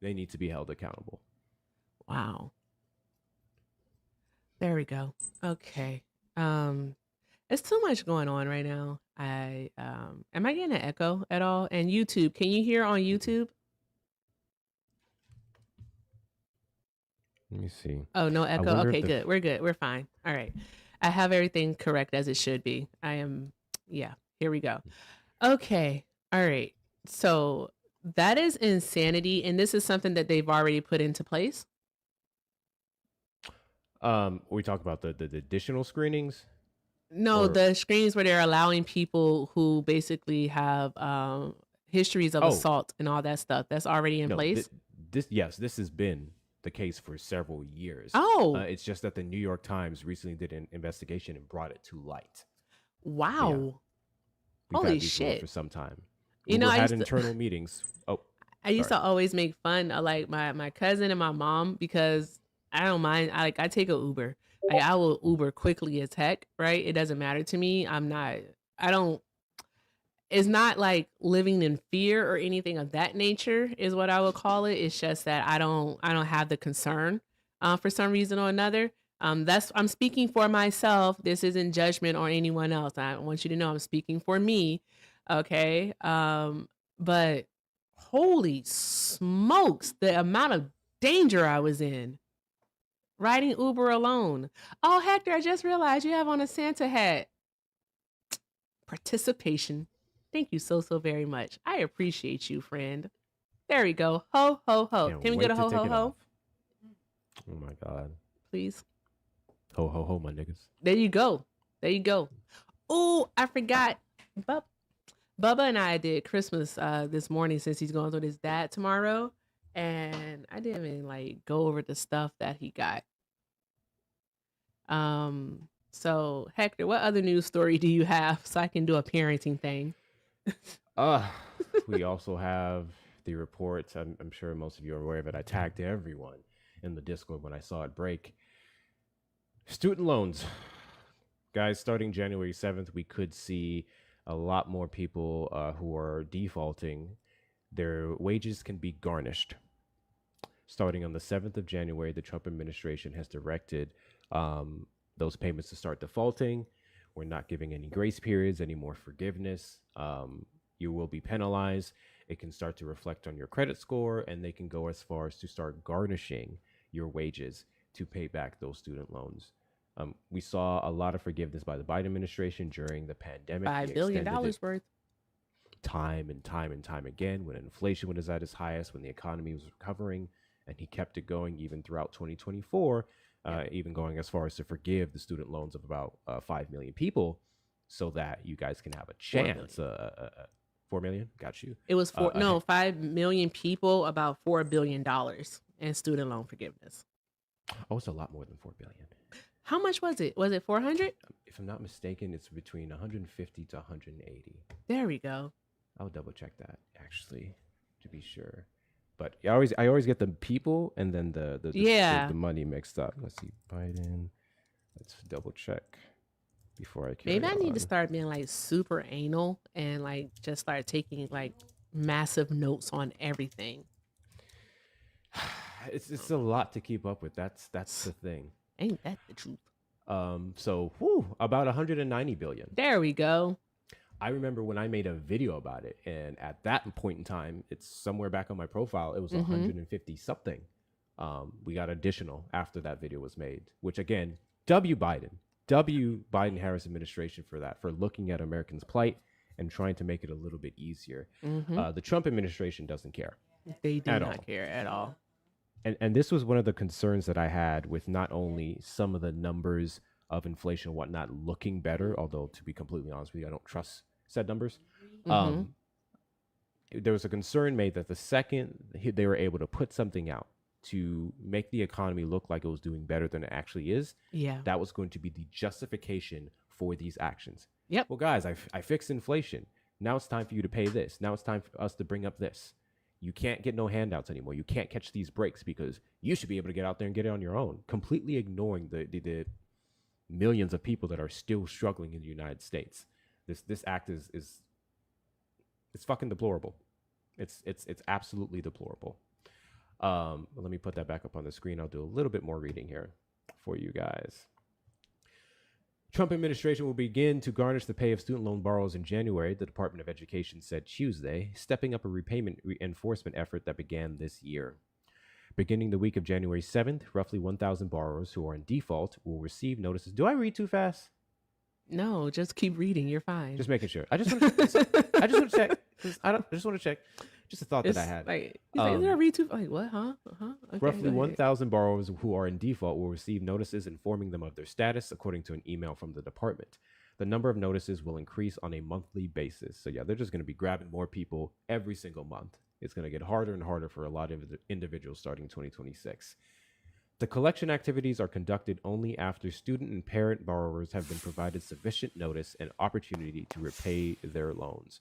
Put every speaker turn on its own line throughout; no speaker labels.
They need to be held accountable.
Wow. There we go. Okay. Um, it's too much going on right now. I am I getting an echo at all? And YouTube, can you hear on
Mm-mm.
YouTube?
Let me see.
Oh, no
I
echo.
wonder if
Okay, good. We're good. We're fine. All right. I have everything correct as it should be. I am yeah, here we go. Okay. All right. So that is insanity and this is something that they've already put into place.
we talk about the additional screenings,
No,
or
the screens where they're allowing people who basically have histories of
oh
assault and all that stuff. That's already in
no,
place.
this yes, this has been the case for several years.
Oh,
It's just that the New York Times recently did an investigation and brought it to light. But yeah,
wow.
we've
Holy
had these rules
shit.
for some time.
You know,
Uber had internal meetings. Oh,
I used
sorry.
to always make fun of like my cousin and my mom because I don't mind. I take a Uber. Like I will Uber quickly as heck, right? It doesn't matter to me. I don't it's not like living in fear or anything of that nature is what I would call it. It's just that I don't have the concern for some reason or another. That's I'm speaking for myself. This isn't judgment on anyone else. I want you to know I'm speaking for me. Okay. But holy smokes, the amount of danger I was in riding Uber alone. Oh, Hector, I just realized you have on a Santa hat. Participation. Thank you so, so very much. I appreciate you, friend. There we go. Ho, ho, ho.
Can't
Can we get
wait
a
to
ho,
take
ho,
it off.
ho,
Oh my god.
please?
Ho ho ho, my niggas.
There you go. There you go. Oh, I forgot. Bub- Bubba and I did Christmas this morning since he's going with his dad tomorrow. And I didn't even like go over the stuff that he got. So Hector, what other news story do you have so I can do a parenting thing?
Uh, we also have the reports. I'm sure most of you are aware of it. I tagged everyone in the Discord when I saw it break. Student loans. Guys, starting January 7th, we could see a lot more people who are defaulting. Their wages can be garnished. Starting on the 7th of January, the Trump administration has directed those payments to start defaulting. We're not giving any grace periods, any more forgiveness. You will be penalized. It can start to reflect on your credit score, and they can go as far as to start garnishing your wages to pay back those student loans. We saw a lot of forgiveness by the Biden administration during the pandemic. They
$5 billion
extended it
dollars worth.
time and time and time again when inflation was at its highest, when the economy was recovering, and he kept it going even throughout 2024,
Yep.
even going as far as to forgive the student loans of about 5 million people so that you guys can have a
4 million.
chance. 4 million? Got you.
It was
Uh, uh,
5 million people, about $4 billion in student loan forgiveness.
oh, it's a lot more than 4 billion.
How much was it? Was it 400?
If I'm not mistaken, it's between 150 to 180.
There we go.
I'll double check that actually to be sure. But I always get the people and then
Yeah.
the money mixed up. Let's see, Biden. Let's double check before I
Maybe
carry
I need to
on.
start being like super anal and like just start taking like massive notes on everything.
It's a lot to keep up with. That's the thing.
Ain't that the truth?
So about 190 billion.
There we go.
I remember when I made a video about it, and at that point in time, it's somewhere back on my profile. It was
Mm-hmm.
150 something. We got additional after that video was made, which again, W Biden Harris administration for that, for looking at Americans' plight and trying to make it a little bit easier.
Mm-hmm.
The Trump administration doesn't care
They do
at
not
all.
care at all.
And this was one of the concerns that I had with not only some of the numbers of inflation and whatnot looking better, although to be completely honest with you, I don't trust said numbers.
Mm-hmm.
There was a concern made that the second they were able to put something out to make the economy look like it was doing better than it actually is,
Yeah.
that was going to be the justification for these actions.
Yep.
Well, guys, I fixed inflation. Now it's time for you to pay this. Now it's time for us to bring up this. You can't get no handouts anymore. You can't catch these breaks because you should be able to get out there and get it on your own, completely ignoring the millions of people that are still struggling in the United States. This act is it's fucking deplorable. It's absolutely deplorable. Let me put that back up on the screen. I'll do a little bit more reading here for you guys. Trump administration will begin to garnish the pay of student loan borrowers in January, the Department of Education said Tuesday, stepping up a repayment enforcement effort that began this year. Beginning the week of January 7th, roughly 1,000 borrowers who are in default will receive notices. Do I read too fast?
No, just keep reading. You're fine.
Just making sure. I just want to check. I just want to check. Just a thought
It's
that I had.
like, he's like, did I read too? Like, what? Huh? Okay,
Roughly
go ahead.
1,000 borrowers who are in default will receive notices informing them of their status, according to an email from the department. The number of notices will increase on a monthly basis. So, yeah, they're just going to be grabbing more people every single month. It's going to get harder and harder for a lot of individuals starting 2026. The collection activities are conducted only after student and parent borrowers have been provided sufficient notice and opportunity to repay their loans,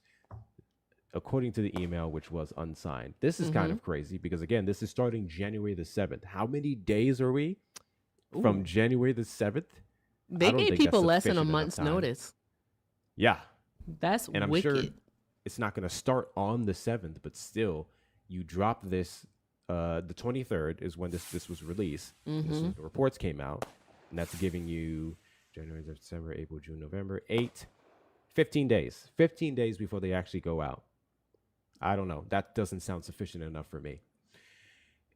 according to the email, which was unsigned. This is kind of crazy because, again, this is starting January the 7th. How many days are we from January the 7th?
They gave people less than a month's notice.
Yeah.
That's
and I'm
wicked.
sure it's not going to start on the 7th, but still, you drop this. The 23rd is when this was released. The reports came out, and that's giving you January, December, April, June, November, 15 days. 15 days before they actually go out. I don't know. That doesn't sound sufficient enough for me.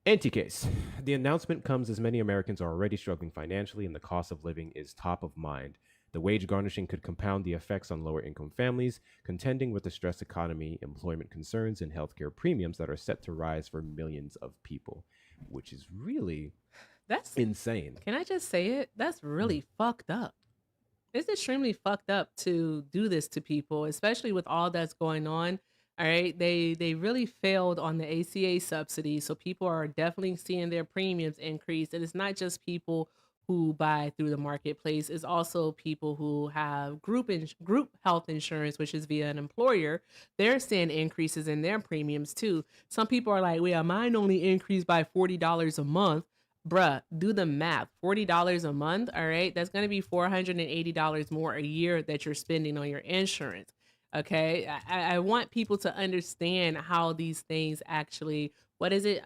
Anti-case. The announcement comes as many Americans are already struggling financially, and the cost of living is top of mind. The wage garnishing could compound the effects on lower-income families, contending with the stressed economy, employment concerns, and healthcare premiums that are set to rise for millions of people, which is really insane.
Can I just say it? That's really fucked up. It's extremely fucked up to do this to people, especially with all that's going on. All right, they really failed on the ACA subsidy, so people are definitely seeing their premiums increase, and it's not just people who buy through the marketplace. It's also people who have group health insurance, which is via an employer. They're seeing increases in their premiums too. Some people are like, well, mine only increased by $40 a month. Bruh, do the math. $40 a month, all right? That's going to be $480 more a year that you're spending on your insurance. Okay, I want people to understand how these things actually, what is it?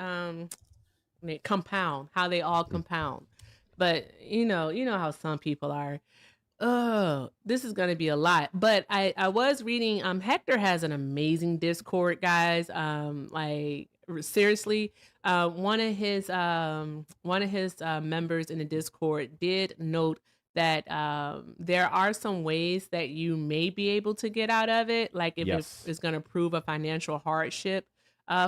Compound, how they all compound. But you know how some people are. Oh, this is gonna be a lot. But I was reading. Hector has an amazing Discord, guys. Like seriously, one of his members in the Discord did note that there are some ways that you may be able to get out of it, like if it's going to prove a financial hardship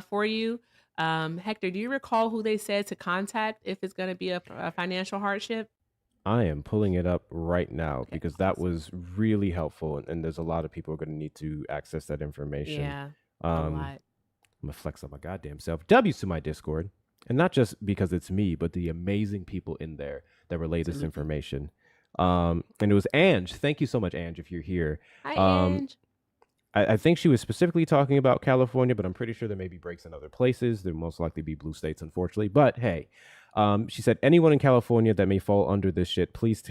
for you. Hector, do you recall who they said to contact if it's going to be a financial hardship?
I am pulling it up right now because that was really helpful, and there's a lot of people are going to need to access that information.
Yeah, a
lot. I'm going to flex on my goddamn self. W's to my Discord, and not just because it's me, but the amazing people in there that relay this information. And it was Ange. Thank you so much, Ange, if you're here.
Hi, Ange.
I think she was specifically talking about California, but I'm pretty sure there may be breaks in other places. There most likely be blue states, unfortunately. But hey, she said, anyone in California that may fall under this shit, please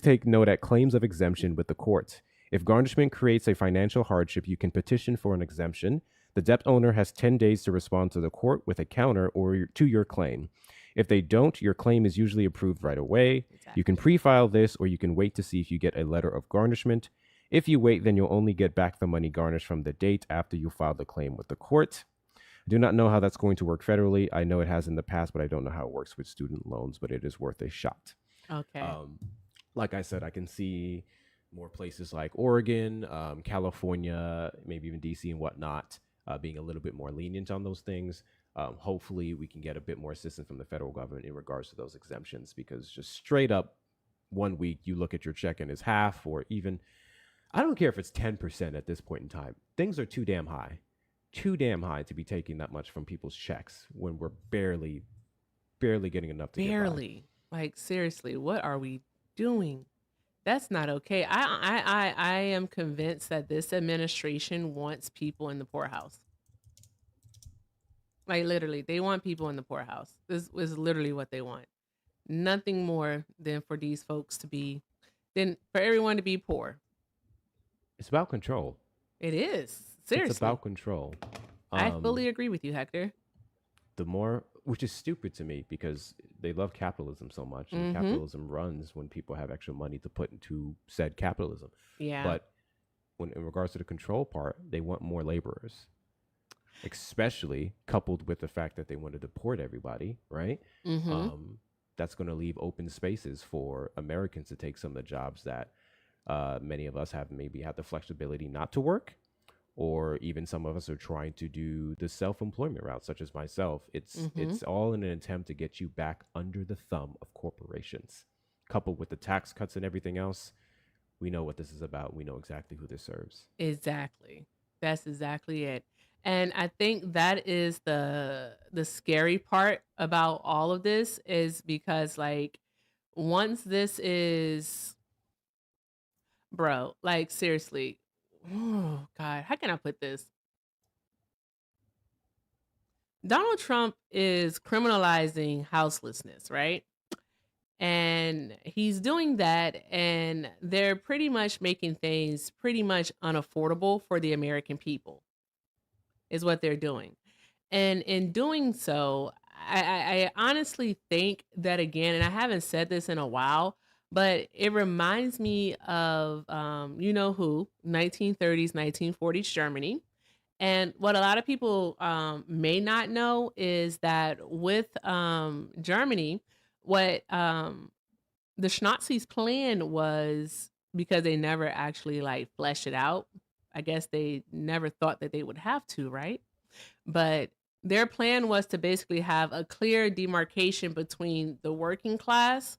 take note at claims of exemption with the courts. If garnishment creates a financial hardship, you can petition for an exemption. The debt owner has 10 days to respond to the court with a counter or to your claim. If they don't, your claim is usually approved right away. Exactly. You can pre-file this, or you can wait to see if you get a letter of garnishment. If you wait, then you'll only get back the money garnished from the date after you file the claim with the court. I do not know how that's going to work federally. I know it has in the past, but I don't know how it works with student loans, but it is worth a shot.
Okay.
Like I said, I can see more places like Oregon, California, maybe even DC and whatnot, being a little bit more lenient on those things. Hopefully we can get a bit more assistance from the federal government in regards to those exemptions, because just straight up 1 week, you look at your check and it's half, or even, I don't care if it's 10% at this point in time. Things are too damn high to be taking that much from people's checks when we're barely getting enough to
get by. Like, seriously, what are we doing? That's not okay. I am convinced that this administration wants people in the poorhouse. Like, literally, they want people in the poorhouse. This is literally what they want. Nothing more than for these folks for everyone to be poor.
It's about control.
It is. Seriously.
It's about control.
I fully agree with you, Hector.
the more, which is stupid to me because they love capitalism so much, and
Mm-hmm.
capitalism runs when people have extra money to put into said capitalism.
Yeah.
But when in regards to the control part, they want more laborers, especially coupled with the fact that they want to deport everybody, right?
Mm-hmm.
Um, that's going to leave open spaces for Americans to take some of the jobs that many of us have maybe had the flexibility not to work, or even some of us are trying to do the self-employment route, such as myself. it's
Mm-hmm.
it's all in an attempt to get you back under the thumb of corporations, coupled with the tax cuts and everything else. We know what this is about. We know exactly who this serves.
Exactly. That's exactly it. And I think that is the scary part about all of this, is because like once this is, bro, like seriously, oh god, how can I put this? Donald Trump is criminalizing houselessness, right? And he's doing that, and they're pretty much making things pretty much unaffordable for the American people, is what they're doing. And in doing so, I honestly think that, again, and I haven't said this in a while, but it reminds me of, you know who, 1930s, 1940s Germany. And what a lot of people may not know is that with Germany, what the Nazis' plan was, because they never actually like fleshed it out. I guess they never thought that they would have to, right? But their plan was to basically have a clear demarcation between the working class,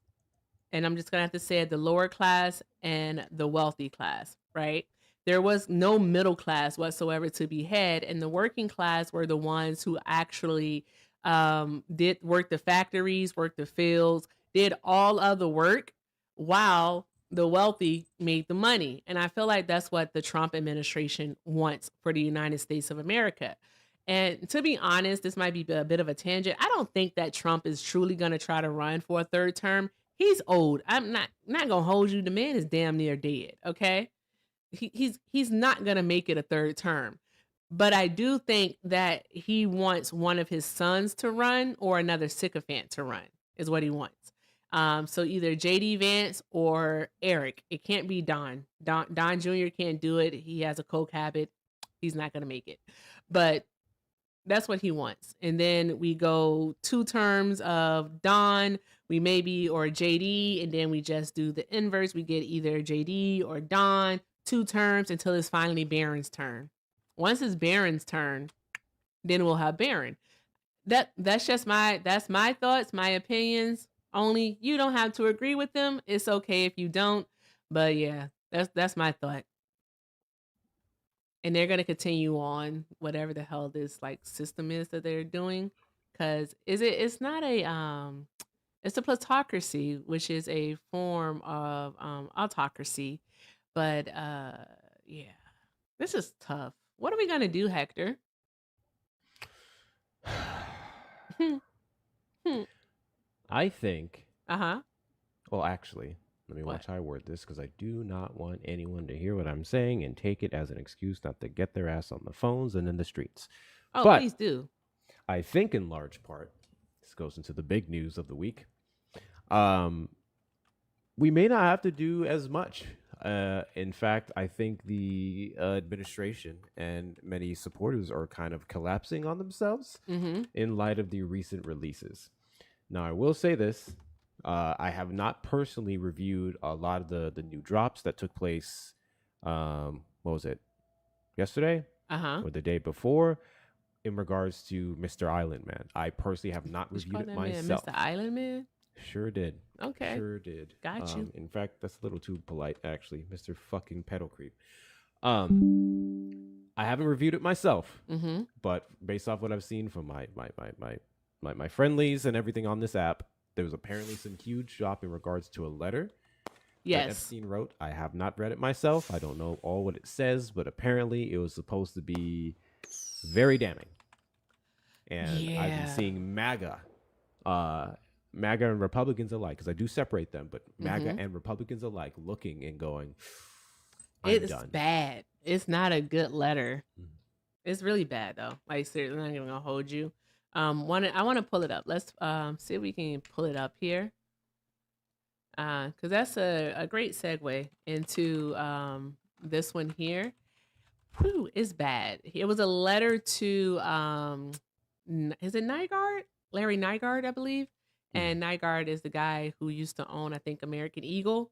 and I'm just gonna have to say it, the lower class and the wealthy class, right? There was no middle class whatsoever to be had, and the working class were the ones who actually did work the factories, work the fields, did all of the work, while the wealthy made the money. And I feel like that's what the Trump administration wants for the United States of America. And to be honest, this might be a bit of a tangent. I don't think that Trump is truly going to try to run for a third term. He's old. I'm not gonna hold you. The man is damn near dead. Okay, he's not gonna make it a third term. But I do think that he wants one of his sons to run, or another sycophant to run, is what he wants. So either JD Vance or Eric. It can't be Don. Don Jr. can't do it. He has a coke habit. He's not gonna make it. But that's what he wants. And then we go 2 terms of Don, we maybe, or JD, and then we just do the inverse. We get either JD or Don, 2 terms until it's finally Barron's turn. Once it's Barron's turn, then we'll have Barron. That's just that's my thoughts, my opinions. Only you don't have to agree with them. It's okay if you don't. But yeah, that's my thought. And they're going to continue on whatever the hell this like system is that they're doing, cuz it's not a it's a plutocracy, which is a form of autocracy. But yeah, this is tough. What are we going to do, Hector?
I think,
Uh-huh.
well, actually, let me
What?
watch how I word this because I do not want anyone to hear what I'm saying and take it as an excuse not to get their ass on the phones and in the streets.
Oh,
But
please do.
I think, in large part, this goes into the big news of the week. Um, we may not have to do as much. In fact, I think the administration and many supporters are kind of collapsing on themselves
Mhm.
in light of the recent releases. Now, I will say this. I have not personally reviewed a lot of the new drops that took place. What was it? Yesterday
Uh-huh.
or the day before, in regards to Mr. Island Man. I personally have not
Did you
reviewed
call
it
that man
myself.
Mr. Island Man?
Sure did.
Okay.
Sure did.
Got you.
In fact, that's a little too polite, actually, Mr. fucking pedal creep. I haven't reviewed it myself,
Mhm.
but based off what I've seen from my friendlies and everything on this app, there was apparently some huge drop in regards to a letter that
Yes.
Epstein wrote. I have not read it myself. I don't know all what it says, but apparently it was supposed to be very damning. And I've been
Yeah.
seeing MAGA and Republicans alike, because I do separate them, but MAGA and Republicans alike looking and going, I'm
It's
done.
bad. It's not a good letter. It's really bad though. Like seriously, I'm not even gonna hold you. I want to pull it up. Let's see if we can pull it up here. Because that's a great segue into this one here. Whew, it's bad. It was a letter to is it Nygaard? Larry Nygaard, I believe. And Nygaard is the guy who used to own, I think, American Eagle,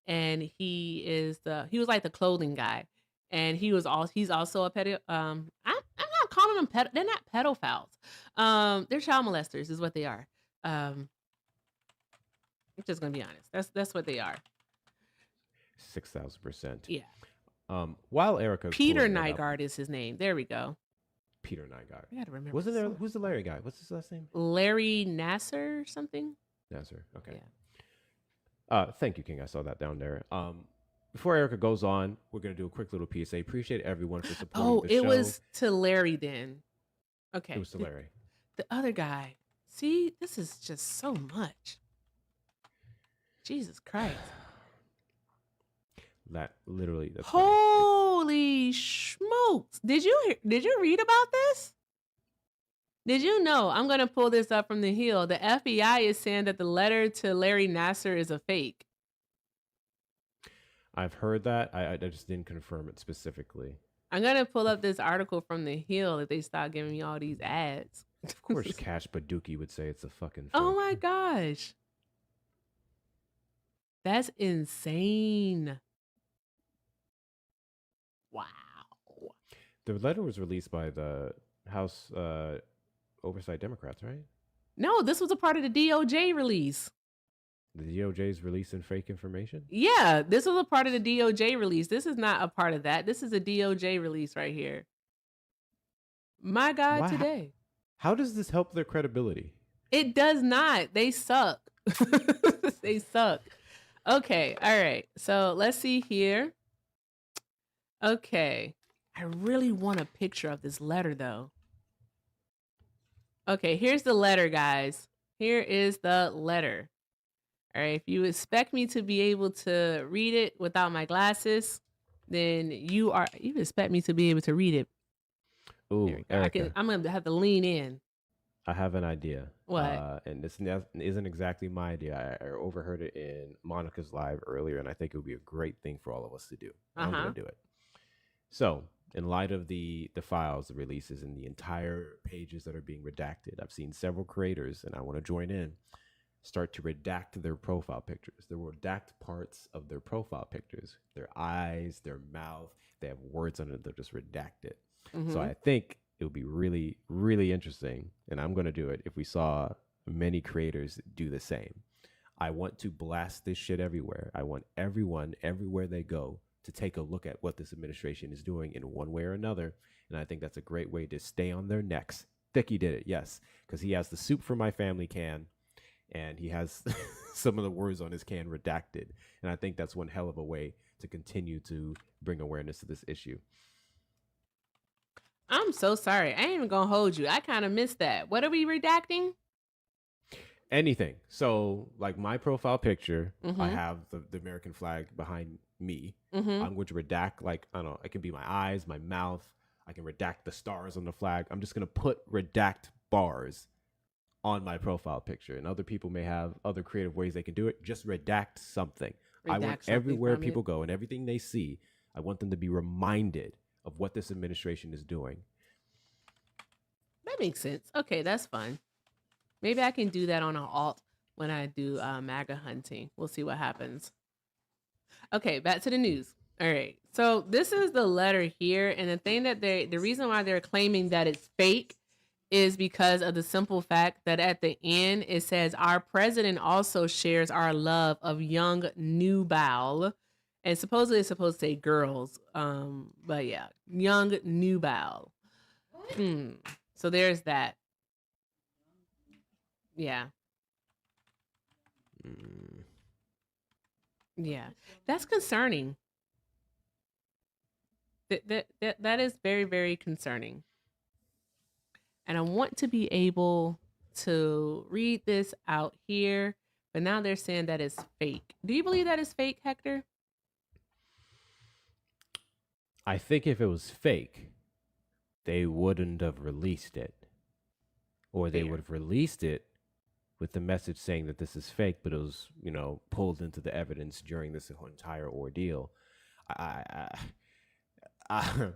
and he was like the clothing guy, and he's also a pedo. I'm not calling them ped. They're not pedophiles. They're child molesters, is what they are. I'm just gonna be honest. That's what they are.
6,000%.
Yeah.
While Erica
Peter Nygaard is his name. There we go.
Peter Nygaard.
I gotta remember.
Wasn't there? Who's the Larry guy? What's his last name?
Larry Nasser or something.
Nasser. Okay.
Yeah.
Thank you, King. I saw that down there. Before Erica goes on, we're gonna do a quick little PSA. Appreciate everyone for supporting the show.
Oh, it was to Larry then. Okay.
It was to Larry.
The other guy. See, this is just so much. Jesus Christ.
That literally. That's
Holy smokes! Did you read about this? Did you know? I'm gonna pull this up from the Hill. The FBI is saying that the letter to Larry Nasser is a fake.
I've heard that. I just didn't confirm it specifically.
I'm gonna pull up this article from the Hill if they stop giving me all these ads.
Of course, Cash Baduki would say it's a fucking fake.
Oh my gosh. That's insane. Wow.
The letter was released by the House Oversight Democrats, right?
No, this was a part of the DOJ release.
The DOJ's releasing fake information?
Yeah, this was a part of the DOJ release. This is not a part of that. This is a DOJ release right here. My God,
Why?
today.
How does this help their credibility?
It does not. They suck. They suck. Okay, all right. So let's see here. Okay. I really want a picture of this letter, though. Okay, here's the letter, guys. Here is the letter. All right, if you expect me to be able to read it without my glasses, then you expect me to be able to read it.
Ooh, Erica,
I'm going to have to lean in.
I have an idea.
What?
And this isn't exactly my idea. I overheard it in Monica's live earlier, and I think it would be a great thing for all of us to do. I'm going to do it. So, in light of the files, the releases, and the entire pages that are being redacted, I've seen several creators, and I want to join in, start to redact their profile pictures. They will redact parts of their profile pictures, their eyes, their mouth. They have words on it. They'll just redact it. So I think it would be really, really interesting, and I'm going to do it if we saw many creators do the same. I want to blast this shit everywhere. I want everyone, everywhere they go, to take a look at what this administration is doing in one way or another. And I think that's a great way to stay on their necks. Thicky did it, yes, because he has the soup for my family can, and he has some of the words on his can redacted. And I think that's one hell of a way to continue to bring awareness to this issue.
I'm so sorry. I ain't even going to hold you. I kind of missed that. What are we redacting?
Anything. So, like my profile picture, I have the American flag behind me. I'm going to redact, like, I don't know, it can be my eyes, my mouth. I can redact the stars on the flag. I'm just going to put redact bars on my profile picture. And other people may have other creative ways they can do it. Just redact something. I want everywhere people go and everything they see, I want them to be reminded of what this administration is doing.
That makes sense. Okay, that's fine. Maybe I can do that on an alt when I do MAGA hunting. We'll see what happens. Okay, back to the news. All right. So this is the letter here. And the thing that the reason why they're claiming that it's fake is because of the simple fact that at the end it says our president also shares our love of young nubile, and supposedly it's supposed to say girls, but yeah, young nubile. So there's that. Yeah. Yeah, that's concerning. That is very, very concerning. And I want to be able to read this out here, but now they're saying that it's fake. Do you believe that is fake, Hector?
I think if it was fake, they wouldn't have released it. or they
Fair.
would have released it with the message saying that this is fake, but it was, pulled into the evidence during this whole entire ordeal. I, I,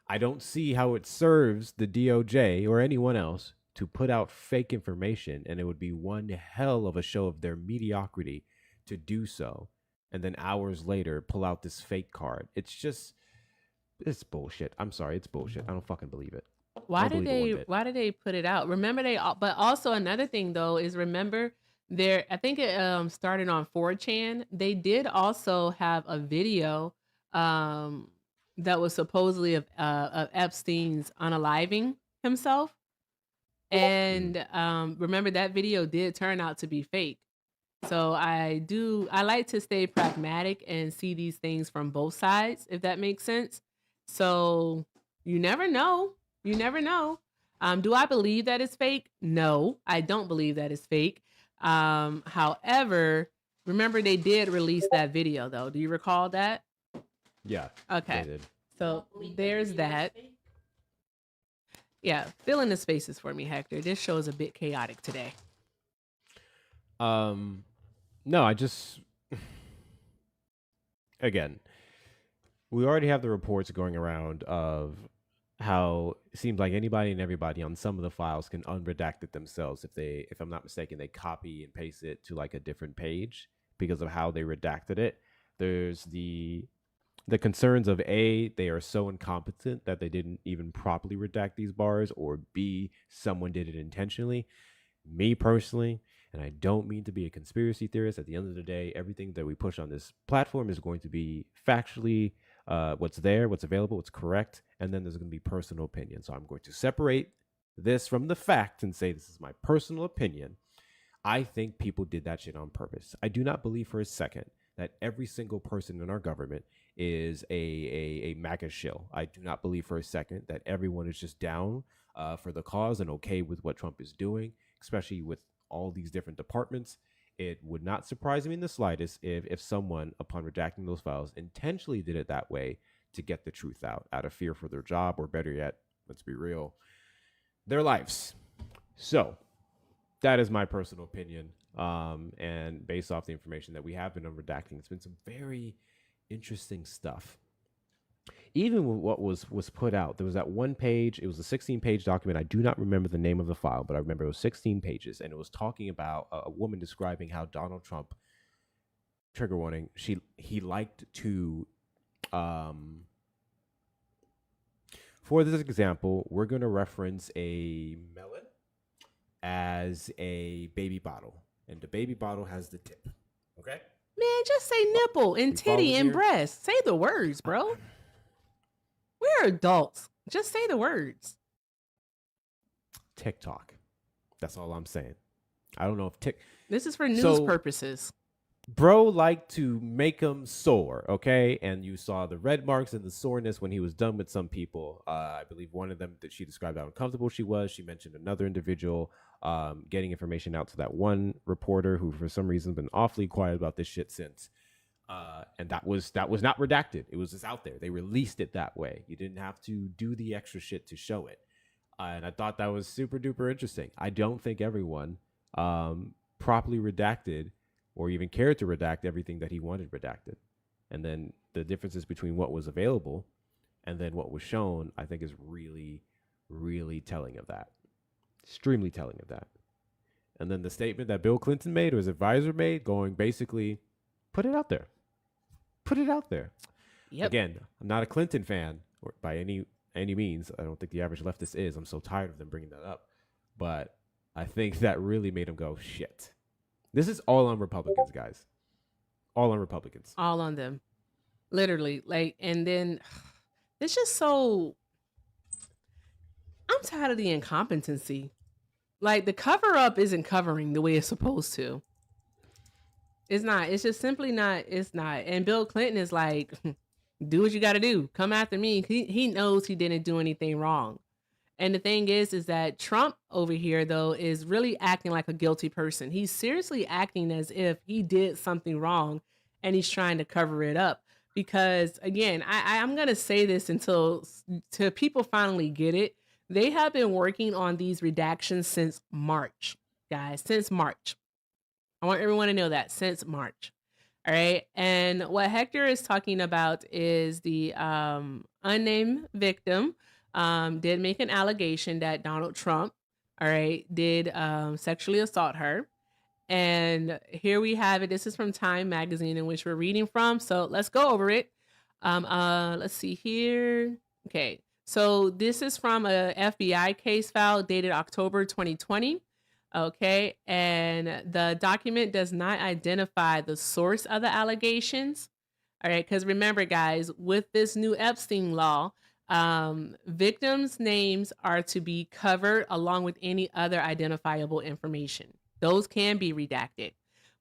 I don't see how it serves the DOJ or anyone else to put out fake information, and it would be one hell of a show of their mediocrity to do so, and then hours later pull out this fake card. It's bullshit. I'm sorry, it's bullshit. I don't fucking believe it.
Why did they put it out? Remember but also another thing though is remember there I think it started on 4chan. They did also have a video um that was supposedly of Epstein's unaliving himself. And remember that video did turn out to be fake. So I like to stay pragmatic and see these things from both sides, if that makes sense. So you never know. You never know. Do I believe that it's fake? No, I don't believe that it's fake. However, remember they did release that video though. Do you recall that?
Yeah.
Okay.
They did.
So there's that. Yeah, fill in the spaces for me, Hector. This show is a bit chaotic today.
No, I just again, we already have the reports going around of how it seems like anybody and everybody on some of the files can unredact it themselves if I'm not mistaken, they copy and paste it to like a different page because of how they redacted it. There's the concerns of A, they are so incompetent that they didn't even properly redact these bars, or B, someone did it intentionally. Me personally, and I don't mean to be a conspiracy theorist, at the end of the day, everything that we push on this platform is going to be factually what's there, what's available, what's correct, and then there's going to be personal opinion. So I'm going to separate this from the fact and say this is my personal opinion. I think people did that shit on purpose. I do not believe for a second that every single person in our government is a MAGA shill. I do not believe for a second that everyone is just down for the cause and okay with what Trump is doing, especially with all these different departments. It would not surprise me in the slightest if someone, upon redacting those files, intentionally did it that way to get the truth out of fear for their job, or better yet, let's be real, their lives. So that is my personal opinion. And based off the information that we have been on redacting, it's been some very interesting stuff. Even with what was put out, there was that one page. It was a 16-page document. I do not remember the name of the file, but I remember it was 16 pages, and it was talking about a woman describing how Donald Trump, trigger warning, he liked to, for this example, we're going to reference a melon as a baby bottle, and the baby bottle has the tip. Okay?
Man, just say nipple and titty and breast. Say the words, bro. We're adults. Just say the words.
TikTok. That's all I'm saying. I don't know if
This is for news purposes.
Bro liked to make them sore, okay? And you saw the red marks and the soreness when he was done with some people. I believe one of them that she described how uncomfortable she was. She mentioned another individual getting information out to that one reporter who, for some reason, has been awfully quiet about this shit since. And that was not redacted. It was just out there. They released it that way. You didn't have to do the extra shit to show it. And I thought that was super duper interesting. I don't think everyone properly redacted or even cared to redact everything that he wanted redacted. And then the differences between what was available and then what was shown, I think, is really, really telling of that. Extremely telling of that. And then the statement that Bill Clinton made, or his advisor made, going basically, put it out there. Put it out there. Yep. Again, I'm not a Clinton fan or by any means. I don't think the average leftist is. I'm so tired of them bringing that up. But I think that really made him go, shit. This is all on Republicans, guys. All on Republicans.
All on them. Literally. Like, and then it's just so, I'm tired of the incompetency. Like, the cover up isn't covering the way it's supposed to. It's not. It's just simply not. It's not. And Bill Clinton is like, do what you got to do. Come after me. He knows he didn't do anything wrong. And the thing is that Trump over here, though, is really acting like a guilty person. He's seriously acting as if he did something wrong and he's trying to cover it up. Because, again, I'm going to say this until people finally get it. They have been working on these redactions since March, guys, since March. I want everyone to know that since March. All right. And what Hector is talking about is the unnamed victim did make an allegation that Donald Trump, all right, did sexually assault her. And here we have it. This is from Time magazine, in which we're reading from. So let's go over it. Let's see here. Okay. So this is from a FBI case file dated October 2020. Okay. And the document does not identify the source of the allegations. All right. Because remember, guys, with this new Epstein law, victims' names are to be covered along with any other identifiable information. Those can be redacted.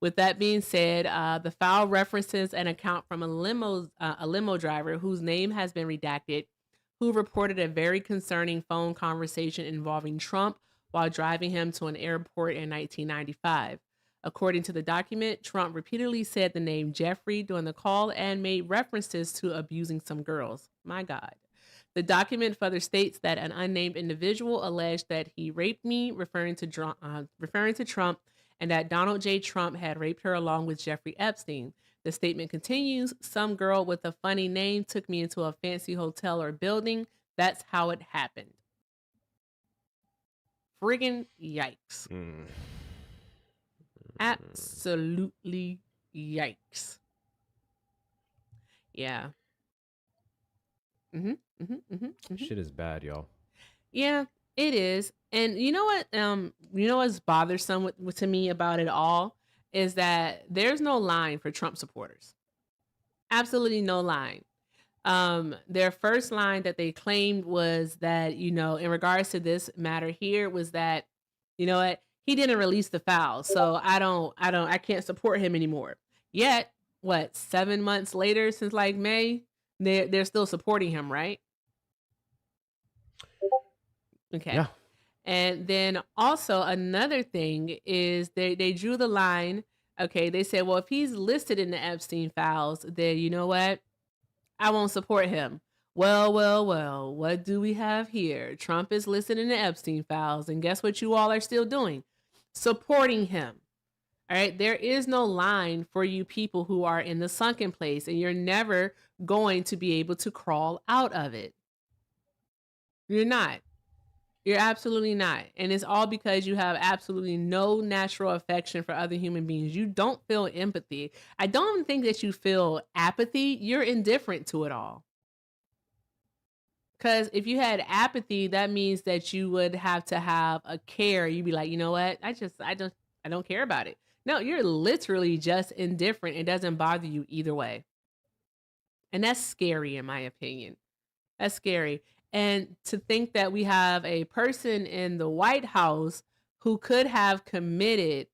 With that being said, the file references an account from a limo driver whose name has been redacted, who reported a very concerning phone conversation involving Trump while driving him to an airport in 1995. According to the document, Trump repeatedly said the name Jeffrey during the call and made references to abusing some girls. My God. The document further states that an unnamed individual alleged that he raped me, referring to Trump, and that Donald J. Trump had raped her along with Jeffrey Epstein. The statement continues, some girl with a funny name took me into a fancy hotel or building. That's how it happened. Friggin' yikes. Absolutely yikes. Yeah.
Shit is bad, y'all.
Yeah, it is. And you know what? What's bothersome to me about it all is that there's no line for Trump supporters. Absolutely no line. Their first line that they claimed was that, in regards to this matter here, was that, you know what, he didn't release the file, so I can't support him anymore. Yet, 7 months later, since like May, they're still supporting him, right? Okay.
Yeah.
And then also another thing is they drew the line. Okay, they said, well, if he's listed in the Epstein files, then you know what? I won't support him. Well, what do we have here? Trump is listed in the Epstein files, and guess what you all are still doing? Supporting him. All right, there is no line for you people who are in the sunken place, and you're never going to be able to crawl out of it. You're not. You're absolutely not. And it's all because you have absolutely no natural affection for other human beings. You don't feel empathy. I don't even think that you feel apathy. You're indifferent to it all. Because if you had apathy, that means that you would have to have a care. You'd be like, you know what? I don't care about it. No, you're literally just indifferent. It doesn't bother you either way. And that's scary, in my opinion. That's scary. And to think that we have a person in the White House who could have committed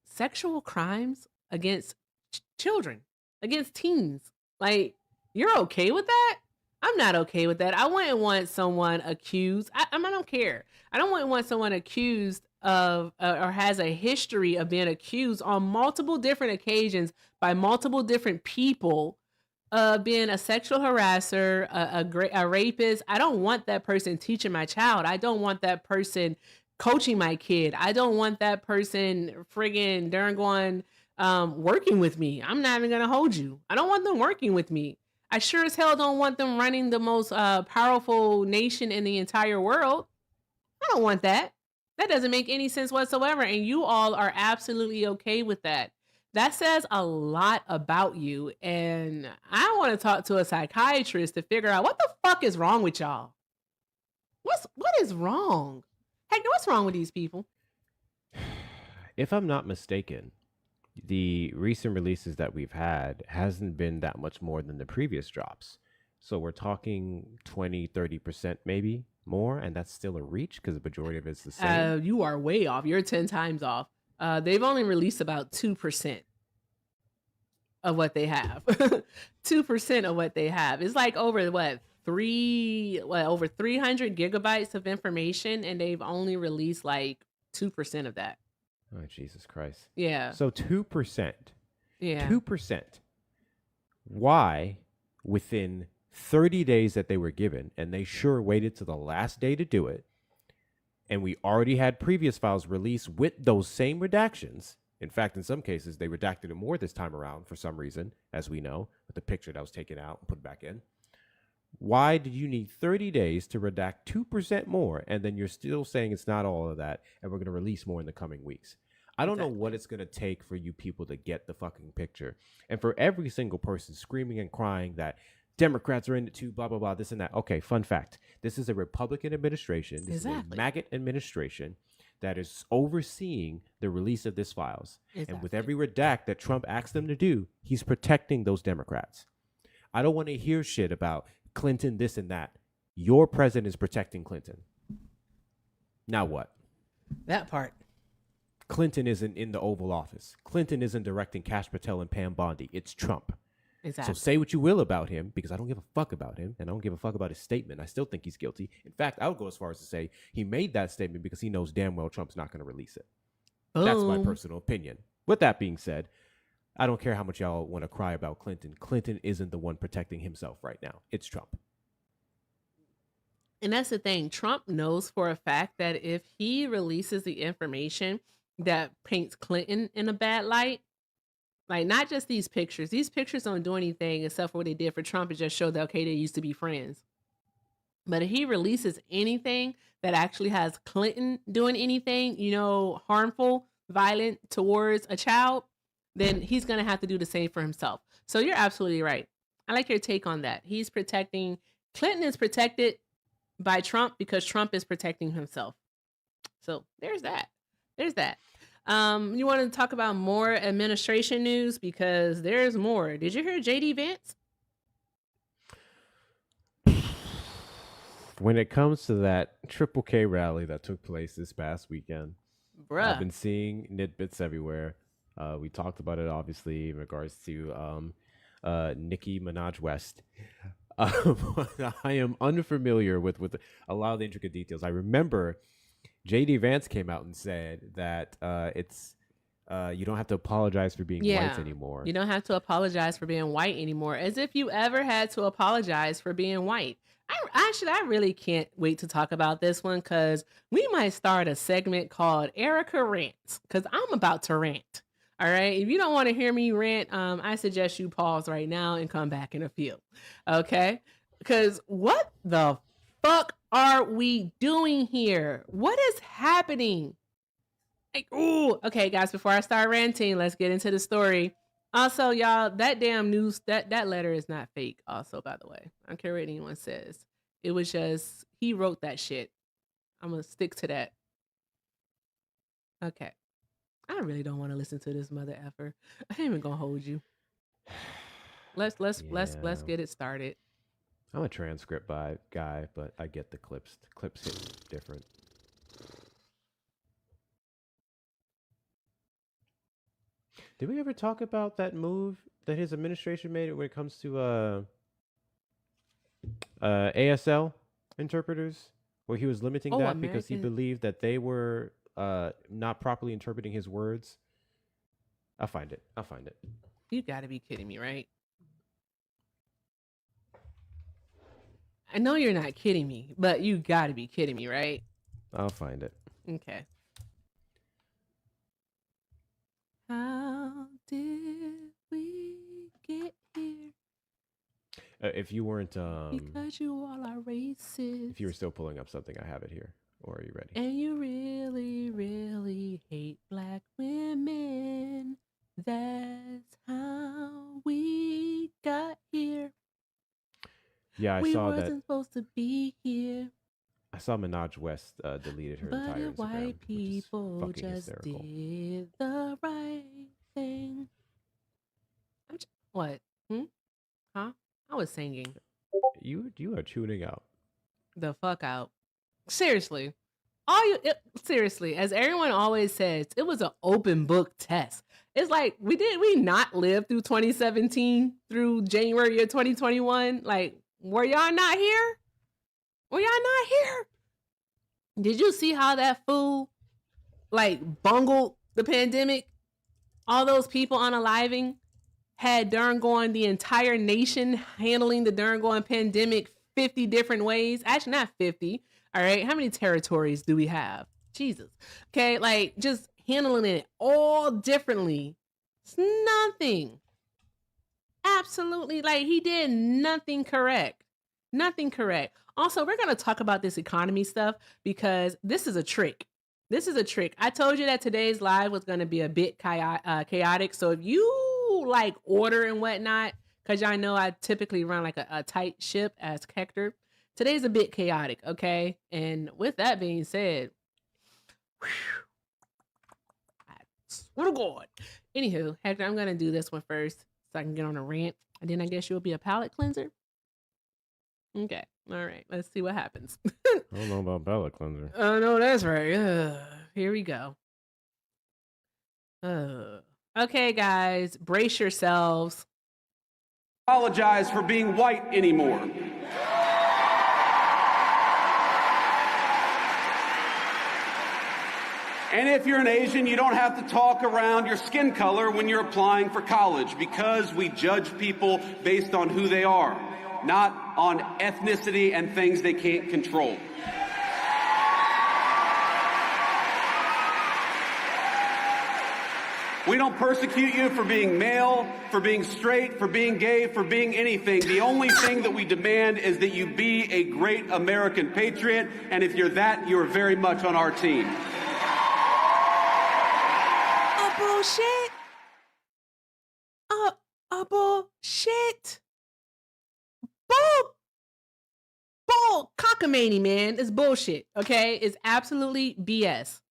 sexual crimes against children, against teens. Like, you're okay with that? I'm not okay with that. I wouldn't want someone accused. I don't care. I don't want someone accused of or has a history of being accused on multiple different occasions by multiple different people being a sexual harasser, a rapist. I don't want that person teaching my child. I don't want that person coaching my kid. I don't want that person friggin' darn working with me. I'm not even gonna hold you. I don't want them working with me. I sure as hell don't want them running the most powerful nation in the entire world. I don't want that. That doesn't make any sense whatsoever. And you all are absolutely okay with that. That says a lot about you. And I want to talk to a psychiatrist to figure out what the fuck is wrong with y'all. What is wrong? Heck, what's wrong with these people?
If I'm not mistaken, the recent releases that we've had hasn't been that much more than the previous drops. So we're talking 20-30% maybe more, and that's still a reach because the majority of it's the same.
You are way off. You're 10 times off. They've only released about 2% of what they have. 2% of what they have. It's like over over 300 gigabytes of information, and they've only released like 2% of that.
Oh, Jesus Christ.
Yeah.
So 2%.
Yeah.
2%. Why within 30 days that they were given, and they sure waited to the last day to do it. And we already had previous files released with those same redactions. In fact, in some cases, they redacted it more this time around for some reason, as we know, with the picture that was taken out and put back in. Why did you need 30 days to redact 2% more, and then you're still saying it's not all of that, and we're going to release more in the coming weeks? I don't know what it's going to take for you people to get the fucking picture. And for every single person screaming and crying that Democrats are in it too, blah, blah, blah, this and that. Okay, fun fact. This is a Republican administration. This is a MAGA administration that is overseeing the release of this files. And with every redact that Trump asked them to do, he's protecting those Democrats. I don't want to hear shit about Clinton, this and that. Your president is protecting Clinton. Now what?
That part.
Clinton isn't in the Oval Office. Clinton isn't directing Kash Patel and Pam Bondi. It's Trump.
Exactly.
So say what you will about him, because I don't give a fuck about him, and I don't give a fuck about his statement. I still think he's guilty. In fact, I would go as far as to say he made that statement because he knows damn well Trump's not going to release it. Boom. That's my personal opinion. With that being said, I don't care how much y'all want to cry about Clinton. Clinton isn't the one protecting himself right now. It's Trump.
And that's the thing. Trump knows for a fact that if he releases the information that paints Clinton in a bad light, like not just these pictures don't do anything except for what they did for Trump and just show that, okay, they used to be friends. But if he releases anything that actually has Clinton doing anything, harmful, violent towards a child, then he's going to have to do the same for himself. So you're absolutely right. I like your take on that. Clinton is protected by Trump because Trump is protecting himself. So there's that. You want to talk about more administration news? Because there's more. Did you hear JD Vance?
When it comes to that Triple K rally that took place this past weekend, I've been seeing nitbits everywhere. We talked about it, obviously, in regards to Nicki Minaj West. I am unfamiliar with a lot of the intricate details. I remember JD Vance came out and said that it's you don't have to apologize for being white anymore.
You don't have to apologize for being white anymore, as if you ever had to apologize for being white. I really can't wait to talk about this one, because we might start a segment called Erica Rants, because I'm about to rant. All right. If you don't want to hear me rant, I suggest you pause right now and come back in a few. Okay. Because what the fuck are we doing here? What is happening? Okay, guys, before I start ranting, let's get into the story. Also, y'all, that damn news, that letter is not fake. Also, by the way, I don't care what anyone says. It was just, he wrote that shit. I'm going to stick to that. Okay. I really don't want to listen to this mother effer. I ain't even gonna hold you. Let's get it started.
I'm a transcript guy, but I get the clips. The clips hit different. Did we ever talk about that move that his administration made when it comes to ASL interpreters, where he was limiting that because he believed that they were not properly interpreting his words? I'll find it.
You gotta be kidding me, right? I know you're not kidding me, but you gotta be kidding me, right?
I'll find it.
Okay. How did we get here?
If you weren't
because you all are racist.
If you were still pulling up something, I have it here. Or are you ready?
And you really, really hate black women. That's how we got here.
Yeah, I saw that.
We wasn't supposed to be here.
I saw Minaj West deleted her entire Instagram. But
white people just
hysterical.
did the right thing. What? Huh? I was singing.
You are tuning out.
The fuck out. Seriously. Seriously, as everyone always says, it was an open book test. It's like, we not live through 2017 through January of 2021? Like, were y'all not here? Did you see how that fool bungled the pandemic? All those people unaliving had darn going the entire nation handling the darn going pandemic 50 different ways. Actually, not 50. All right. How many territories do we have? Jesus. Okay. Like just handling it all differently. It's nothing. Absolutely. Like he did nothing correct. Nothing correct. Also, we're going to talk about this economy stuff because this is a trick. This is a trick. I told you that today's live was going to be a bit chaotic. So if you like order and whatnot, because y'all know I typically run like a tight ship as Hector, today's a bit chaotic. Okay. And with that being said, whew, I swear to God. Anywho, Hector, I'm going to do this one first so I can get on a rant. And then I guess you'll be a palate cleanser. Okay. All right. Let's see what happens.
I don't know about palate cleanser.
Oh, no, that's right. Here we go. Okay, guys, brace yourselves.
Apologize for being white anymore. And if you're an Asian, you don't have to talk around your skin color when you're applying for college because we judge people based on who they are, not on ethnicity and things they can't control. We don't persecute you for being male, for being straight, for being gay, for being anything. The only thing that we demand is that you be a great American patriot, and if you're that, you're very much on our team.
Bullshit. Bullshit. Bull cockamamie, man. It's bullshit. Okay, it's absolutely BS.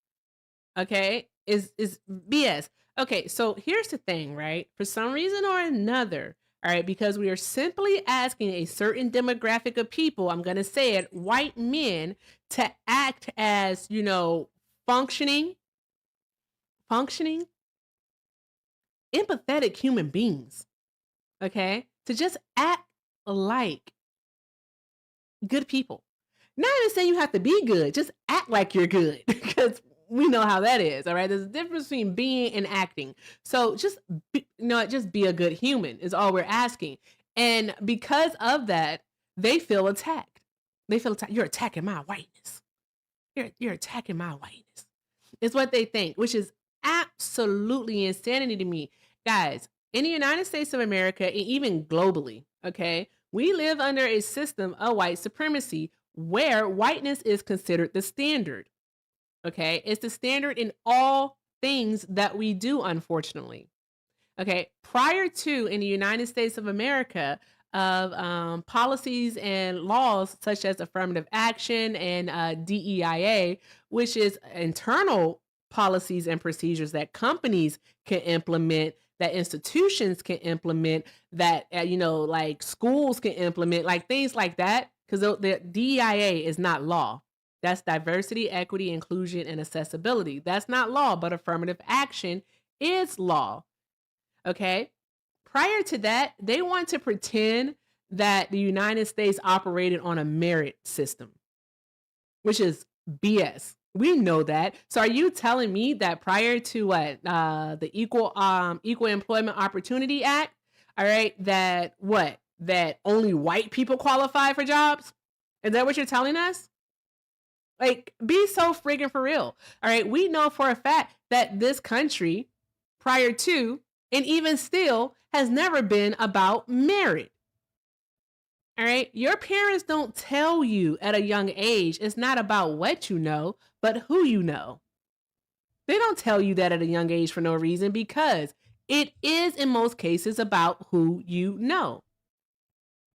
Okay, is BS. Okay, so here's the thing, right? For some reason or another, all right, because we are simply asking a certain demographic of people, I'm gonna say it, white men, to act as, you know, functioning, empathetic human beings, okay? To just act like good people. Not even saying you have to be good, just act like you're good because we know how that is, all right? There's a difference between being and acting. So just just be a good human is all we're asking. And because of that, they feel attacked. They feel attacked. You're attacking my whiteness. You're attacking my whiteness. It's what they think, which is absolutely insanity to me. Guys, in the United States of America and even globally, okay, we live under a system of white supremacy where whiteness is considered the standard. Okay, it's the standard in all things that we do, unfortunately. Okay, prior to in the United States of America, of policies and laws such as affirmative action and DEIA, which is internal policies and procedures that companies can implement, that institutions can implement, that like schools can implement, like things like that. Because the DEIA is not law. That's diversity, equity, inclusion, and accessibility. That's not law, but affirmative action is law. Okay. Prior to that, they want to pretend that the United States operated on a merit system, which is BS. We know that. So are you telling me that prior to the Equal Employment Opportunity Act, all right, that only white people qualify for jobs? Is that what you're telling us? Like, be so friggin' for real. All right. We know for a fact that this country prior to and even still has never been about merit. All right. Your parents don't tell you at a young age it's not about what you know, but who you know. They don't tell you that at a young age for no reason because it is in most cases about who you know.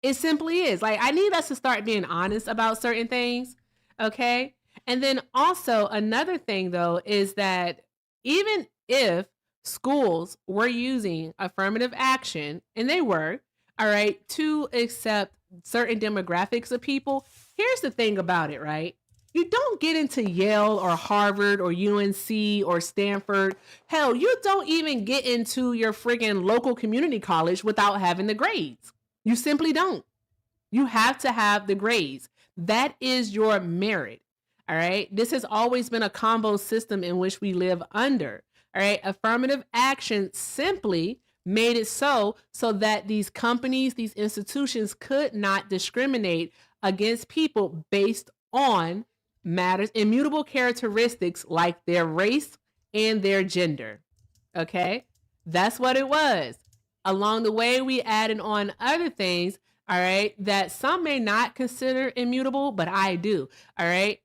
It simply is. Like, I need us to start being honest about certain things. Okay. And then also another thing though, is that even if schools were using affirmative action, and they were, all right, to accept certain demographics of people, here's the thing about it, right? You don't get into Yale or Harvard or UNC or Stanford. Hell, you don't even get into your friggin' local community college without having the grades. You simply don't. You have to have the grades. That is your merit. All right. This has always been a combo system in which we live under. All right. Affirmative action simply made it so that these companies, these institutions could not discriminate against people based on matters, immutable characteristics like their race and their gender. Okay? That's what it was. Along the way, we added on other things, all right, that some may not consider immutable, but I do, all right?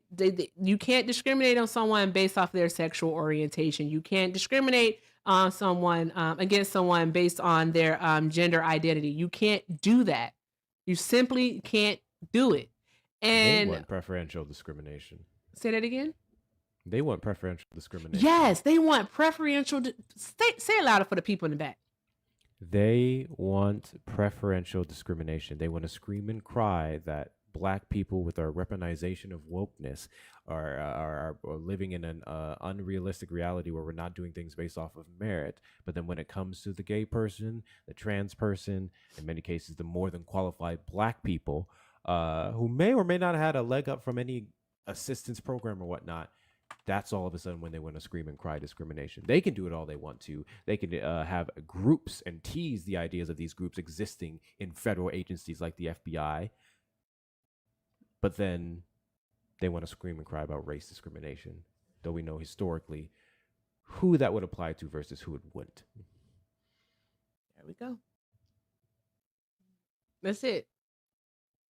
You can't discriminate on someone based off their sexual orientation. You can't discriminate on someone against someone based on their gender identity. You can't do that. You simply can't do it.
They
And
want preferential discrimination.
say that again.
They want preferential discrimination.
Yes, they want preferential. Say it louder for the people in the back.
They want preferential discrimination. They want to scream and cry that black people with our weaponization of wokeness are living in an unrealistic reality where we're not doing things based off of merit. But then when it comes to the gay person, the trans person, in many cases, the more than qualified black people who may or may not have had a leg up from any assistance program or whatnot, that's all of a sudden when they want to scream and cry discrimination. They can do it all they want to. They can have groups and tease the ideas of these groups existing in federal agencies like the FBI. But then they want to scream and cry about race discrimination, though we know historically who that would apply to versus who it wouldn't.
There we go. That's it.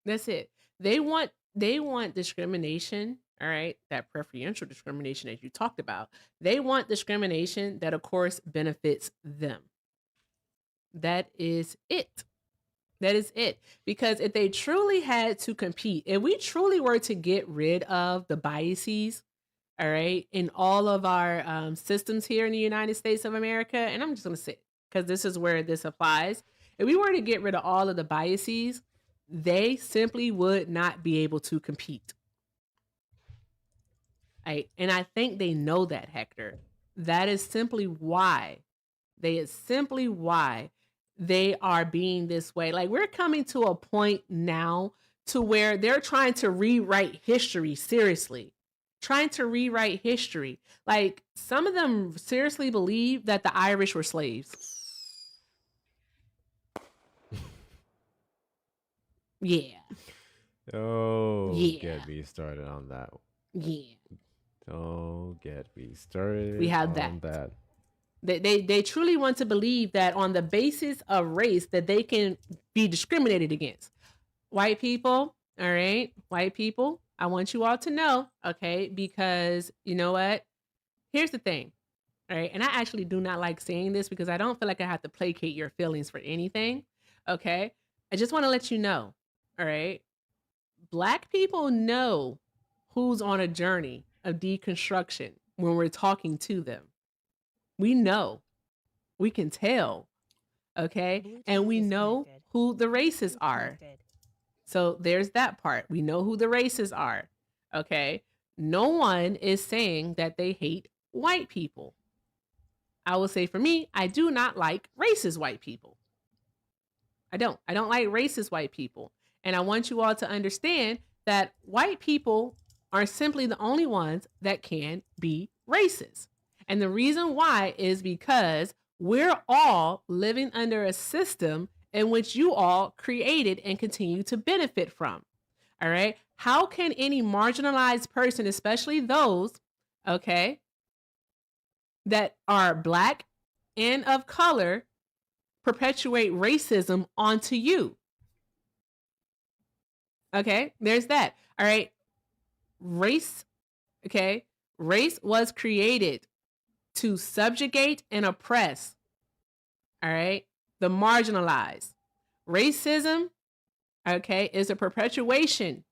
That's it. They want discrimination, all right? That preferential discrimination as you talked about. They want discrimination that of course benefits them. That is it. That is it. Because if they truly had to compete, if we truly were to get rid of the biases, all right, in all of our systems here in the United States of America, and I'm just going to say, because this is where this applies, if we were to get rid of all of the biases, they simply would not be able to compete. Right? And I think they know that, Hector. That is simply why. They are being this way. Like, we're coming to a point now to where they're trying to rewrite history, seriously. Trying to rewrite history. Like, some of them seriously believe that the Irish were slaves. Yeah.
Oh,
Yeah.
get me started on that.
Yeah.
Oh, get me started.
We have
on
that. They truly want to believe that on the basis of race that they can be discriminated against. White people, all right? White people, I want you all to know, okay? Because you know what? Here's the thing, all right? And I actually do not like saying this because I don't feel like I have to placate your feelings for anything, okay? I just want to let you know, all right? Black people know who's on a journey of deconstruction when we're talking to them. We know. We can tell. Okay? And we know who the races are. So there's that part. We know who the races are. Okay? No one is saying that they hate white people. I will say for me, I do not like racist white people. I don't like racist white people. And I want you all to understand that white people are simply the only ones that can be racist. And the reason why is because we're all living under a system in which you all created and continue to benefit from. All right. How can any marginalized person, especially those, okay, that are Black and of color, perpetuate racism onto you? Okay, there's that. All right. Race, okay, race was created to subjugate and oppress, all right, the marginalized. Racism, okay, is a perpetuation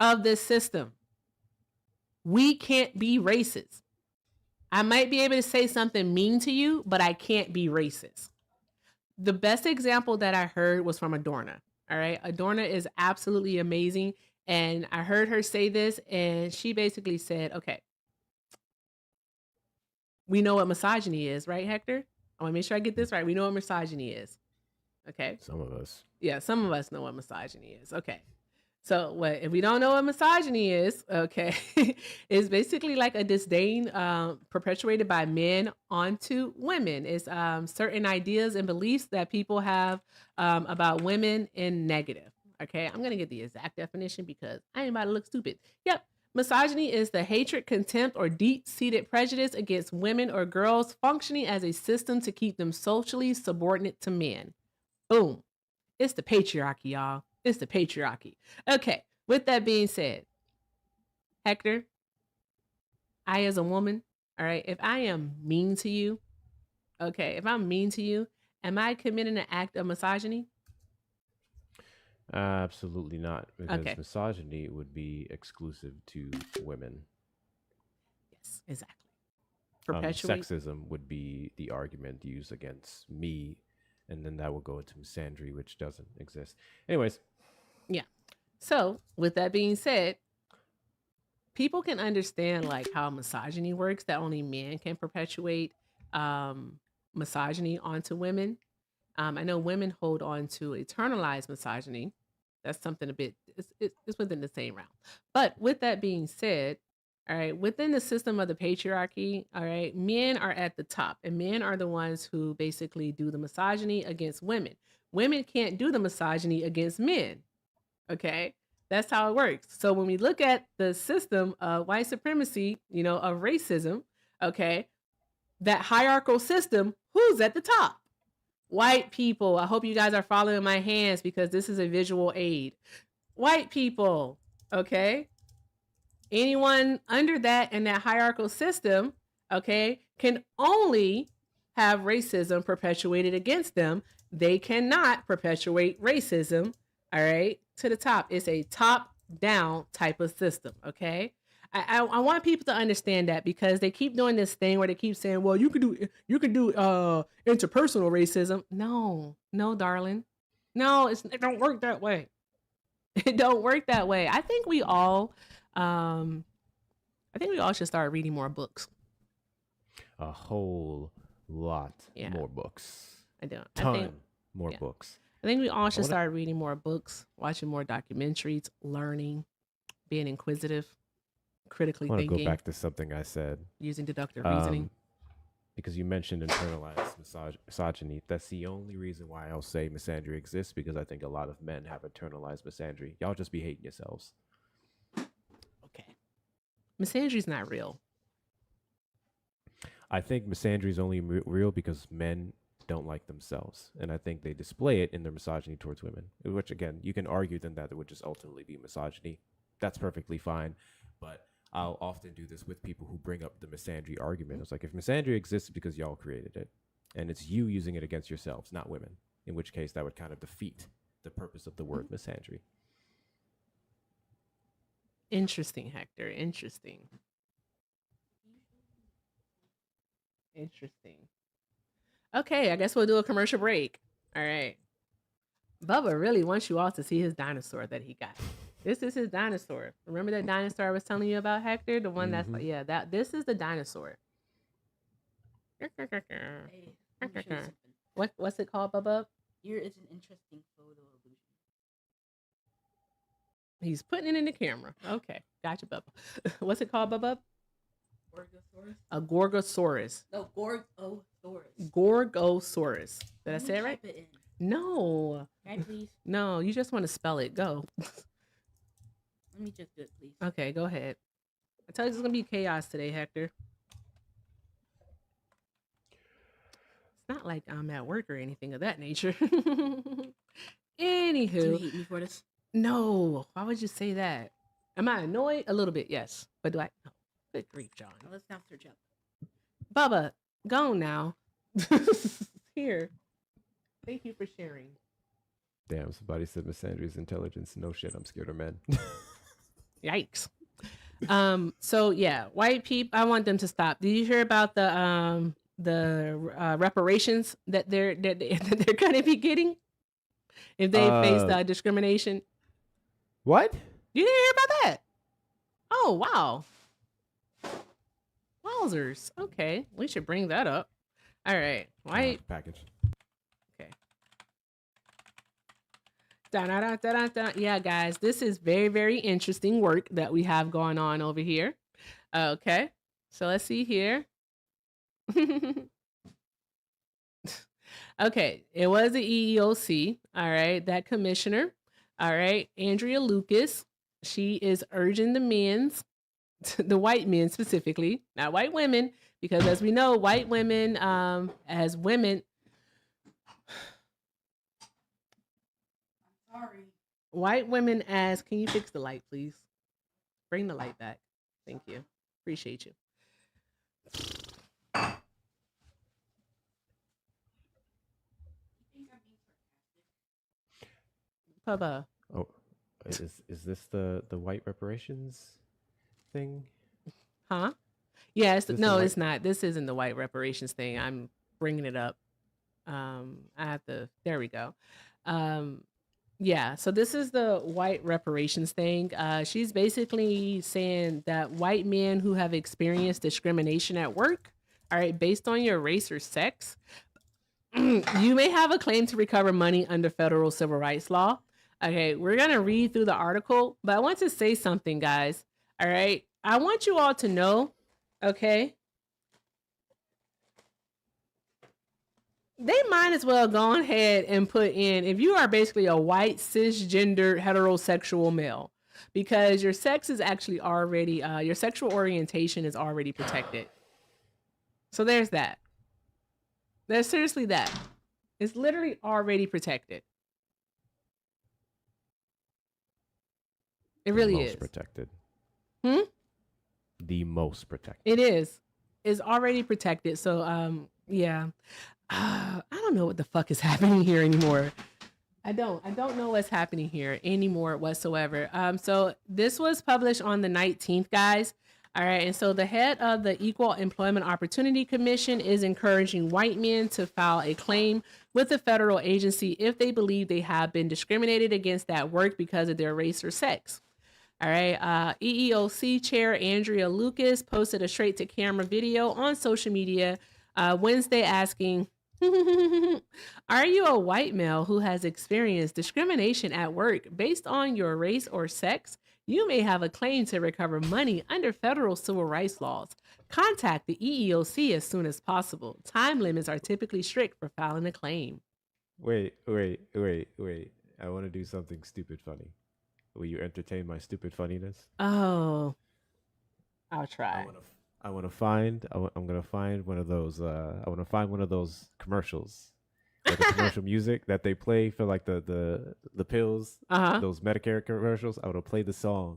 of this system. We can't be racist. I might be able to say something mean to you, but I can't be racist. The best example that I heard was from Adorna. All right. Adorna is absolutely amazing. And I heard her say this, and she basically said, okay, we know what misogyny is, right, Hector? I want to make sure I get this right. We know what misogyny is. Okay.
Some of us.
Yeah, some of us know what misogyny is. Okay. So what if we don't know what misogyny is? Okay, it's basically like a disdain perpetuated by men onto women. It's certain ideas and beliefs that people have about women in negative. Okay, I'm gonna get the exact definition because I ain't about to look stupid. Yep. Misogyny is the hatred, contempt, or deep seated prejudice against women or girls functioning as a system to keep them socially subordinate to men. Boom. It's the patriarchy, y'all. It's the patriarchy. Okay, with that being said, Hector, I as a woman, all right, if I am mean to you, okay, if I'm mean to you, am I committing an act of misogyny?
Absolutely not, because
Okay,
misogyny would be exclusive to women.
yes, exactly. Perpetuate.
Sexism would be the argument used against me, and then that would go into misandry, which doesn't exist. Anyways,
Yeah. So, with that being said, people can understand like how misogyny works, that only men can perpetuate um misogyny onto women. I know women hold on to internalized misogyny. That's something a bit, it's within the same realm. But with that being said, all right, within the system of the patriarchy, all right, men are at the top and men are the ones who basically do the misogyny against women. Women can't do the misogyny against men. Okay. That's how it works. So when we look at the system of white supremacy, of racism, okay, that hierarchical system, who's at the top? White people. I hope you guys are following my hands because this is a visual aid. White people, okay? Anyone under that in that hierarchical system, okay, can only have racism perpetuated against them. They cannot perpetuate racism, all right, to the top. It's a top down type of system, okay? I want people to understand that because they keep doing this thing where they keep saying, well, you can do interpersonal racism. No, darling. No, it don't work that way. It don't work that way. Um I think we all should start reading more books.
a whole lot
Yeah.
more books.
I don't.
Ton more
yeah.
books.
I think we all should start reading more books, watching more documentaries, learning, being inquisitive, critically
I want to
thinking,
go back to something I said.
using deductive reasoning.
Because you mentioned internalized misogyny. That's the only reason why I'll say misandry exists, because I think a lot of men have internalized misandry. Y'all just be hating yourselves.
Okay. Misandry is not real.
I think misandry is only real because men don't like themselves. And I think they display it in their misogyny towards women, which, again, you can argue then that it would just ultimately be misogyny. That's perfectly fine. But I'll often do this with people who bring up the misandry argument. It's like, if misandry exists because y'all created it, and it's you using it against yourselves, not women, in which case that would kind of defeat the purpose of the word misandry.
Interesting, Hector. Interesting. Okay, I guess we'll do a commercial break. All right. Bubba really wants you all to see his dinosaur that he got. This is his dinosaur. Remember that dinosaur I was telling you about, Hector? The one that's like, yeah, this is the dinosaur.
Hey, let me show you something.
What's it called, Bubba?
Here is an interesting photo illusion.
He's putting it in the camera. Okay, gotcha, Bubba. What's it called, Bubba?
Gorgosaurus?
A Gorgosaurus.
No, Gorgosaurus.
Gorgosaurus. Did I say it right?
Type it in.
No.
Can I please?
No, you just want to spell it. Go.
Let me just do it, please.
Okay, go ahead. I tell you, it's going to be chaos today, Hector. It's not like I'm at work or anything of that nature.
Do you
Anywho,
hate me for this?
no. Why would you say that? Am I annoyed? A little bit, yes. But do I? No. Good grief, John.
Now let's not search up.
Bubba, go now. Here. Thank you for sharing.
Damn, somebody said misandry's intelligence. No shit, I'm scared of men.
Yikes. So yeah, white people, I want them to stop. Did you hear about the reparations that they're gonna be getting if they face discrimination?
What?
You didn't hear about that? Oh wow. Wowzers. Okay, we should bring that up. All right. White
package.
Okay. Da-da-da-da-da-da. Yeah, guys, this is very, very interesting work that we have going on over here. Okay, so let's see here. Okay, it was the EEOC. All right, that commissioner. All right, Andrea Lucas. She is urging the men's, the white men specifically, not white women, because as we know, white women, as women, white women as, can you fix the light, please? Bring the light back. Thank you. Appreciate you. Papa.
Oh, is this the white reparations thing?
Huh? Yeah,
Is this
no,
the
it's not. This isn't the white reparations thing. I'm bringing it up. I have to, there we go. Yeah, so this is the white reparations thing. She's basically saying that white men who have experienced discrimination at work, all right, based on your race or sex, you may have a claim to recover money under federal civil rights law. Okay, we're gonna read through the article, but I want to say something, guys. All right, I want you all to know, okay, they might as well go ahead and put in, if you are basically a white cisgender heterosexual male, because your sex is actually already, your sexual orientation is already protected. So there's that. There's seriously that. It's literally already protected. It really is.
Protected.
Hmm?
The most protected.
It is. It's already protected. So, yeah. I don't know what the fuck is happening here anymore. I don't know what's happening here anymore whatsoever. So this was published on the 19th, guys. All right. And so the head of the Equal Employment Opportunity Commission is encouraging white men to file a claim with the federal agency if they believe they have been discriminated against at work because of their race or sex. All right. EEOC Chair Andrea Lucas posted a straight to camera video on social media Wednesday asking, are you a white male who has experienced discrimination at work based on your race or sex? You may have a claim to recover money under federal civil rights laws. Contact the EEOC as soon as possible. Time limits are typically strict for filing a claim.
Wait. I want to do something stupid funny. Will you entertain my stupid funniness?
Oh, I'll try.
I'm gonna find one of those. I want to find one of those commercials, like the commercial music that they play for like the pills. Those Medicare commercials. I want to play the song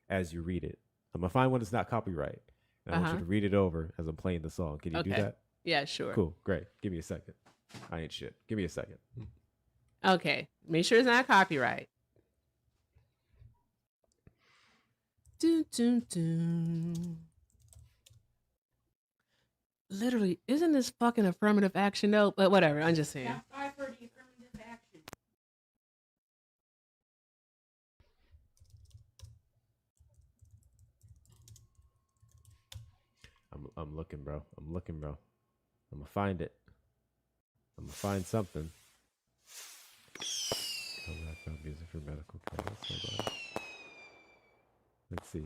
as you read it. I'm gonna find one that's not copyright. And I want you to read it over as I'm playing the song. Can you do that?
Yeah, sure.
Cool, great. Give me a second. I ain't shit. Give me a second.
Okay, make sure it's not copyright. Literally, isn't this fucking affirmative action though? But whatever, I'm just saying.
I've heard the affirmative action.
I'm looking, bro. I'm gonna find it. I'm gonna find something. Background music for medical calls. Hold on. Let's see.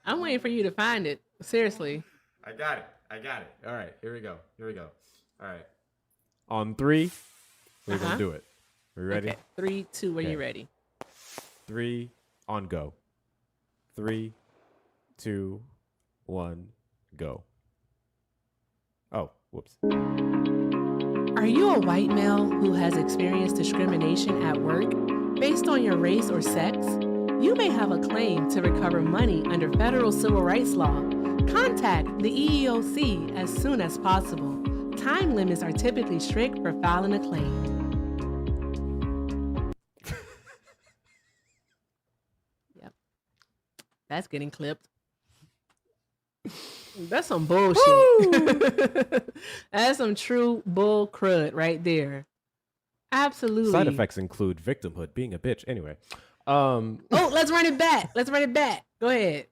I'm waiting for you to find it. Seriously.
I got it. All right, here we go. All right. On 3, we're gonna do it. We ready?
Okay. 3, 2, when you ready.
3, on go. 3, 2, 1, go. Oh, whoops.
Are you a white male who has experienced discrimination at work based on your race or sex? You may have a claim to recover money under federal civil rights law. Contact the EEOC as soon as possible. Time limits are typically strict for filing a claim. Yep. That's getting clipped. That's some bullshit. That's some true bull crud right there. Absolutely.
Side effects include victimhood, being a bitch. Anyway.
Oh, let's run it back. Go ahead.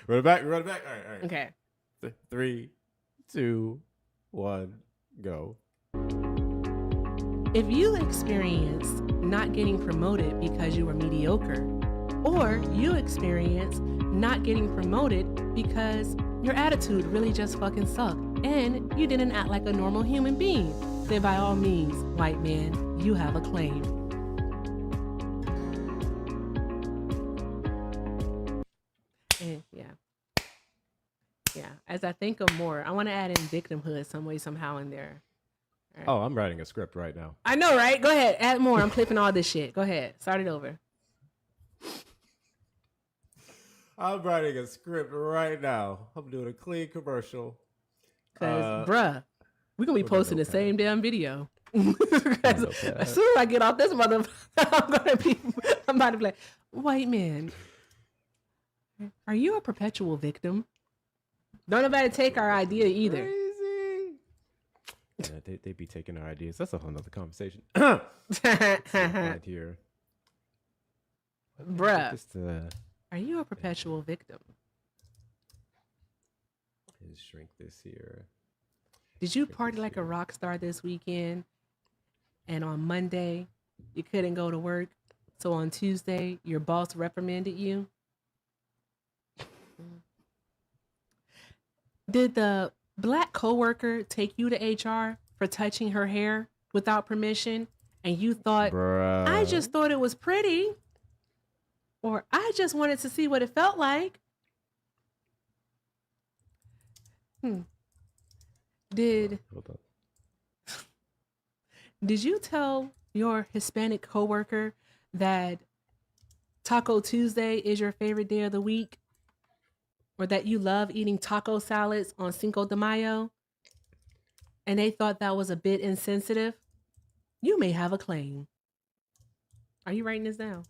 Run it back. Run it back. All right. All right.
Okay.
3, 2, 1, go.
If you experience not getting promoted because you were mediocre, or you experience not getting promoted because your attitude really just fucking sucked and you didn't act like a normal human being, then by all means, white man, you have a claim. And yeah. As I think of more, I want to add in victimhood some way, somehow in there.
Right. Oh, I'm writing a script right now.
I know, right? Go ahead. Add more. I'm clipping all this shit. Go ahead. Start it over.
I'm writing a script right now. I'm doing a clean commercial.
Because, bruh, we're going to be posting the same damn video. As soon as I get off this motherfucker, I'm about to be like, white man, are you a perpetual victim? Don't nobody take our idea either.
Crazy. Yeah, they be taking our ideas. That's a whole nother conversation. Here.
Bruh, are you a perpetual victim?
Let's shrink this here.
Did you party like a rock star this weekend? And on Monday, you couldn't go to work. So on Tuesday, your boss reprimanded you? Did the black coworker take you to HR for touching her hair without permission? And you thought,
bruh,
I just thought it was pretty. Or I just wanted to see what it felt like. Did you tell your Hispanic coworker that Taco Tuesday is your favorite day of the week? Or that you love eating taco salads on Cinco de Mayo? And they thought that was a bit insensitive? You may have a claim. Are you writing this down?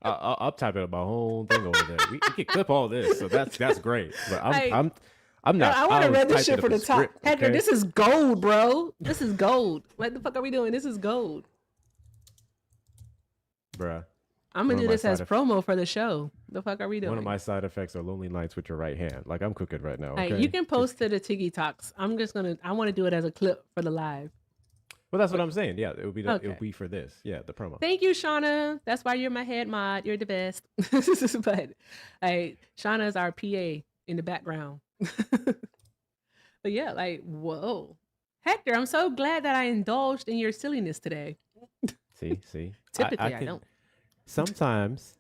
I'll type it up my whole thing over there. We can clip all this, so that's great. But I'm not.
I want to read this shit for the top.
Script,
Hector,
okay?
this is gold, bro. This is gold. What the fuck are we doing? This is gold.
Bruh.
I'm going to do this as promo for the show. The fuck are we doing?
One of my side effects are lonely nights with your right hand. Like, I'm cooking right now. Okay?
Hey, you can post to the Tiggy Talks. I want to do it as a clip for the live.
Well, that's what I'm saying. Yeah, it would be for this. Yeah, the promo.
Thank you, Shauna. That's why you're my head mod. You're the best. But Shauna's our PA in the background. But yeah, like, whoa. Hector, I'm so glad that I indulged in your silliness today.
See?
Typically, I don't.
Sometimes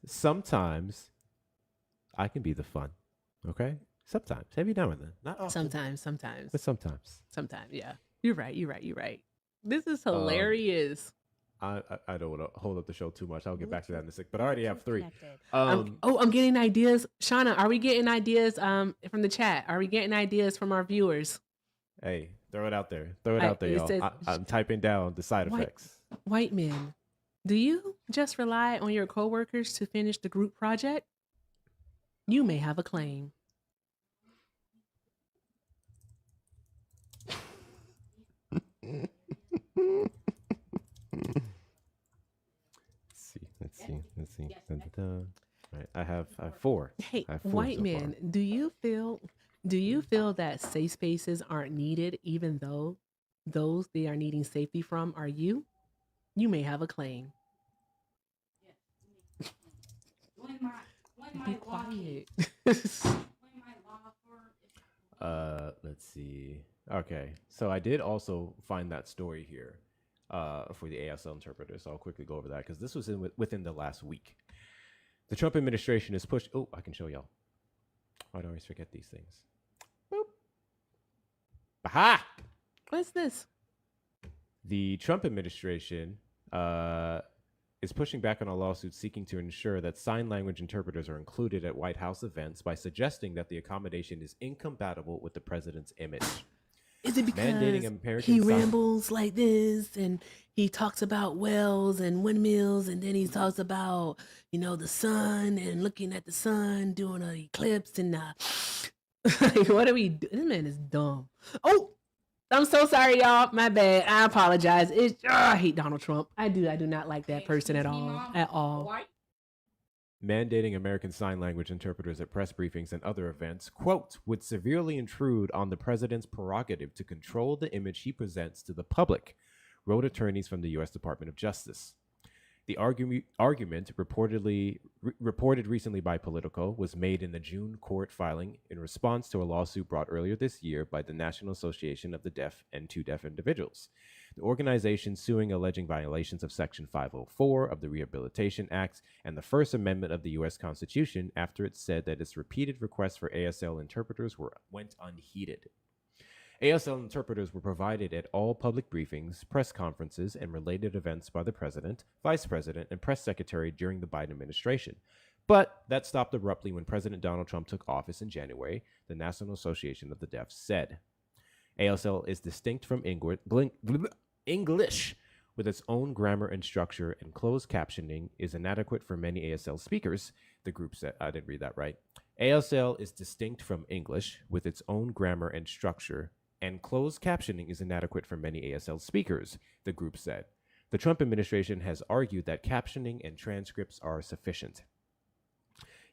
I can be the fun. Okay? Sometimes. Every now and then. Not often.
Sometimes.
But sometimes.
Sometimes, yeah. You're right. This is hilarious.
I don't want to hold up the show too much. I'll get back to that in a sec. But I already have 3.
I'm getting ideas. Shauna, are we getting ideas from the chat? Are we getting ideas from our viewers?
Hey, throw it out there. Y'all.
Says,
I'm typing down the side effects.
White men, do you just rely on your coworkers to finish the group project? You may have a claim.
Let's see. All right, I have 4.
Hey,
I have 4
white
so
man,
far.
do you feel that safe spaces aren't needed, even though those they are needing safety from are you? You may have a claim. Be quiet.
Let's see. Okay, so I did also find that story here for the ASL interpreter, so I'll quickly go over that because this was within the last week. The Trump administration is pushed. Oh, I can show y'all. Why do I always forget these things? Boop. Aha!
What's this?
The Trump administration is pushing back on a lawsuit seeking to ensure that sign language interpreters are included at White House events by suggesting that the accommodation is incompatible with the president's image.
Is it because
American
he rambles like this and he talks about wells and windmills and then he talks about, the sun and looking at the sun, doing an eclipse and what are we doing? This man is dumb. Oh, I'm so sorry, y'all. My bad. I apologize. I hate Donald Trump. I do not like that person at all. At all.
mandating American Sign Language interpreters at press briefings and other events, quote, would severely intrude on the president's prerogative to control the image he presents to the public, wrote attorneys from the U.S. Department of Justice. The argument, reported recently by Politico, was made in the June court filing in response to a lawsuit brought earlier this year by the National Association of the Deaf and Too Deaf Individuals. The organization suing alleging violations of Section 504 of the Rehabilitation Act and the First Amendment of the U.S. Constitution after it said that its repeated requests for ASL interpreters went unheeded. ASL interpreters were provided at all public briefings, press conferences, and related events by the president, vice president, and press secretary during the Biden administration. But that stopped abruptly when President Donald Trump took office in January, the National Association of the Deaf said. ASL is distinct from English, with its own grammar and structure, and closed captioning is inadequate for many ASL speakers, the group said. I didn't read that right. ASL is distinct from English, with its own grammar and structure, and closed captioning is inadequate for many ASL speakers, the group said. The Trump administration has argued that captioning and transcripts are sufficient.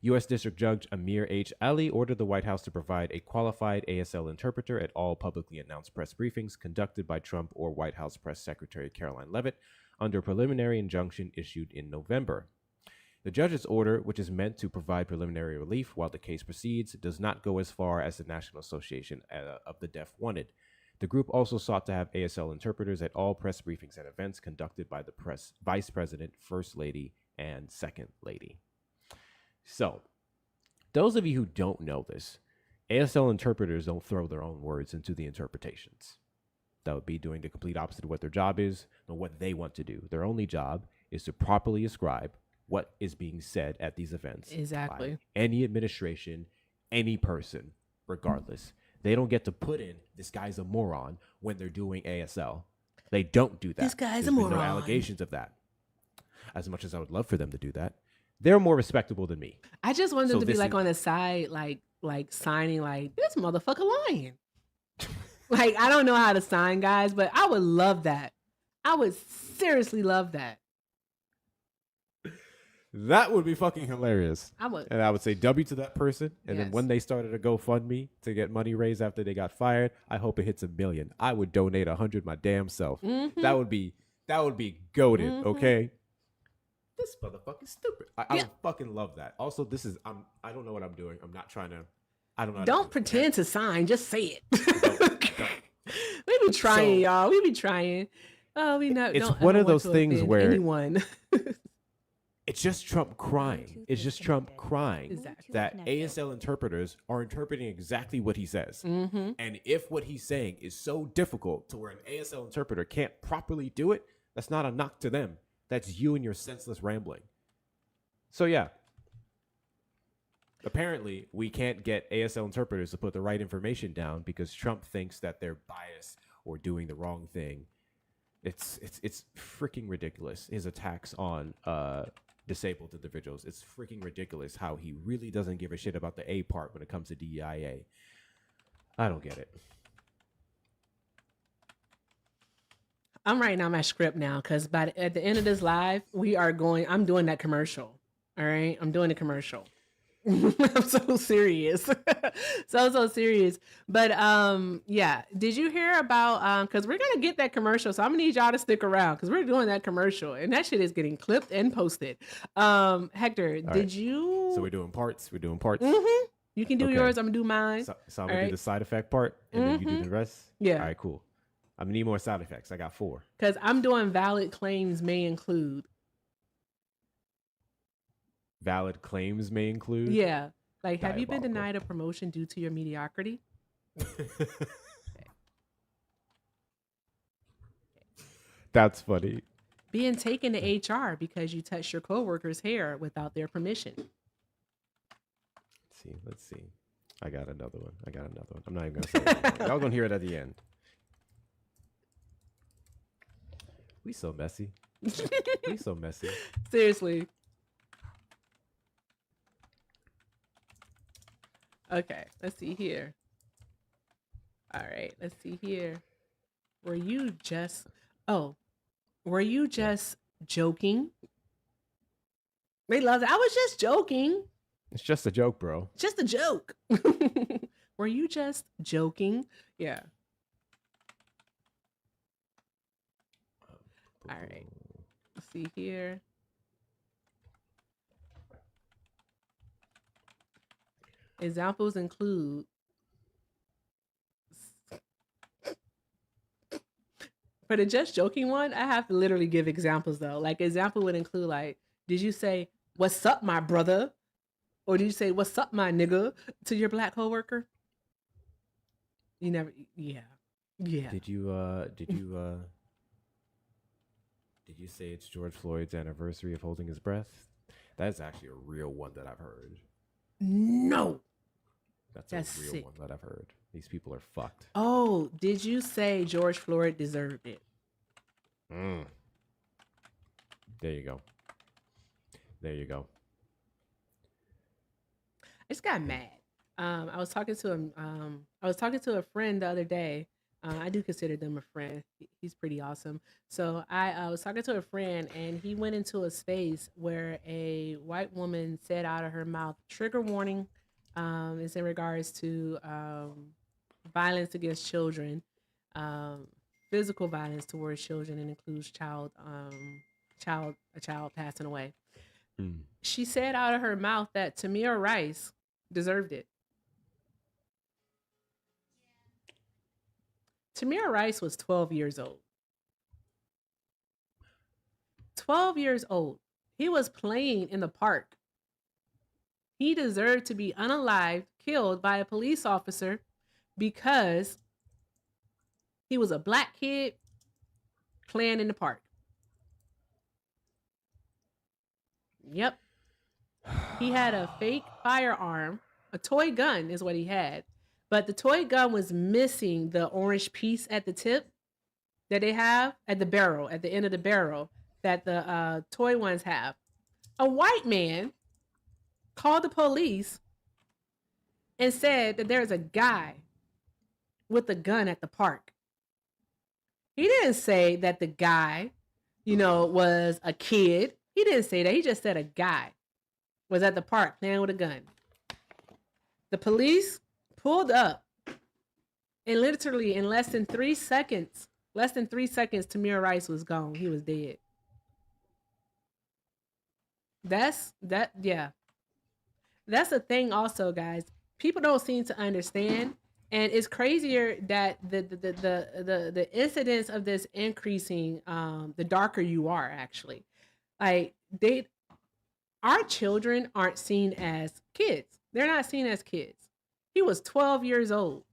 U.S. District Judge Amir H. Ali ordered the White House to provide a qualified ASL interpreter at all publicly announced press briefings conducted by Trump or White House Press Secretary Caroline Leavitt under a preliminary injunction issued in November. The judge's order, which is meant to provide preliminary relief while the case proceeds, does not go as far as the National Association of the Deaf wanted. The group also sought to have ASL interpreters at all press briefings and events conducted by the Vice President, First Lady, and Second Lady. So, those of you who don't know this, ASL interpreters don't throw their own words into the interpretations. That would be doing the complete opposite of what their job is and what they want to do. Their only job is to properly ascribe what is being said at these events.
Exactly.
By any administration, any person, regardless. They don't get to put in, this guy's a moron, when they're doing ASL. They don't do that.
This guy's
There's
a
been
moron.
no allegations of that. As much as I would love for them to do that, they're more respectable than me.
I just want them
So
to be
this
like
is-
on the side, like signing, like, this motherfucker lying. Like, I don't know how to sign, guys, but I would love that. I would seriously love that.
That would be fucking hilarious.
I would.
And I would say W to that person. And then
Yes.
when they started a GoFundMe to get money raised after they got fired, I hope it hits 1 million. I would donate 100 my damn self.
Mhm.
That would be goated,
Mhm.
okay? This motherfucker's stupid. I
Yeah.
would fucking love that. Also, I don't know what I'm doing. I'm not trying to, I don't know. how to
Don't
do it.
pretend to sign. Just say it.
Don't.
We be trying,
So-
y'all. We be trying. Oh, we know.
It's
don't
one
ever
of
want
those
to
things
offend
where-
anyone.
It's just Trump crying. It's just Trump crying
Exactly.
that ASL interpreters are interpreting exactly what he says.
Mm-hmm.
And if what he's saying is so difficult to where an ASL interpreter can't properly do it, that's not a knock to them. That's you and your senseless rambling. So yeah. Apparently, we can't get ASL interpreters to put the right information down because Trump thinks that they're biased or doing the wrong thing. It's freaking ridiculous. His attacks on disabled individuals. It's freaking ridiculous how he really doesn't give a shit about the A part when it comes to DEIA. I don't get it.
I'm writing out my script now because at the end of this live, I'm doing that commercial. All right. I'm doing a commercial. I'm so serious. so serious. But yeah. Did you hear about because we're gonna get that commercial. So I'm gonna need y'all to stick around because we're doing that commercial and that shit is getting clipped and posted. Hector,
All
did
right.
you
So we're doing parts.
Mhm. You can do
Okay.
yours, I'm gonna do mine.
So I'm
All
gonna do
right.
the side effect part, and then you do
Mhm.
the rest.
Yeah.
All right, cool. I'm gonna need more side effects. I got 4.
Because I'm doing valid claims may include.
Valid claims may include.
Yeah. Like, have you been
Diabolical.
denied a promotion due to your mediocrity?
That's funny.
Being taken to HR because you touched your coworker's hair without their permission.
Let's see. I got another one. I'm not even gonna say it. Y'all gonna hear it at the end. We so messy. We so messy.
Seriously. Okay, let's see here. All right, let's see here. Were you just joking? They love it. I was just joking.
It's just a joke, bro.
Just a joke. Were you just joking? Yeah. All right. Let's see here. Examples include for the just joking one, I have to literally give examples though. Like example would include like, did you say, "What's up, my brother?" Or did you say, "What's up, my nigga?" to your black coworker? You never yeah. Yeah.
Did you say it's George Floyd's anniversary of holding his breath? That's actually a real one that I've heard.
No.
That's
a real
sick one that I've heard. These people are fucked.
Oh, did you say George Floyd deserved it?
There you go. There you go.
I just got mad. I was talking to a friend the other day. I do consider them a friend. He's pretty awesome. So I was talking to a friend, and he went into a space where a white woman said out of her mouth, "Trigger warning." It's in regards to violence against children, physical violence towards children, and includes a child passing away. She said out of her mouth that Tamir Rice deserved it. Tamir Rice was 12 years old. 12 years old. He was playing in the park. He deserved to be unalived, killed by a police officer because he was a black kid playing in the park. Yep. He had a fake firearm. A toy gun is what he had. But the toy gun was missing the orange piece at the tip that they have at the barrel, at the end of the barrel that the toy ones have. A white man called the police and said that there's a guy with a gun at the park. He didn't say that the guy, was a kid. He didn't say that. He just said a guy was at the park playing with a gun. The police pulled up, and literally in less than 3 seconds, Tamir Rice was gone. He was dead. That's the thing also, guys. People don't seem to understand, and it's crazier that the incidence of this increasing the darker you are actually. Like our children aren't seen as kids. They're not seen as kids. He was 12 years old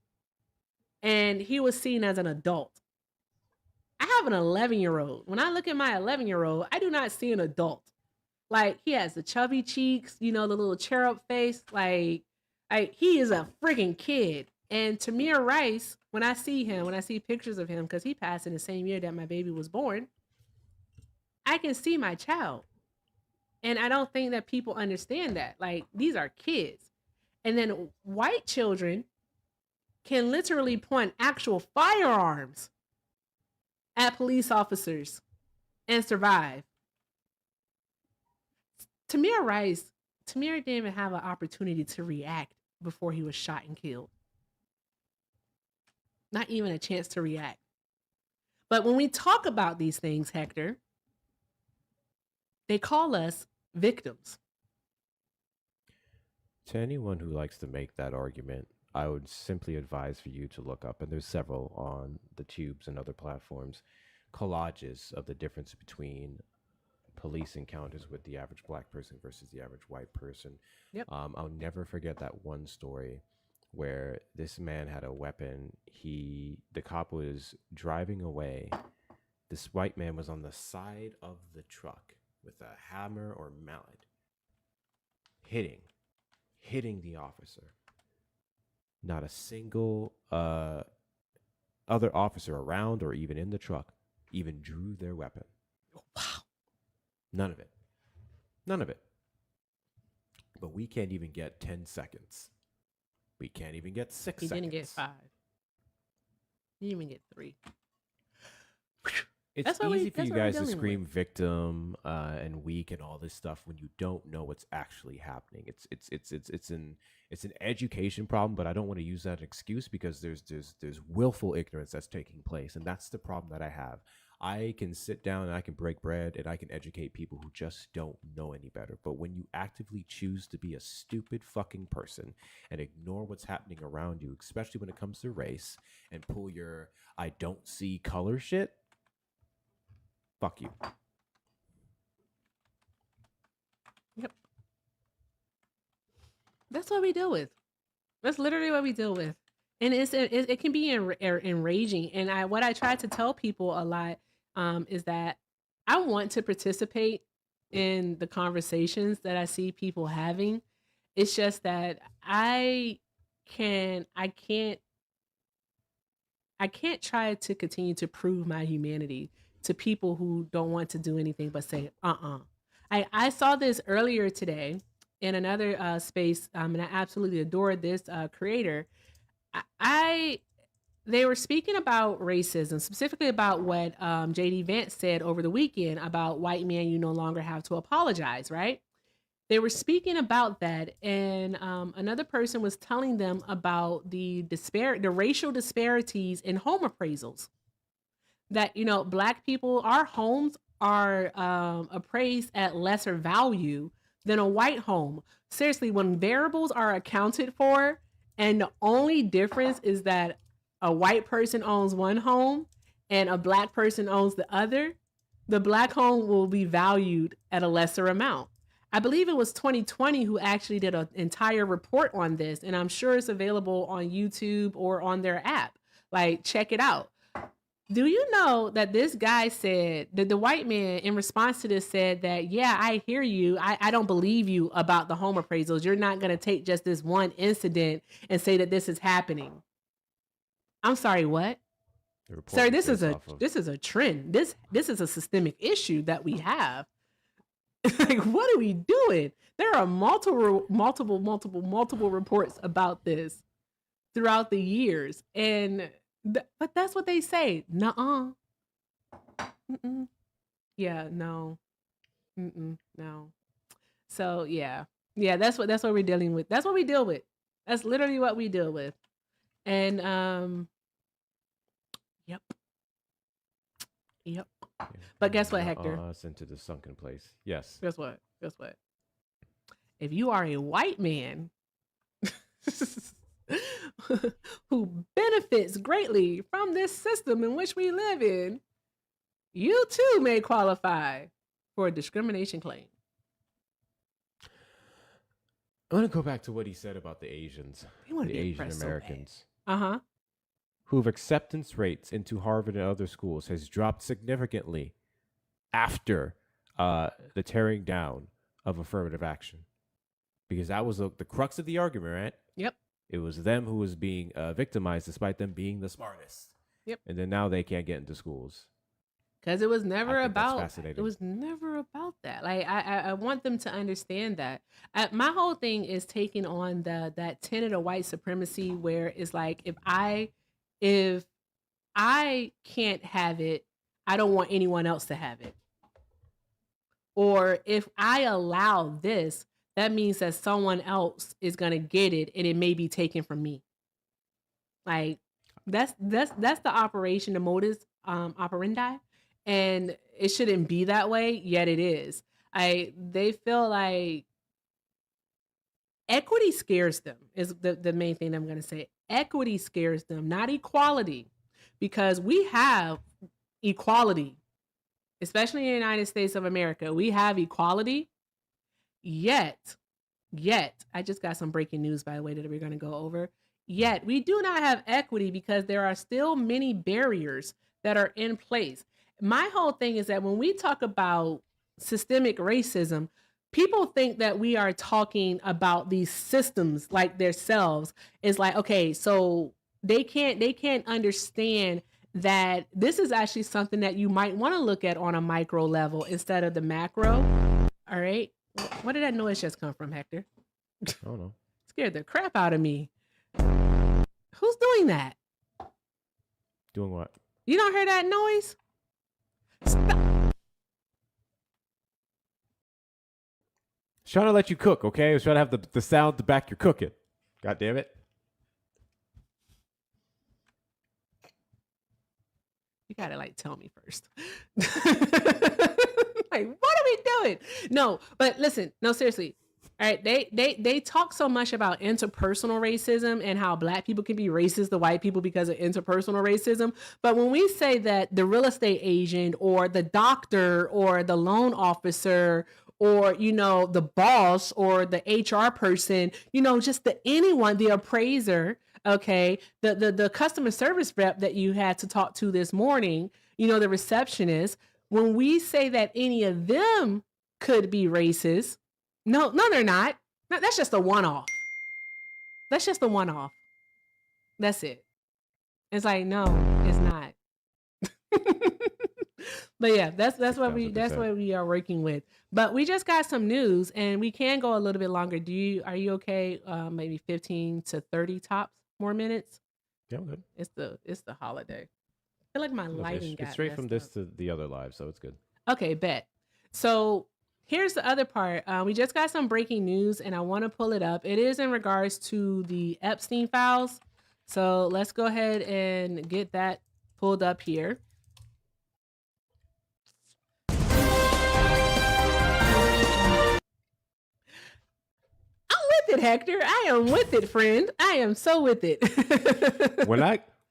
and he was seen as an adult. I have an 11-year-old. When I look at my 11-year-old, I do not see an adult. Like he has the chubby cheeks, the little cherub face. Like he is a freaking kid. And Tamir Rice, when I see pictures of him, because he passed in the same year that my baby was born, I can see my child. And I don't think that people understand that. Like, these are kids. And then white children can literally point actual firearms at police officers and survive. Tamir didn't even have an opportunity to react before he was shot and killed. Not even a chance to react. But when we talk about these things, Hector, they call us victims.
To anyone who likes to make that argument, I would simply advise for you to look up, and there's several on the tubes and other platforms, collages of the difference between police encounters with the average black person versus the average white person.
Yep.
I'll never forget that one story where this man had a weapon. The cop was driving away. This white man was on the side of the truck with a hammer or mallet, hitting the officer. Not a single other officer around or even in the truck even drew their weapon.
Wow.
None of it. But we can't even get 10 seconds. We can't even get 6 seconds.
He didn't get 5. He didn't even get 3.
It's
That's
easy
what
for you
we're
guys to
dealing with.
scream victim and weak and all this stuff when you don't know what's actually happening. It's an education problem, but I don't want to use that as an excuse because there's willful ignorance that's taking place, and that's the problem that I have. I can sit down and I can break bread and I can educate people who just don't know any better. But when you actively choose to be a stupid fucking person and ignore what's happening around you, especially when it comes to race, and pull your I don't see color shit, fuck you.
Yep. That's what we deal with. That's literally what we deal with. And it can be enraging. And what I try to tell people a lot is that I want to participate in the conversations that I see people having. It's just that I can't try to continue to prove my humanity to people who don't want to do anything but say, I saw this earlier today in another space, and I absolutely adored this creator. I They were speaking about racism, specifically about what JD Vance said over the weekend about white men, you no longer have to apologize, right? They were speaking about that, and another person was telling them about the racial disparities in home appraisals. That black people, our homes are appraised at lesser value than a white home. Seriously, when variables are accounted for, and the only difference is that a white person owns one home and a black person owns the other, the black home will be valued at a lesser amount. I believe it was 2020 who actually did an entire report on this, and I'm sure it's available on YouTube or on their app. Like, check it out. Do you know that this guy said that the white man in response to this said that, yeah, I hear you. I don't believe you about the home appraisals. You're not going to take just this one incident and say that this is happening. I'm sorry, what? Sir, this is a trend. This is a systemic issue that we have. Like, what are we doing? There are multiple reports about this throughout the years, and but that's what they say. Nuh-uh. Mm-mm. Yeah, no. Mm-mm. No. So yeah, that's what we're dealing with. That's what we deal with. That's literally what we deal with. And yep. But guess what, Hector?
Us into the sunken place. Yes.
Guess what? If you are a white man who benefits greatly from this system in which we live in, you too may qualify for a discrimination claim.
I want to go back to what he said about the Asians, the Asian Americans, whose acceptance rates into Harvard and other schools has dropped significantly after the tearing down of affirmative action, because that was the crux of the argument, right?
Yep.
It was them who was being victimized, despite them being the smartest.
Yep.
And then now they can't get into schools.
Because it was never about that. Like, I want them to understand that. My whole thing is taking on that tenet of white supremacy, where it's like, if I can't have it, I don't want anyone else to have it. Or if I allow this, that means that someone else is gonna get it, and it may be taken from me. Like, that's the operation, the modus operandi. And it shouldn't be that way, yet it is. They feel like equity scares them, is the main thing I'm going to say. Equity scares them, not equality. Because we have equality, especially in the United States of America. We have equality, yet, I just got some breaking news, by the way, that we're going to go over. Yet, we do not have equity because there are still many barriers that are in place. My whole thing is that when we talk about systemic racism, people think that we are talking about these systems like themselves. It's like, okay, so they can't understand that this is actually something that you might want to look at on a micro level instead of the macro. All right. Where did that noise just come from, Hector?
I don't know.
Scared the crap out of me. Who's doing that?
Doing what?
You don't hear that noise? Stop.
Trying to let you cook, okay? I was trying to have the sound to back your cooking. God damn it.
You gotta like tell me first. Like, what are we doing? No, but listen, no, seriously. All right, they talk so much about interpersonal racism and how black people can be racist to white people because of interpersonal racism. But when we say that the real estate agent or the doctor or the loan officer or the boss or the HR person, just anyone, the appraiser, okay, the customer service rep that you had to talk to this morning, the receptionist, when we say that any of them could be racist, no, they're not. No, that's just a one-off. That's just a one-off. That's it. It's like, no, it's not. But yeah, that's what we are working with. But we just got some news, and we can go a little bit longer. Are you okay? Maybe 15 to 30 tops more minutes.
Yeah, I'm good.
It's the holiday. I feel like my lighting got
it's straight from this
up.
to the other live, so it's good.
Okay, bet. So here's the other part. We just got some breaking news, and I want to pull it up. It is in regards to the Epstein files. So let's go ahead and get that pulled up here. I'm with it, Hector. I am with it, friend. I am so with it.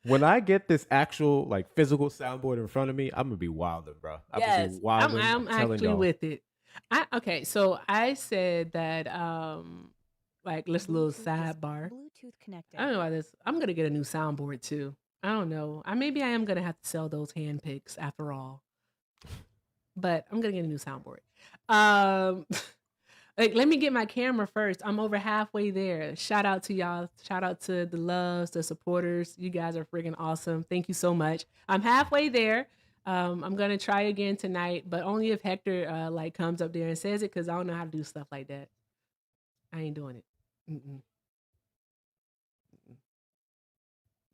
When I get this actual like physical soundboard in front of me, I'm gonna be wilding, bro.
Yes, I'm actually with it. Okay, so I said that like let's little sidebar.
Bluetooth connected.
I don't know why this. I'm gonna get a new soundboard too. I don't know. Maybe I am gonna have to sell those hand picks after all. But I'm gonna get a new soundboard. Like, let me get my camera first. I'm over halfway there. Shout out to y'all. Shout out to the loves, the supporters. You guys are freaking awesome. Thank you so much. I'm halfway there. I'm gonna try again tonight, but only if Hector like comes up there and says it, because I don't know how to do stuff like that. I ain't doing it. Mm-mm.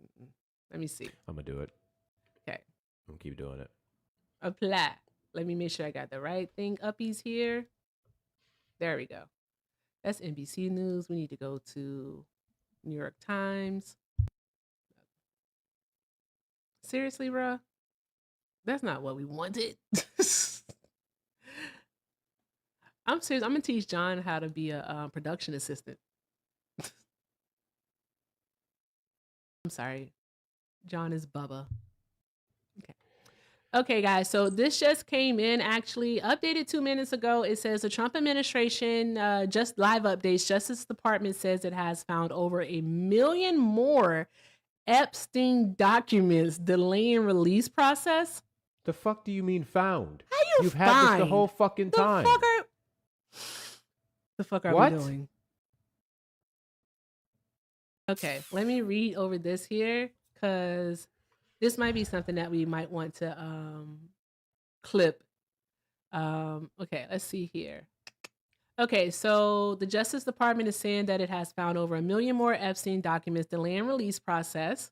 Mm-mm. Let me see.
I'm gonna do it.
Okay.
I'm gonna keep doing it.
Apply. Let me make sure I got the right thing uppies here. There we go. That's NBC News. We need to go to New York Times. Seriously, bro? That's not what we wanted. I'm serious. I'm going to teach John how to be a production assistant. I'm sorry. John is Bubba. Okay, guys, so this just came in, actually updated 2 minutes ago. It says the Trump administration, just live updates, Justice Department says it has found over 1 million more Epstein documents delaying release process.
The fuck do you mean found?
How
You've had this the whole fucking time.
The fuck are we doing? Okay, let me read over this here, because this might be something that we might want to clip. Okay, let's see here. Okay, so the Justice Department is saying that it has found over 1 million more Epstein documents delaying release process.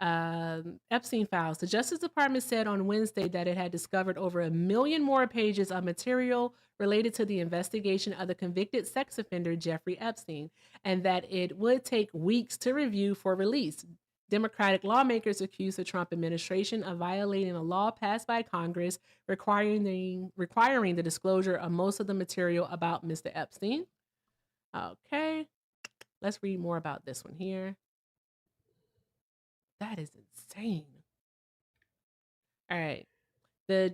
Epstein files. The Justice Department said on Wednesday that it had discovered over 1 million more pages of material related to the investigation of the convicted sex offender Jeffrey Epstein, and that it would take weeks to review for release. Democratic lawmakers accuse the Trump administration of violating a law passed by Congress requiring the disclosure of most of the material about Mr. Epstein. Okay, let's read more about this one here. That is insane. All right. To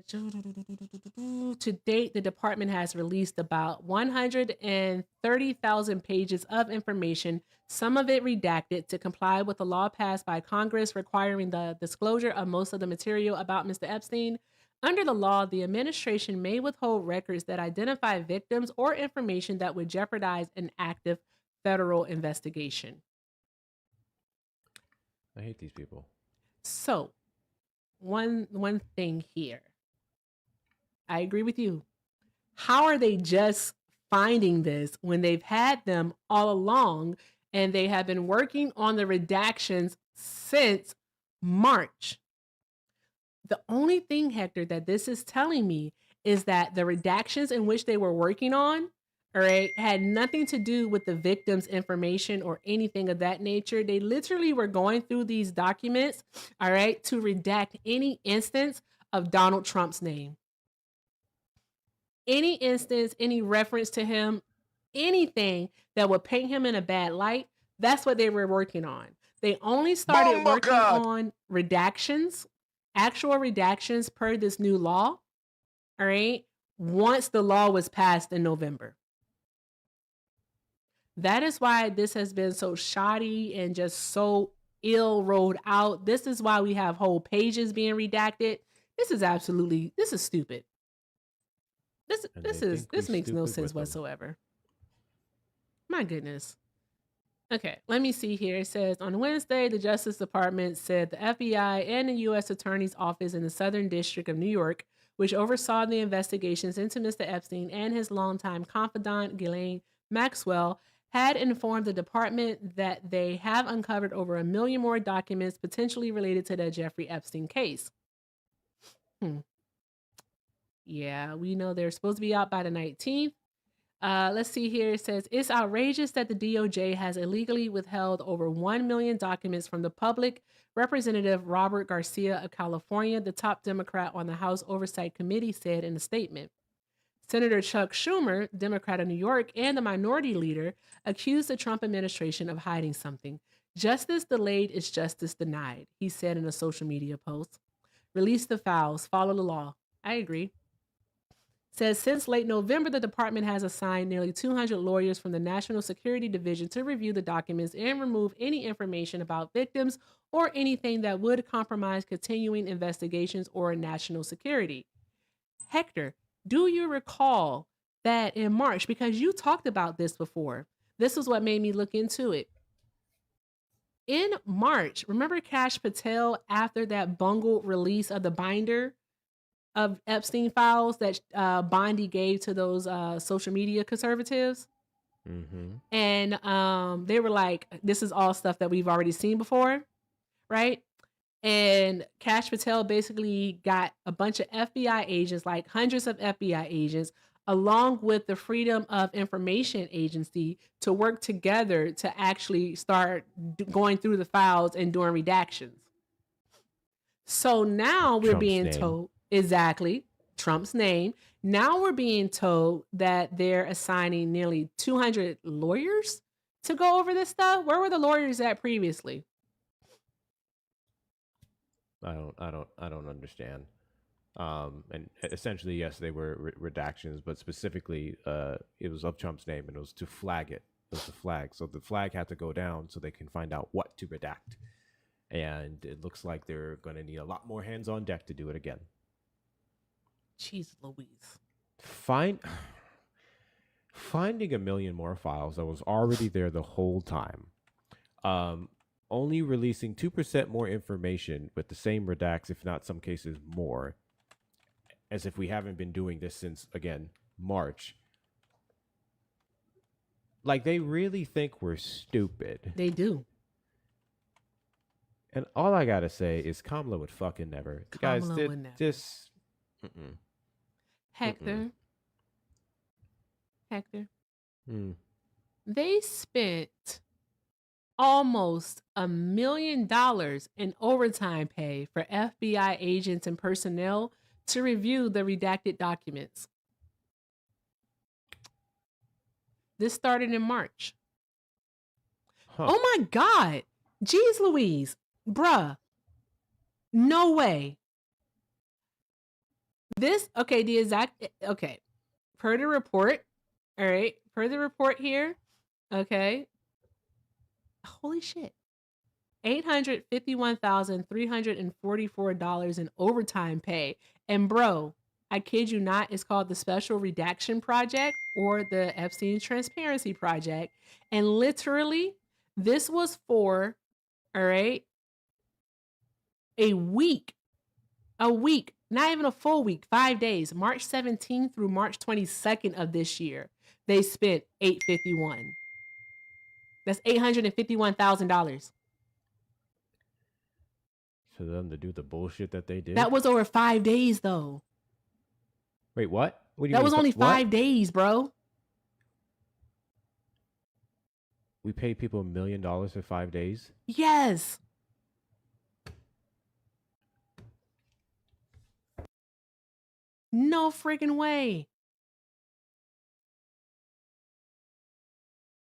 date, the department has released about 130,000 pages of information, some of it redacted, to comply with the law passed by Congress requiring the disclosure of most of the material about Mr. Epstein. Under the law, the administration may withhold records that identify victims or information that would jeopardize an active federal investigation.
I hate these people.
So, one thing here. I agree with you. How are they just finding this when they've had them all along and they have been working on the redactions since March? The only thing, Hector, that this is telling me is that the redactions in which they were working on, all right, had nothing to do with the victim's information or anything of that nature. They literally were going through these documents, all right, to redact any instance of Donald Trump's name. Any instance, any reference to him, anything that would paint him in a bad light, that's what they were working on. They only started working on redactions, actual redactions per this new law, all right, once the law was passed in November. That is why this has been so shoddy and just so ill rolled out. This is why we have whole pages being redacted. This is stupid. This makes no sense whatsoever. My goodness. Okay, let me see here. It says on Wednesday, the Justice Department said the FBI and the U.S. Attorney's Office in the Southern District of New York, which oversaw the investigations into Mr. Epstein and his longtime confidant, Ghislaine Maxwell, had informed the department that they have uncovered over 1 million more documents potentially related to the Jeffrey Epstein case. Yeah, we know they're supposed to be out by the 19th. Let's see here. It says, it's outrageous that the DOJ has illegally withheld over 1 million documents from the public. Representative Robert Garcia of California, the top Democrat on the House Oversight Committee, said in a statement. Senator Chuck Schumer, Democrat of New York and the minority leader, accused the Trump administration of hiding something. Justice delayed is justice denied, he said in a social media post. Release the files, follow the law. I agree. Says since late November, the department has assigned nearly 200 lawyers from the National Security Division to review the documents and remove any information about victims or anything that would compromise continuing investigations or national security. Hector, do you recall that in March, because you talked about this before, this is what made me look into it. In March, remember Kash Patel, after that bungled release of the binder of Epstein files that Bondi gave to those social media conservatives?
Mm-hmm.
And they were like, this is all stuff that we've already seen before, right? And Kash Patel basically got a bunch of FBI agents, like hundreds of FBI agents, along with the Freedom of Information Agency, to work together to actually start going through the files and doing redactions. So now we're being told, exactly, Trump's name. Now we're being told that they're assigning nearly 200 lawyers to go over this stuff. Where were the lawyers at previously?
I don't understand. And essentially, yes, they were redactions, but specifically, it was of Trump's name, and it was to flag it. It was the flag. So the flag had to go down so they can find out what to redact. And it looks like they're going to need a lot more hands on deck to do it again.
Jeez Louise.
Finding 1 million more files that was already there the whole time. Only releasing 2% more information with the same redacts, if not some cases more, as if we haven't been doing this since, again, March. Like, they really think we're stupid.
They do.
And all I gotta say is Kamala would fucking never.
Kamala
Guys,
would never.
just...
Hector. They spent almost $1 million in overtime pay for FBI agents and personnel to review the redacted documents. This started in March. Oh my God. Jeez Louise. Bruh. No way. Per the report. All right. Per the report here. Okay. Holy shit. $851,344 in overtime pay. And bro, I kid you not, it's called the Special Redaction Project or the Epstein Transparency Project. And literally, this was for, all right, a week, not even a full week, 5 days, March 17th through March 22nd of this year. They spent $851. That's $851,000.
for them to do the bullshit that they did.
That was over 5 days, though.
Wait, what? What do you
That
mean?
was only
What?
5 days, bro.
We paid people $1 million for 5 days.
Yes. No freaking way.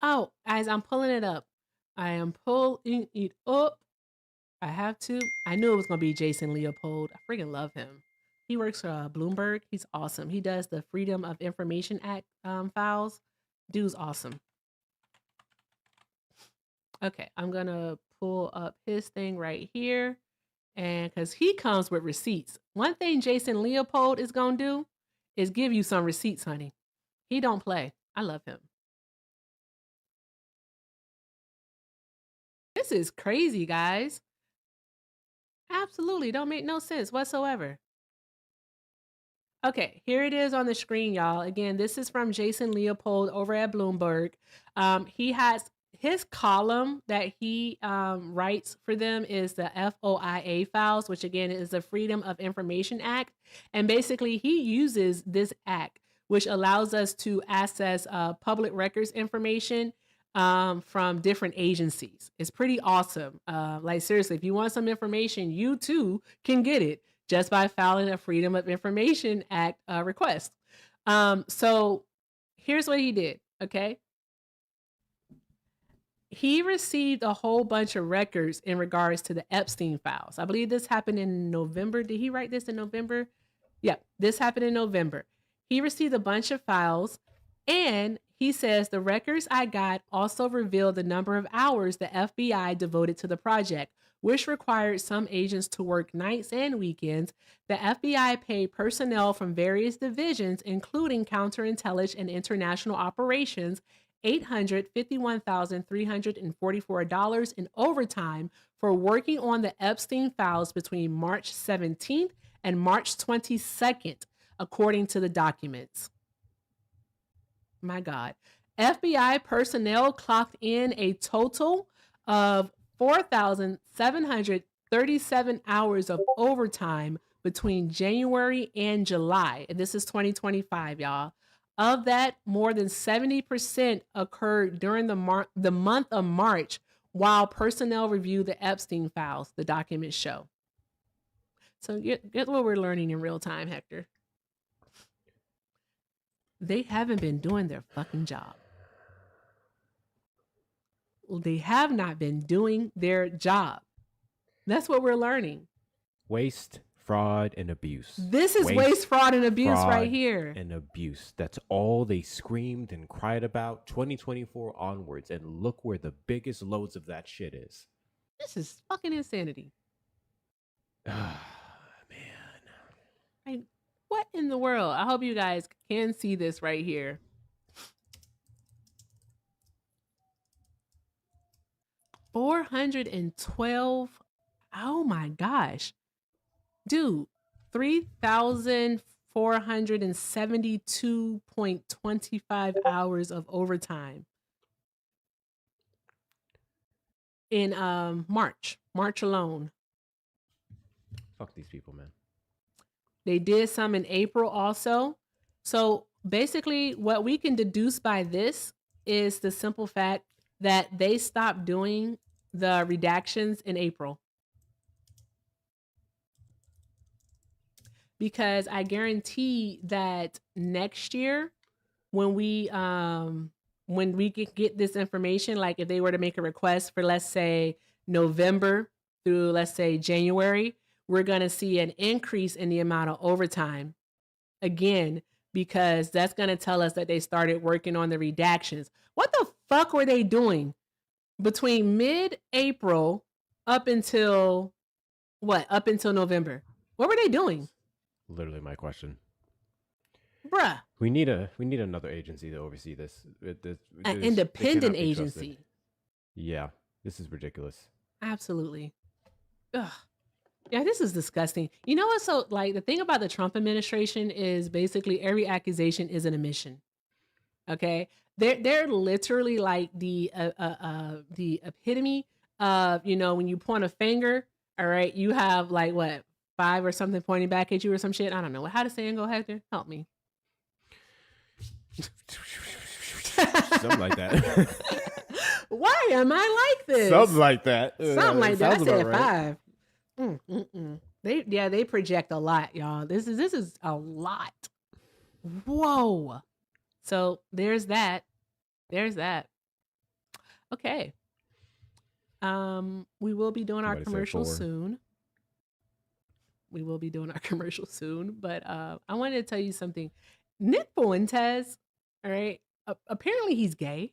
Oh, guys, I'm pulling it up. I am pulling it up. I have to. I knew it was going to be Jason Leopold. I freaking love him. He works for Bloomberg. He's awesome. He does the Freedom of Information Act files. Dude's awesome. Okay, I'm going to pull up his thing right here. And because he comes with receipts. One thing Jason Leopold is going to do is give you some receipts, honey. He don't play. I love him. This is crazy, guys. Absolutely. Don't make no sense whatsoever. Okay, here it is on the screen, y'all. Again, this is from Jason Leopold over at Bloomberg. He has his column that he writes for them is the FOIA files, which again is the Freedom of Information Act. And basically he uses this act, which allows us to access public records information from different agencies. It's pretty awesome. Like seriously, if you want some information, you too can get it just by filing a Freedom of Information Act request. So here's what he did, okay? He received a whole bunch of records in regards to the Epstein files. I believe this happened in November. Did he write this in November? Yeah, this happened in November. He received a bunch of files, and he says the records I got also reveal the number of hours the FBI devoted to the project, which required some agents to work nights and weekends. The FBI paid personnel from various divisions, including counterintelligence and international operations, $851,344 in overtime for working on the Epstein files between March 17th and March 22nd, according to the documents. My God. FBI personnel clocked in a total of 4,737 hours of overtime between January and July. And this is 2025, y'all. Of that, more than 70% occurred during the month of March while personnel reviewed the Epstein files, the documents show. So get what we're learning in real time, Hector. They haven't been doing their fucking job. They have not been doing their job. That's what we're learning.
Waste, fraud, and abuse.
This is waste, fraud, and abuse right here.
And abuse. That's all they screamed and cried about 2024 onwards. And look where the biggest loads of that shit is.
This is fucking insanity.
Man.
What in the world? I hope you guys can see this right here. $412. Oh my gosh. Dude, 3,472.25 hours of overtime in March alone.
Fuck these people, man.
They did some in April also. So basically what we can deduce by this is the simple fact that they stopped doing the redactions in April. Because I guarantee that next year when we get this information, like if they were to make a request for, let's say, November through, let's say, January, we're going to see an increase in the amount of overtime again, because that's going to tell us that they started working on the redactions. What the fuck were they doing between mid-April up until November? What were they doing?
Literally my question.
Bruh.
We need another agency to oversee this.
An independent agency.
Yeah, this is ridiculous.
Absolutely. Ugh. Yeah, this is disgusting. You know what? So, like, the thing about the Trump administration is basically every accusation is an admission. Okay, they're literally like the epitome of, you know, when you point a finger, All right. You have like what, 5 or something pointing back at you or some shit. I don't know. How does saying go, Hector? Help me.
Something like that.
Why am I like this?
Something like that.
Something like that. I
Sounds about
said
right.
5. They project a lot, y'all. This is a lot. Whoa. So there's that. There's that. Okay. We will be doing our
Somebody said
commercial
4.
soon. We will be doing our commercial soon, but I wanted to tell you something. Nick Fuentes, all right. Apparently he's gay.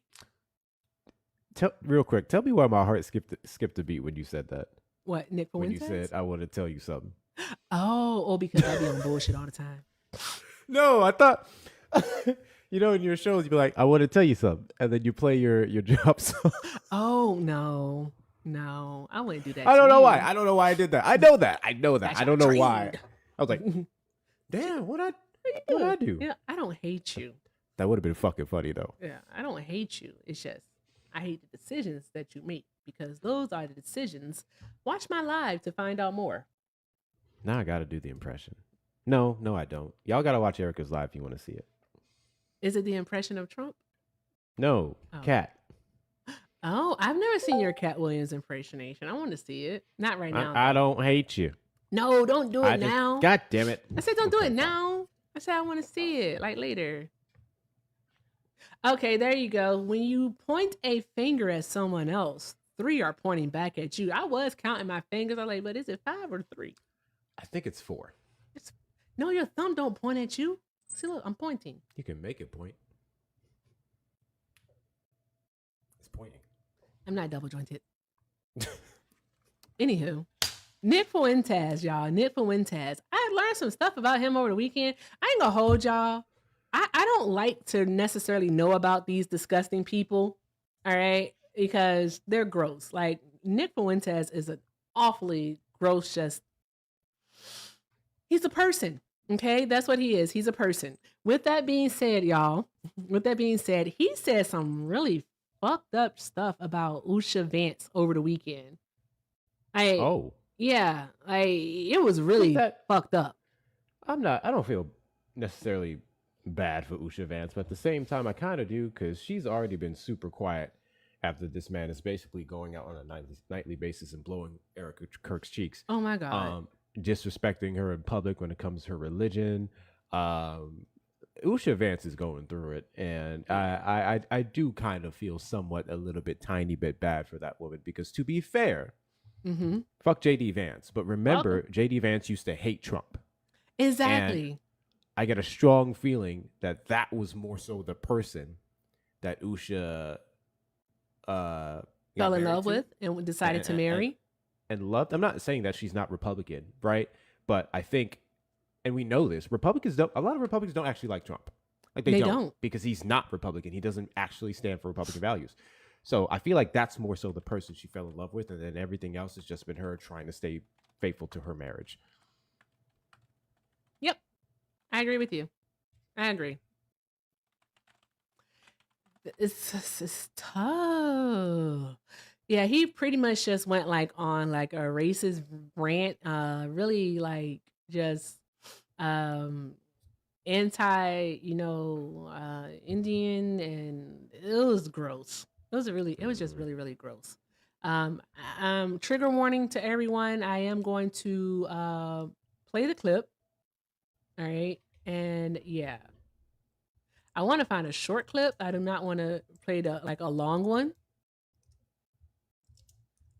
Real quick, tell me why my heart skipped a beat when you said that.
What, Nick
When
Fuentes?
you said I want to tell you something.
Oh, because I be on bullshit all the time.
No, I thought you know in your shows you'd be like, I want to tell you something, and then you play your job song.
Oh no, I wouldn't do that.
I don't know why.
you.
I don't know why I did that. I know that.
That's
I don't know why.
trained.
I was like, damn, what I do?
Yeah, I don't hate you.
That would have been fucking funny though.
Yeah, I don't hate you. It's just I hate the decisions that you make because those are the decisions. Watch my live to find out more.
Now I got to do the impression. No, I don't. Y'all got to watch Erica's live if you want to see it.
Is it the impression of Trump?
No,
Oh.
Cat.
Oh, I've never seen your Cat Williams impersonation. I want to see it. Not right now.
I don't hate you.
No, don't do it now.
God damn it.
I said don't do
Okay,
it
fine.
now. I said I want to see it like later. Okay, there you go. When you point a finger at someone else, 3 are pointing back at you. I was counting my fingers. I was like, but is it 5 or 3?
I think it's 4.
No, your thumb don't point at you. See, look, I'm pointing.
You can make it point. It's pointing.
I'm not double jointed. Anywho, Nick Fuentes, y'all. Nick Fuentes. I learned some stuff about him over the weekend. I ain't gonna hold y'all. I don't like to necessarily know about these disgusting people, all right? Because they're gross. Like, Nick Fuentes is an awfully gross, he's a person, okay? That's what he is. He's a person. With that being said, y'all, he said some fucked up stuff about Usha Vance over the weekend. Yeah, it was really fucked up.
I don't feel necessarily bad for Usha Vance, but at the same time, I kind of do because she's already been super quiet after this man is basically going out on a nightly basis and blowing Erica Kirk's cheeks.
Oh my God.
Disrespecting her in public when it comes to her religion. Usha Vance is going through it, and I do kind of feel somewhat a little bit tiny bit bad for that woman because to be fair, fuck JD Vance, but remember JD Vance used to hate Trump.
Exactly.
And I get a strong feeling that was more so the person that Usha
fell in love with and decided to marry.
And loved. I'm not saying that she's not Republican, right? But I think, and we know this, a lot of Republicans don't actually like Trump. Like they don't because he's not Republican. He doesn't actually stand for Republican values. So I feel like that's more so the person she fell in love with, and then everything else has just been her trying to stay faithful to her marriage.
Yep. I agree with you. I agree. It's tough. Yeah, he pretty much just went on a racist rant, really just anti, Indian, and it was gross. It was just really, really gross. Trigger warning to everyone. I am going to play the clip. All right. And yeah. I want to find a short clip. I do not want to play a long one.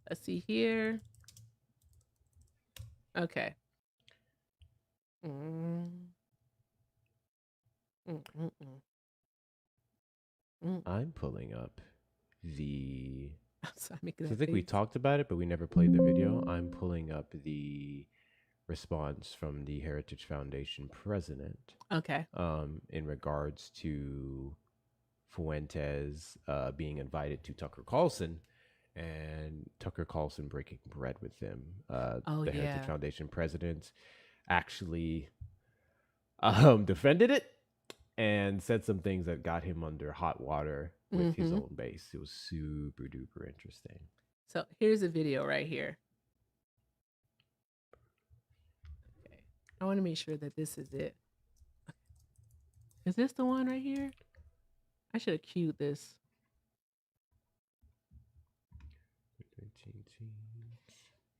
Let's see here. Okay.
I'm pulling up the.
So
I think we talked about it, but we never played the video. I'm pulling up the response from the Heritage Foundation president.
Okay.
In regards to Fuentes being invited to Tucker Carlson and Tucker Carlson breaking bread with him. Heritage Foundation president actually defended it and said some things that got him under hot water with his own base. It was super duper interesting.
So here's a video right here. I want to make sure that this is it. Is this the one right here? I should have queued this.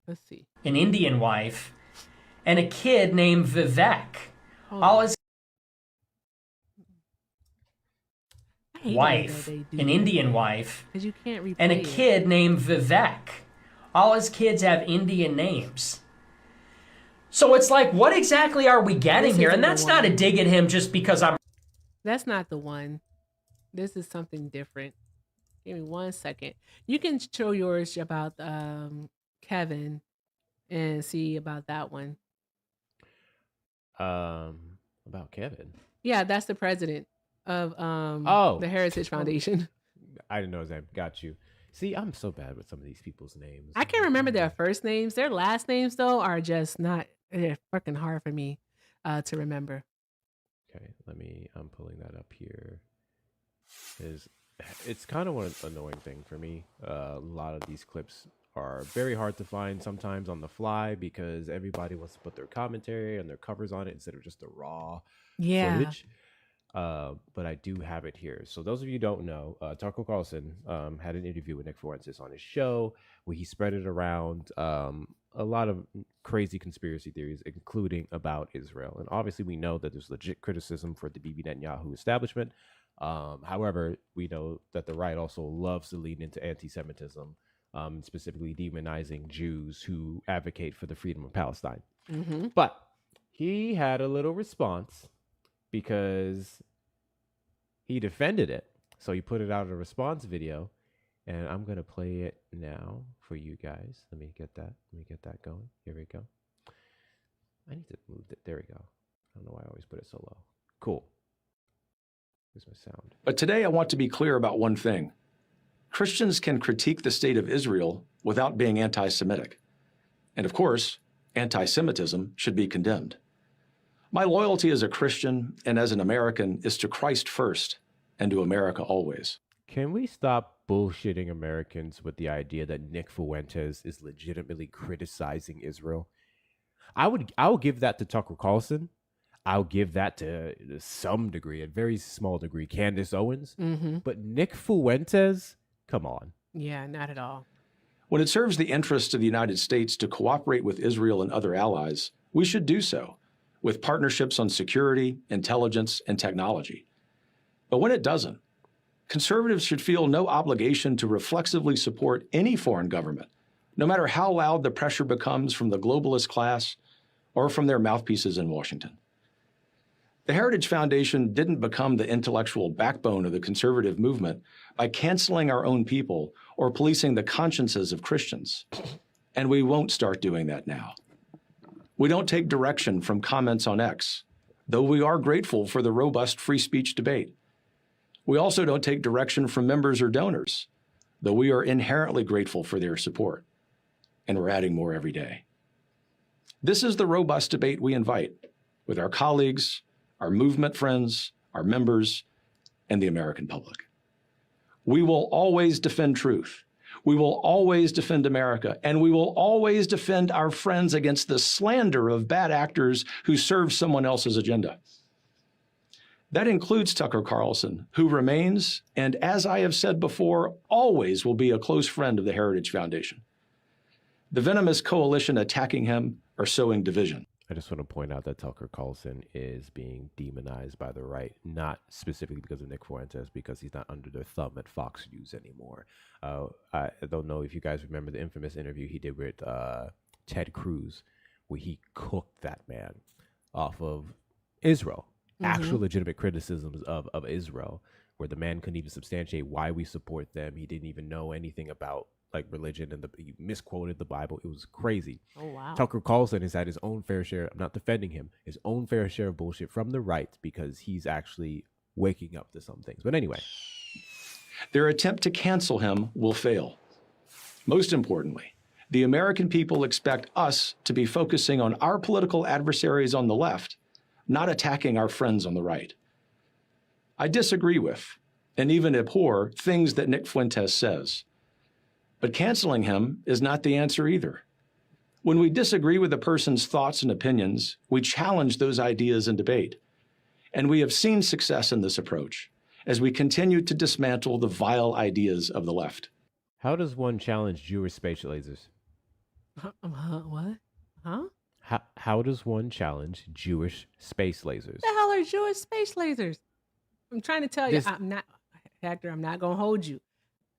Let's see.
An Indian wife, and a kid named Vivek.
Hold
All
on.
his
I hate the way
wife,
that they do
an
that,
Indian wife,
because you can't replay
and a
it.
kid named Vivek. All his kids have Indian names. So it's like, what exactly are we getting
This
here?
isn't
And
the
that's not a
one.
dig at him just because I'm
That's not the one. This is something different. Give me 1 second. You can show yours about Kevin and see about that one.
About Kevin.
Yeah, that's the president of
Oh.
the Heritage Foundation.
I didn't know his name. Got you. See, I'm so bad with some of these people's names.
I can remember their first names. Their last names though are just not. They're fucking hard for me to remember.
Okay, I'm pulling that up here. It's kind of an annoying thing for me. A lot of these clips are very hard to find sometimes on the fly because everybody wants to put their commentary and their covers on it instead of just the raw footage. But I do have it here. So those of you who don't know, Tucker Carlson had an interview with Nick Fuentes on his show where he spread it around a lot of crazy conspiracy theories, including about Israel. And obviously we know that there's legit criticism for the Bibi Netanyahu establishment. However, we know that the right also loves to lean into anti-Semitism, specifically demonizing Jews who advocate for the freedom of Palestine.
Mm-hmm.
But he had a little response because he defended it. So he put it out in a response video, and I'm going to play it now for you guys. Let me get that going. Here we go. I need to move it. There we go. I don't know why I always put it so low. Cool. Here's my sound.
But today I want to be clear about one thing. Christians can critique the state of Israel without being anti-Semitic. And of course, anti-Semitism should be condemned. My loyalty as a Christian and as an American is to Christ first and to America always.
Can we stop bullshitting Americans with the idea that Nick Fuentes is legitimately criticizing Israel? I will give that to Tucker Carlson. I'll give that to some degree, a very small degree, Candace Owens.
Mm-hmm.
But Nick Fuentes, come on.
Yeah, not at all.
When it serves the interests of the United States to cooperate with Israel and other allies, we should do so, with partnerships on security, intelligence, and technology. But when it doesn't, conservatives should feel no obligation to reflexively support any foreign government, no matter how loud the pressure becomes from the globalist class or from their mouthpieces in Washington. The Heritage Foundation didn't become the intellectual backbone of the conservative movement by canceling our own people or policing the consciences of Christians. And we won't start doing that now. We don't take direction from comments on X, though we are grateful for the robust free speech debate. We also don't take direction from members or donors, though we are inherently grateful for their support. And we're adding more every day. This is the robust debate we invite with our colleagues, our movement friends, our members, and the American public. We will always defend truth. We will always defend America, and we will always defend our friends against the slander of bad actors who serve someone else's agenda. That includes Tucker Carlson, who remains, and as I have said before, always will be a close friend of the Heritage Foundation. The venomous coalition attacking him are sowing division.
I just want to point out that Tucker Carlson is being demonized by the right, not specifically because of Nick Fuentes, because he's not under their thumb at Fox News anymore. I don't know if you guys remember the infamous interview he did with Ted Cruz, where he cooked that man off of Israel. Actual legitimate criticisms of Israel, where the man couldn't even substantiate why we support them. He didn't even know anything about like religion, and he misquoted the Bible. It was crazy.
Oh, wow.
Tucker Carlson has had his own fair share, I'm not defending him, his own fair share of bullshit from the right because he's actually waking up to some things. But anyway.
Their attempt to cancel him will fail. Most importantly, the American people expect us to be focusing on our political adversaries on the left, not attacking our friends on the right. I disagree with, and even abhor, things that Nick Fuentes says. But canceling him is not the answer either. When we disagree with a person's thoughts and opinions, we challenge those ideas in debate. And we have seen success in this approach as we continue to dismantle the vile ideas of the left.
How does one challenge Jewish space lasers?
What? Huh?
How does one challenge Jewish space lasers?
The hell are Jewish space lasers? I'm trying to tell you,
This-
I'm not, Hector, I'm not going to hold you.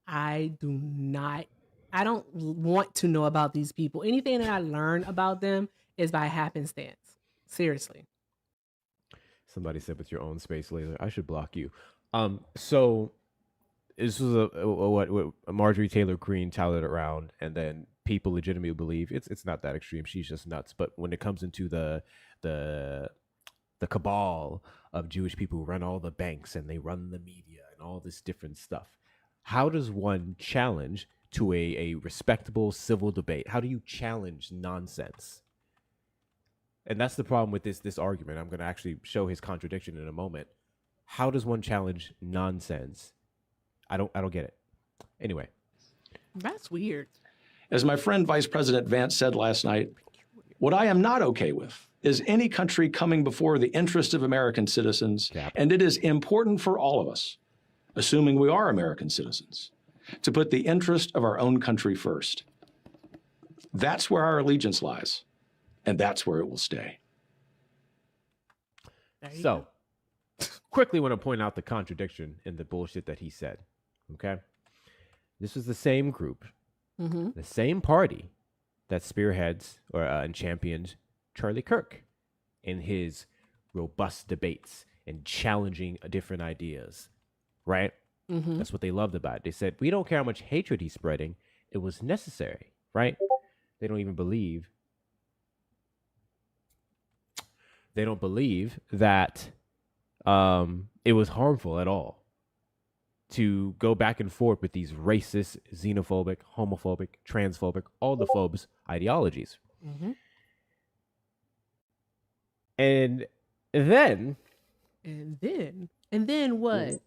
I don't want to know about these people. Anything that I learn about them is by happenstance. Seriously.
Somebody said with your own space laser. I should block you. So this was what Marjorie Taylor Greene touted around, and then people legitimately believe it's not that extreme. She's just nuts. But when it comes into the cabal of Jewish people who run all the banks and they run the media and all this different stuff, how does one challenge to a respectable civil debate? How do you challenge nonsense? And that's the problem with this argument. I'm going to actually show his contradiction in a moment. How does one challenge nonsense? I don't get it. Anyway,
That's weird.
As my friend Vice President Vance said last night, what I am not okay with is any country coming before the interest of American citizens, and it is important for all of us, assuming we are American citizens, to put the interest of our own country first. That's where our allegiance lies, and that's where it will stay.
so quickly want to point out the contradiction in the bullshit that he said. Okay, this is the same group, the same party that spearheads and champions Charlie Kirk in his robust debates and challenging different ideas, right? That's what they loved about it. They said, we don't care how much hatred he's spreading. It was necessary, right? They don't even believe. They don't believe that it was harmful at all to go back and forth with these racist, xenophobic, homophobic, transphobic, all the phobes ideologies. And then
what?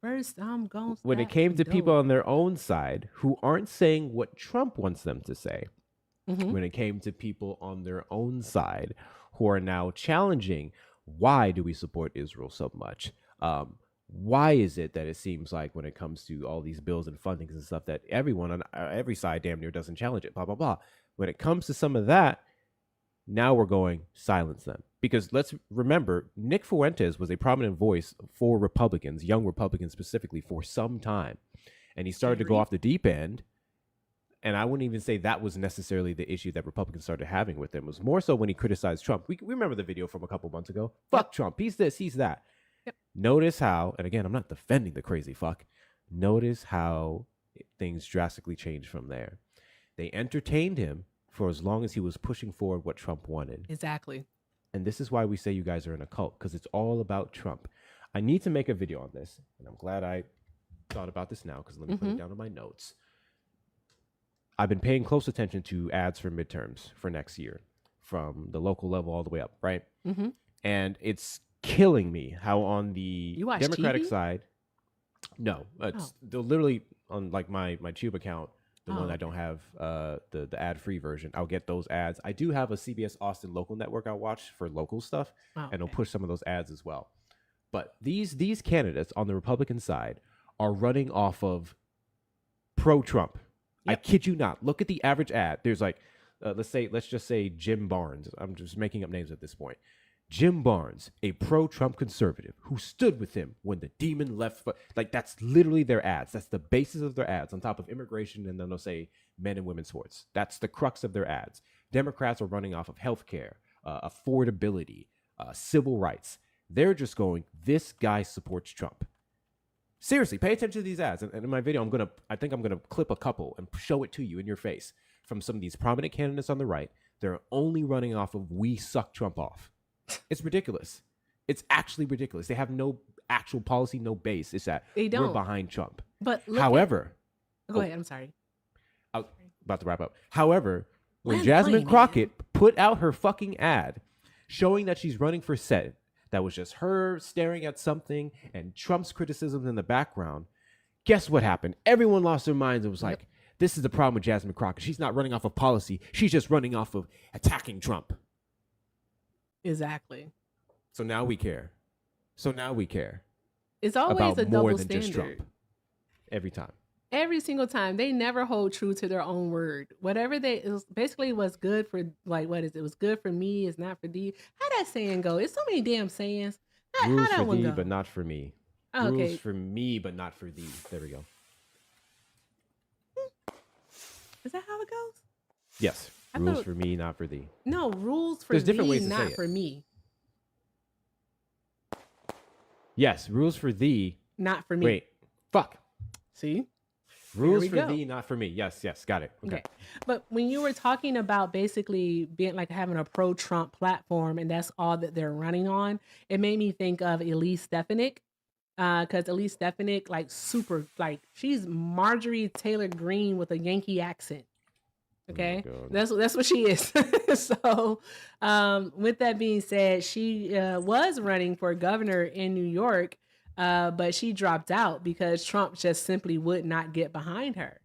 First, I'm going.
When it came to people on their own side who aren't saying what Trump wants them to say, when it came to people on their own side who are now challenging, why do we support Israel so much? Why is it that it seems like when it comes to all these bills and fundings and stuff that everyone on every side damn near doesn't challenge it, blah, blah, blah. When it comes to some of that, now we're going silence them. Because let's remember, Nick Fuentes was a prominent voice for Republicans, young Republicans specifically, for some time. And he started to go off the deep end. And I wouldn't even say that was necessarily the issue that Republicans started having with him. It was more so when he criticized Trump. We remember the video from a couple months ago. Fuck Trump. He's this, he's that. Notice how, and again, I'm not defending the crazy fuck. Notice how things drastically changed from there. They entertained him for as long as he was pushing forward what Trump wanted.
Exactly.
And this is why we say you guys are in a cult, because it's all about Trump. I need to make a video on this, and I'm glad I thought about this now, because let me put it down in my notes. I've been paying close attention to ads for midterms for next year, from the local level all the way up, right? And it's killing me how on the Democratic
TV?
side, no, it's they're literally on like my Tube account, the one I don't have the ad-free version. I'll get those ads. I do have a CBS Austin local network I watch for local stuff, and it'll push some of those ads as well. But these candidates on the Republican side are running off of pro-Trump. I kid you not. Look at the average ad. There's like, let's just say Jim Barnes. I'm just making up names at this point. Jim Barnes, a pro-Trump conservative who stood with him when the demon left. Like, that's literally their ads. That's the basis of their ads, on top of immigration, and then they'll say men and women's sports. That's the crux of their ads. Democrats are running off of healthcare, affordability, civil rights. They're just going, this guy supports Trump. Seriously, pay attention to these ads. And in my video, I think I'm gonna clip a couple and show it to you in your face from some of these prominent candidates on the right. They're only running off of "we suck Trump off." It's ridiculous. It's actually ridiculous. They have no actual policy, no base. It's that
They don't.
we're behind Trump.
But
however,
go ahead. I'm sorry.
I'm about to wrap up. However, when
Land
Jasmine
plane,
Crockett put out her fucking ad showing that she's running for Senate, that was just her staring at something and Trump's criticisms in the background, guess what happened? Everyone lost their minds and was like, This is the problem with Jasmine Crockett. She's not running off of policy. She's just running off of attacking Trump.
Exactly.
So now we care.
It's always
about
a
more
double
than just
standard.
Trump. Every time.
Every single time. They never hold true to their own word. Whatever it was basically what's good for, like, what is it? What's good for me is not for thee. How that saying go? It's so many damn sayings. How
Rules
that
for
one
thee,
go?
but not for me.
Oh, okay.
Rules for me, but not for thee. There we go.
Is that how it goes?
Yes.
I
Rules
thought-
for me, not for thee.
No, rules for
There's different
thee,
ways to say
not
it.
for me.
Yes. Rules for thee.
Not for me.
Wait. Fuck.
See?
Rules
we
for
go.
thee, not for me. Yes. Got it. Okay.
But when you were talking about basically being like having a pro-Trump platform and that's all that they're running on, it made me think of Elise Stefanik. Because Elise Stefanik, like super, like she's Marjorie Taylor Greene with a Yankee accent. Okay,
God.
that's what she is. So, with that being said, she was running for governor in New York, but she dropped out because Trump just simply would not get behind her.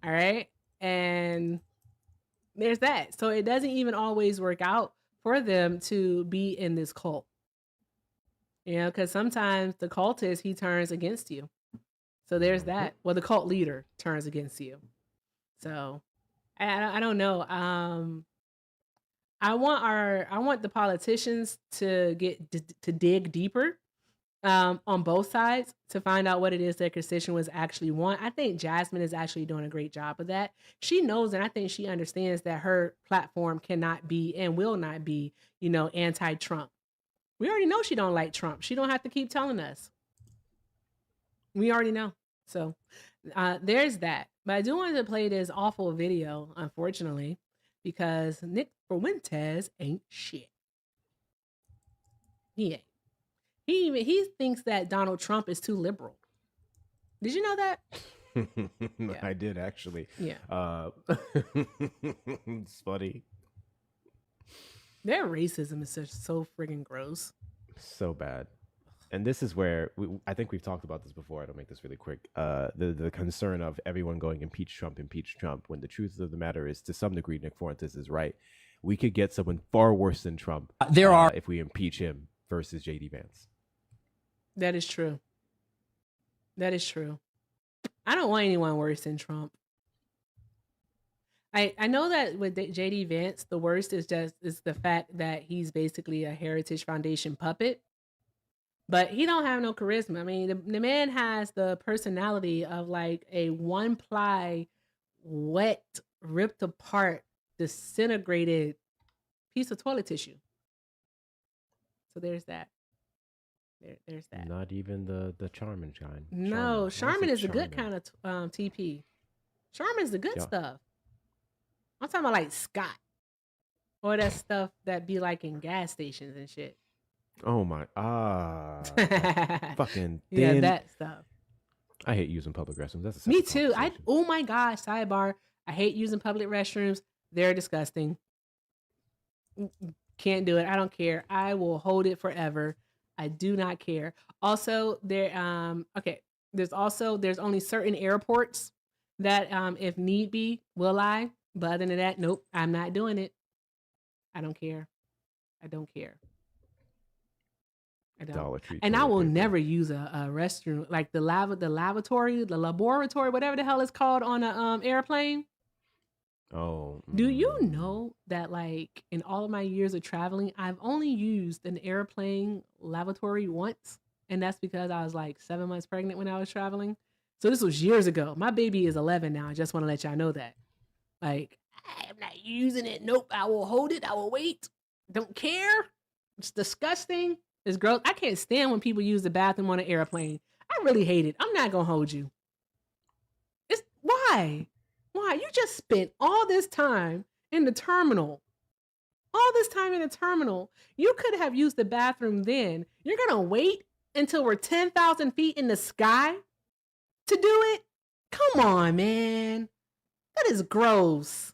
All right, and there's that. So it doesn't even always work out for them to be in this cult. You know, because sometimes the cultist, he turns against you. So there's that. Well, the cult leader turns against you. So I don't know. I want the politicians to to dig deeper on both sides to find out what it is their constituents actually want. I think Jasmine is actually doing a great job of that. She knows, and I think she understands that her platform cannot be and will not be, anti-Trump. We already know she don't like Trump. She don't have to keep telling us. We already know. So there's that. But I do want to play this awful video, unfortunately, because Nick Fuentes ain't shit. He ain't. He thinks that Donald Trump is too liberal. Did you know that?
Yeah. I did actually.
Yeah.
It's funny.
Their racism is so friggin' gross.
So bad. And this is where I think we've talked about this before. I don't make this really quick. The concern of everyone going impeach Trump, when the truth of the matter is, to some degree, Nick Fuentes is right. We could get someone far worse than Trump if we impeach him versus J.D. Vance.
That is true. That is true. I don't want anyone worse than Trump. I know that with J.D. Vance, the worst is the fact that he's basically a Heritage Foundation puppet. But he don't have no charisma. I mean, the man has the personality of like a one-ply, wet, ripped apart, disintegrated piece of toilet tissue. So there's that. There's that.
Not even the Charmin kind.
No, Charmin is the good kind of TP. Charmin's the good stuff. I'm talking about like Scott. Or that stuff that be like in gas stations and shit.
Oh my fucking thin.
Yeah, that stuff.
I hate using public restrooms. That's a
Me
separate
too.
conversation.
Oh my gosh, sidebar. I hate using public restrooms. They're disgusting. Can't do it. I don't care. I will hold it forever. I do not care. Also, there's only certain airports that if need be, will I. But other than that, nope, I'm not doing it. I don't care. I don't care. I don't.
Dollar Tree
And I
toilet
will
paper.
never use a restroom like the laboratory, whatever the hell it's called on a airplane.
Oh.
Do you know that like in all of my years of traveling, I've only used an airplane lavatory once, and that's because I was like 7 months pregnant when I was traveling. So this was years ago. My baby is 11 now. I just want to let y'all know that. Like, I'm not using it. Nope. I will hold it. I will wait. Don't care. It's disgusting. It's gross. I can't stand when people use the bathroom on an airplane. I really hate it. I'm not gonna hold you. It's why? Why? You just spent all this time in the terminal. All this time in the terminal. You could have used the bathroom then. You're gonna wait until we're 10,000 feet in the sky to do it? Come on, man. That is gross.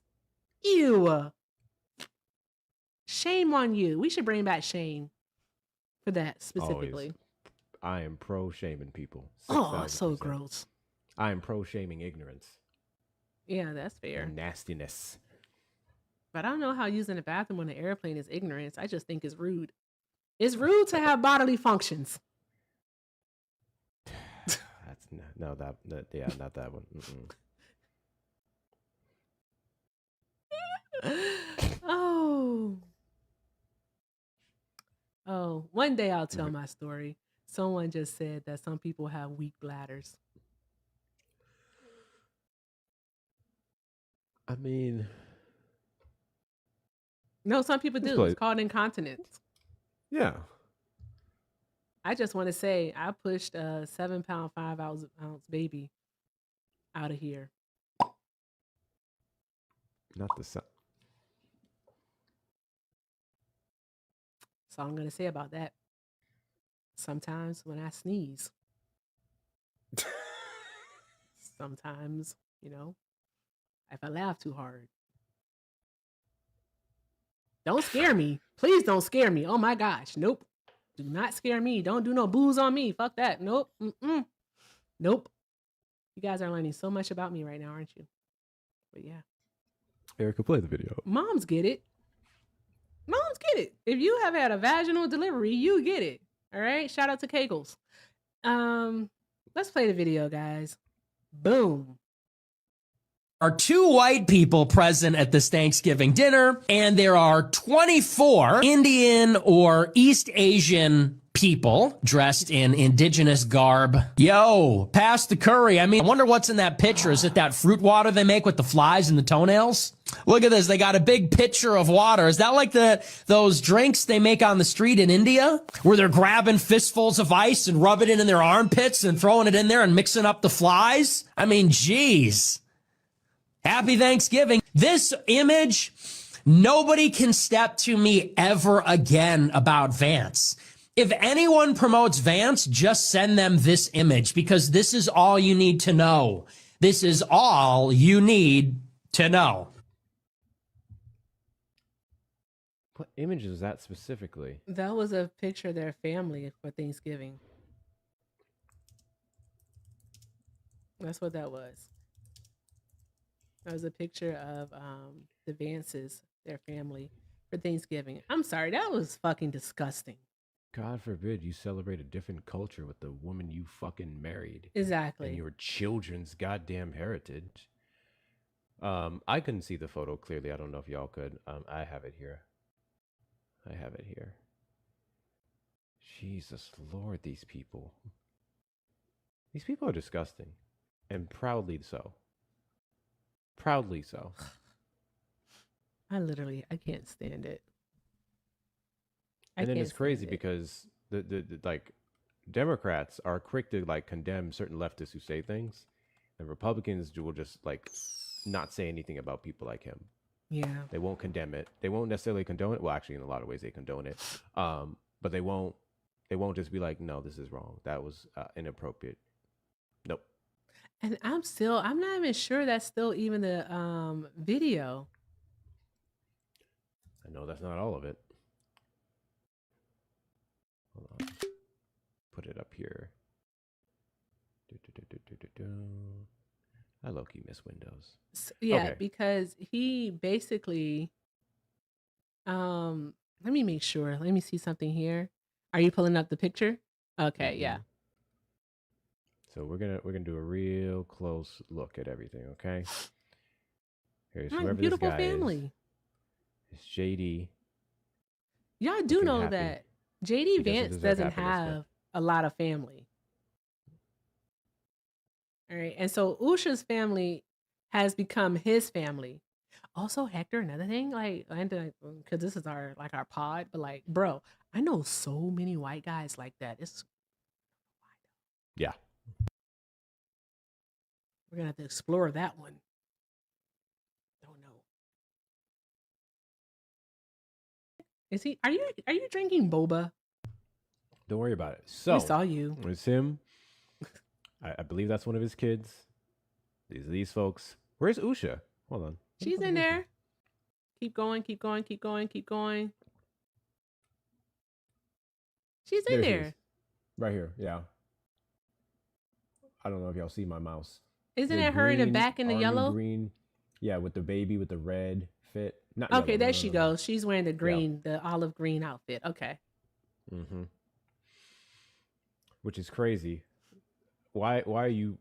Ew. Shame on you. We should bring back shame for that specifically.
I am pro shaming people.
Oh,
6,000%.
so gross.
I am pro shaming ignorance.
Yeah, that's fair.
and nastiness.
But I don't know how using the bathroom on an airplane is ignorance. I just think it's rude. It's rude to have bodily functions.
That's no that yeah, not that one.
Oh. Oh, one day I'll tell my story. Someone just said that some people have weak bladders.
I mean,
No, some people do. It's called incontinence.
yeah.
I just want to say I pushed a 7-pound, 5-ounce baby out of here.
Not the sound.
That's all I'm going to say about that. Sometimes when I sneeze, sometimes, you know, if I laugh too hard. Don't scare me. Please don't scare me. Oh my gosh. Nope. Do not scare me. Don't do no booze on me. Fuck that. Nope. Nope. You guys are learning so much about me right now, aren't you? But yeah.
Erica, play the video.
Moms get it. Moms get it. If you have had a vaginal delivery, you get it. All right. Shout out to Kegels. Let's play the video, guys. Boom.
Are 2 white people present at this Thanksgiving dinner, and there are 24 Indian or East Asian people dressed in indigenous garb. Yo, pass the curry. I mean, I wonder what's in that pitcher. Is it that fruit water they make with the flies and the toenails? Look at this. They got a big pitcher of water. Is that like those drinks they make on the street in India where they're grabbing fistfuls of ice and rubbing it in their armpits and throwing it in there and mixing up the flies? I mean, geez. Happy Thanksgiving. This image, nobody can step to me ever again about Vance. If anyone promotes Vance, just send them this image because this is all you need to know. This is all you need to know.
What image is that specifically?
That was a picture of their family for Thanksgiving. That's what that was. That was a picture of the Vances, their family, for Thanksgiving. I'm sorry, that was fucking disgusting.
God forbid you celebrate a different culture with the woman you fucking married.
Exactly.
And your children's goddamn heritage. I couldn't see the photo clearly. I don't know if y'all could. I have it here. Jesus Lord, these people. These people are disgusting. And proudly so. Proudly so.
I can't stand it.
And then it's crazy because the like Democrats are quick to like condemn certain leftists who say things, and Republicans will just like not say anything about people like him.
Yeah.
They won't condemn it. They won't necessarily condone it. Well, actually, in a lot of ways, they condone it. But they won't just be like, no, this is wrong. That was inappropriate. Nope.
And I'm not even sure that's still even the video.
I know that's not all of it. Hold on. Put it up here. I low-key miss Windows.
Yeah,
okay.
Because he basically let me make sure. Let me see something here. Are you pulling up the picture? Okay, yeah.
So we're gonna do a real close look at everything, okay? Here's whoever
beautiful
this guy
family.
It's JD.
Y'all do know that JD Vance doesn't have a lot of family. All right. And so Usha's family has become his family. Also, Hector, another thing, like, because this is our pod, but like, bro, I know so many white guys like that.
Yeah.
We're gonna have to explore that one. Don't know. Is he? Are you drinking boba?
Don't worry about it. So
I saw you.
It's him. I believe that's one of his kids. These folks. Where's Usha? Hold on.
She's in there. Keep going. Keep going. Keep going. Keep going. She's in there.
Right here. Yeah. I don't know if y'all see my mouse.
Isn't it her in the back in the yellow?
Green. Yeah, with the baby with the red fit. Not
Okay,
yellow.
there
No,
she
no, no, no.
goes. She's wearing the
Yeah.
green, the olive green outfit. Okay.
Mm-hmm. Which is crazy. Why are you?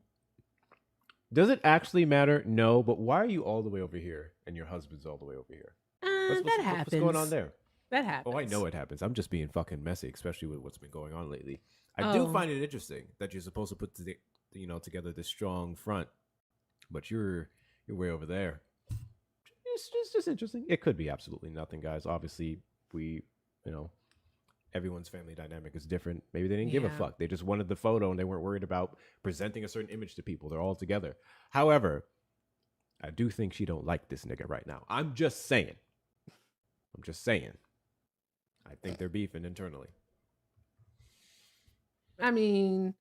Does it actually matter? No, but why are you all the way over here and your husband's all the way over here?
That
What's going on
happens.
there?
That
Oh, I
happens.
know it happens. I'm just being fucking messy, especially with what's been going on lately. I do
Oh,
find it interesting that you're supposed to put together this strong front, but you're way over there. It's just interesting. It could be absolutely nothing, guys. Obviously, we, you know, everyone's family dynamic is different. Maybe they didn't give a
yeah.
fuck. They just wanted the photo and they weren't worried about presenting a certain image to people. They're all together. However, I do think she don't like this nigga right now. I'm just saying. I'm just saying. I think they're beefing internally.
I mean,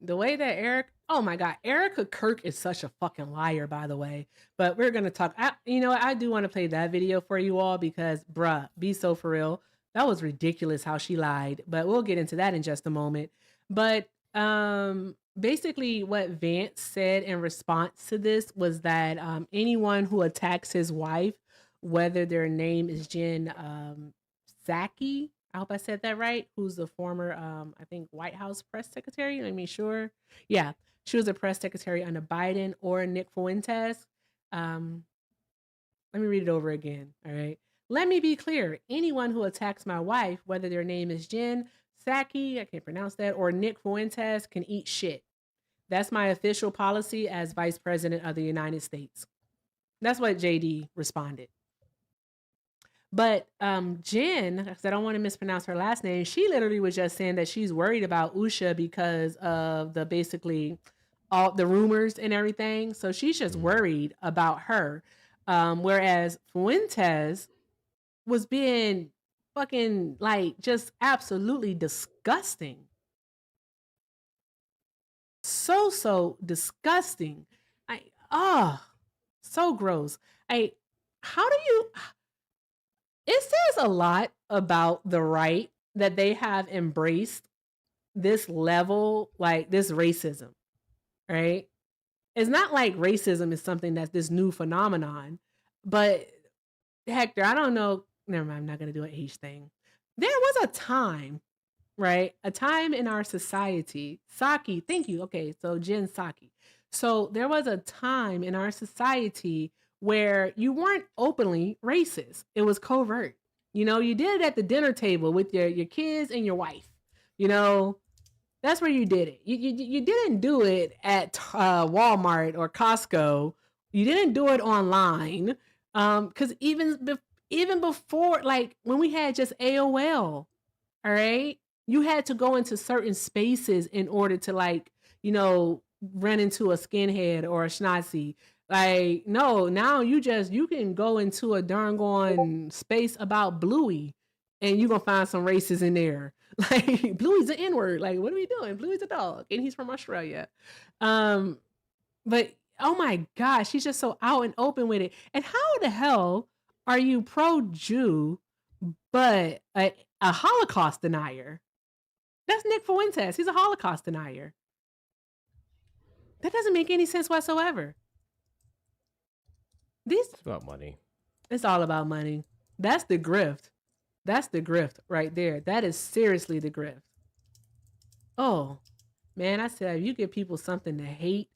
the way that oh my God, Erica Kirk is such a fucking liar, by the way. But we're going to talk. I do want to play that video for you all because, bruh, be so for real. That was ridiculous how she lied. But we'll get into that in just a moment. But basically, what Vance said in response to this was that anyone who attacks his wife, whether their name is Jen Psaki, I hope I said that right, who's the former, I think, White House press secretary. Let me sure. Yeah, she was a press secretary under Biden or Nick Fuentes. Um, let me read it over again. All right. Let me be clear. Anyone who attacks my wife, whether their name is Jen Psaki, I can't pronounce that, or Nick Fuentes, can eat shit. That's my official policy as Vice President of the United States. That's what JD responded. But Jen, because I don't want to mispronounce her last name, she literally was just saying that she's worried about Usha because of the basically all the rumors and everything. So she's just worried about her. Whereas Fuentes was being fucking like just absolutely disgusting. So disgusting. So gross. How do you it says a lot about the right that they have embraced this level, like this racism, right? It's not like racism is something that's this new phenomenon, but Hector, I don't know. Never mind, I'm not going to do an age thing. There was a time, right? A time in our society. Saki, thank you. Okay, so Jen Psaki. So there was a time in our society where you weren't openly racist. It was covert. You did it at the dinner table with your kids and your wife. You know, that's where you did it. You didn't do it at Walmart or Costco. You didn't do it online. Because even before, like when we had just AOL, all right, you had to go into certain spaces in order to run into a skinhead or a schnazi. Like, no, now you can go into a darn gone space about Bluey and you're gonna find some races in there. Like Bluey's an N-word. Like, what are we doing? Bluey's a dog and he's from Australia. Um, but oh my gosh, he's just so out and open with it. And how the hell are you pro-Jew but a Holocaust denier? That's Nick Fuentes. He's a Holocaust denier. That doesn't make any sense whatsoever.
It's about money.
It's all about money. That's the grift. That's the grift right there. That is seriously the grift. Oh, man, I said, if you give people something to hate,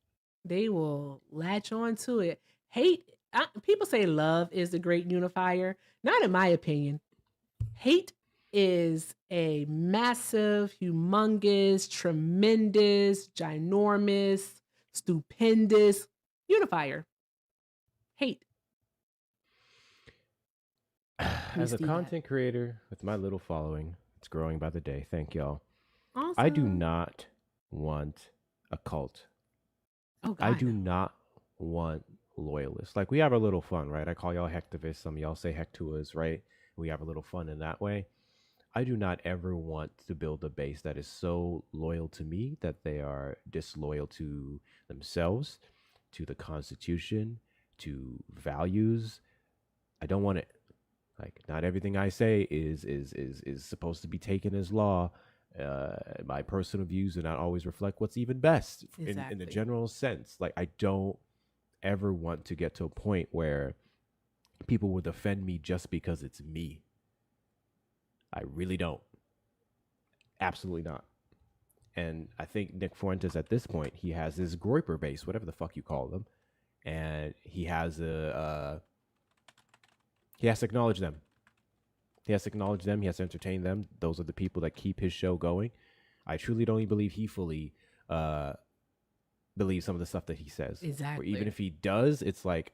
they will latch on to it. People say love is the great unifier. Not in my opinion. Hate is a massive, humongous, tremendous, ginormous, stupendous unifier. Hate.
As a content creator with my little following, it's growing by the day. Thank y'all.
Awesome.
I do not want a cult.
Oh, God,
I do not want loyalists. Like, we have a little fun, right? I call y'all hectivists. Some of y'all say hectuas, right? We have a little fun in that way. I do not ever want to build a base that is so loyal to me that they are disloyal to themselves, to the Constitution, to values. I don't want it. Like, not everything I say is supposed to be taken as law. My personal views do not always reflect what's even best in the general sense. Like, I don't ever want to get to a point where people will defend me just because it's me. I really don't. Absolutely not. And I think Nick Fuentes at this point, he has his Groyper base, whatever the fuck you call them, and he has he has to acknowledge them. He has to acknowledge them. He has to entertain them. Those are the people that keep his show going. I truly don't even believe he fully believes some of the stuff that he says.
Exactly.
Or even if he does, it's like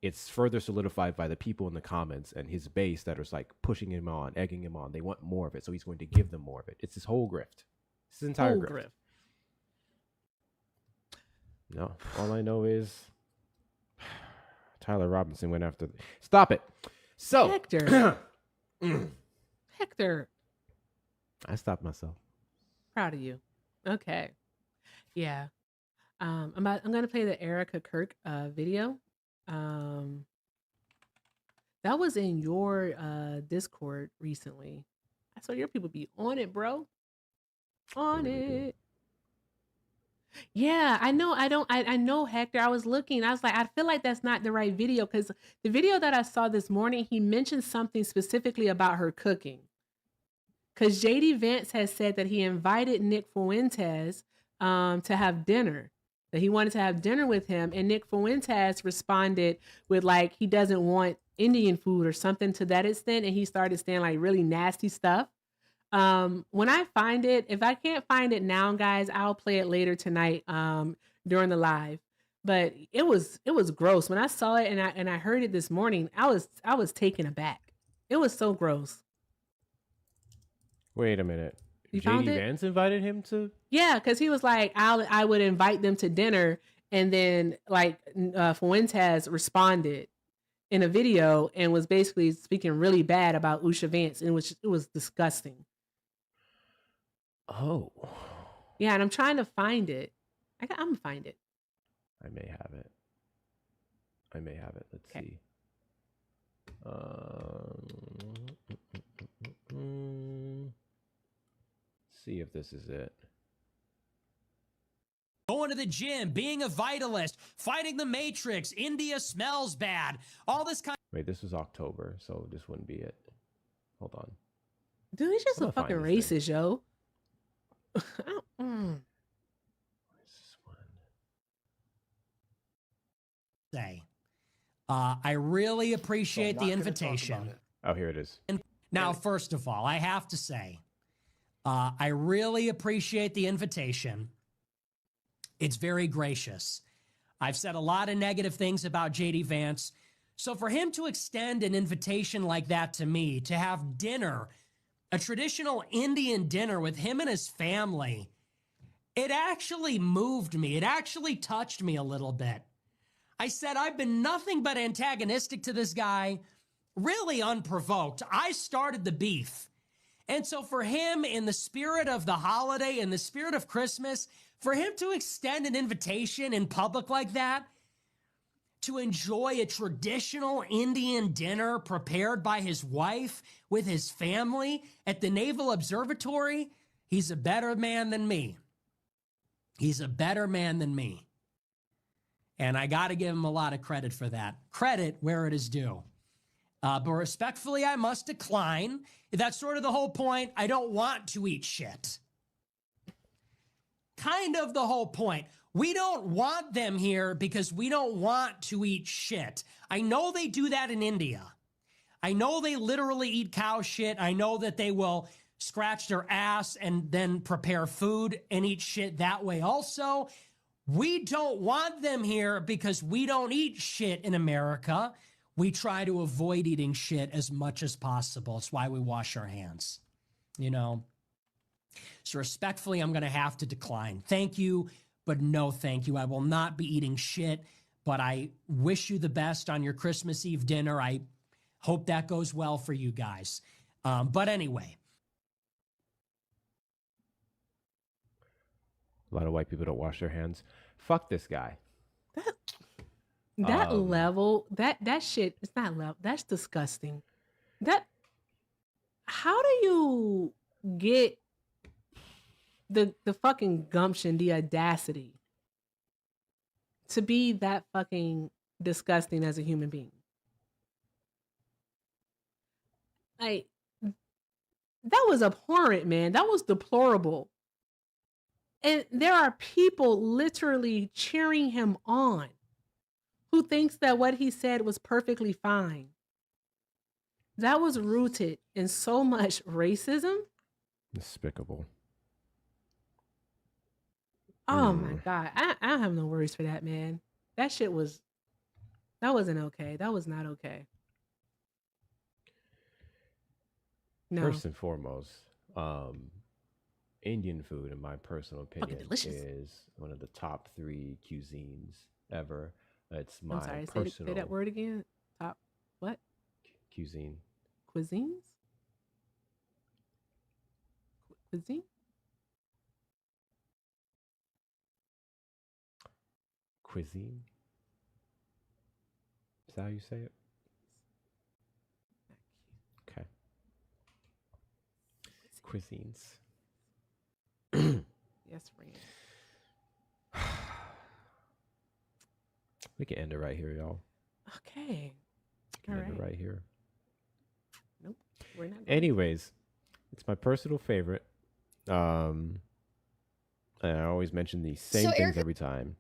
it's further solidified by the people in the comments and his base that are like pushing him on, egging him on. They want more of it, so he's going to give them more of it. It's his whole grift. It's his entire grift. No, all I know is Tyler Robinson went after. Stop it. So
Hector. Hector.
I stopped myself.
Proud of you. Okay. Yeah. I'm gonna play the Erica Kirk video. That was in your Discord recently. I saw your people be on it, bro. On it. Yeah, I know. I know, Hector. I was looking. I was like, I feel like that's not the right video because the video that I saw this morning, he mentioned something specifically about her cooking. Because JD Vance has said that he invited Nick Fuentes to have dinner, that he wanted to have dinner with him. And Nick Fuentes responded with like, he doesn't want Indian food or something to that extent. And he started saying like really nasty stuff. When I find it, if I can't find it now, guys, I'll play it later tonight during the live. But it was gross. When I saw it and I heard it this morning, I was taken aback. It was so gross.
Wait a minute.
You found
JD
it?
Vance invited him to?
Yeah, because he was like, I would invite them to dinner, and then like Fuentes responded in a video and was basically speaking really bad about Usha Vance, and it was disgusting.
Oh.
Yeah, and I'm trying to find it. I'm gonna find it.
I may have it. Let's see. See if this is it.
Going to the gym, being a vitalist, fighting the Matrix, India smells bad, all this kind.
Wait, this was October, so this wouldn't be it. Hold on.
Dude, he's just
I'm
a
gonna
fucking
find this thing.
racist, yo.
Where's this one?
Say, I really appreciate the invitation.
Oh, here it is.
Now, first of all, I have to say, I really appreciate the invitation. It's very gracious. I've said a lot of negative things about JD Vance. So for him to extend an invitation like that to me, to have dinner, a traditional Indian dinner with him and his family, it actually moved me. It actually touched me a little bit. I said, I've been nothing but antagonistic to this guy, really unprovoked. I started the beef. And so for him, in the spirit of the holiday, in the spirit of Christmas, for him to extend an invitation in public like that, to enjoy a traditional Indian dinner prepared by his wife with his family at the Naval Observatory, he's a better man than me. He's a better man than me. And I got to give him a lot of credit for that. Credit where it is due. But respectfully, I must decline. That's sort of the whole point. I don't want to eat shit. Kind of the whole point. We don't want them here because we don't want to eat shit. I know they do that in India. I know they literally eat cow shit. I know that they will scratch their ass and then prepare food and eat shit that way also. We don't want them here because we don't eat shit in America. We try to avoid eating shit as much as possible. It's why we wash our hands, you know? So respectfully, I'm going to have to decline. Thank you, but no thank you. I will not be eating shit, but I wish you the best on your Christmas Eve dinner. I hope that goes well for you guys. But anyway.
A lot of white people don't wash their hands. Fuck this guy.
That level, that shit, it's not level. That's disgusting. How do you get the fucking gumption, the audacity to be that fucking disgusting as a human being. Like, that was abhorrent, man. That was deplorable. And there are people literally cheering him on who thinks that what he said was perfectly fine. That was rooted in so much racism.
Despicable.
Oh my God. I have no words for that, man. That wasn't okay. That was not okay. No.
First and foremost, Indian food, in my personal opinion, is one of the top 3 cuisines ever. It's my
I'm sorry,
personal
say that word again. Top what?
Cuisine.
Cuisines? Cuisine?
Cuisine? Is that how you say it? Okay. Cuisines.
Yes, friend.
We can end it right here, y'all.
Okay.
All right. End it right here.
Nope. We're not.
Anyways, it's my personal favorite. And I always mention these same things every time.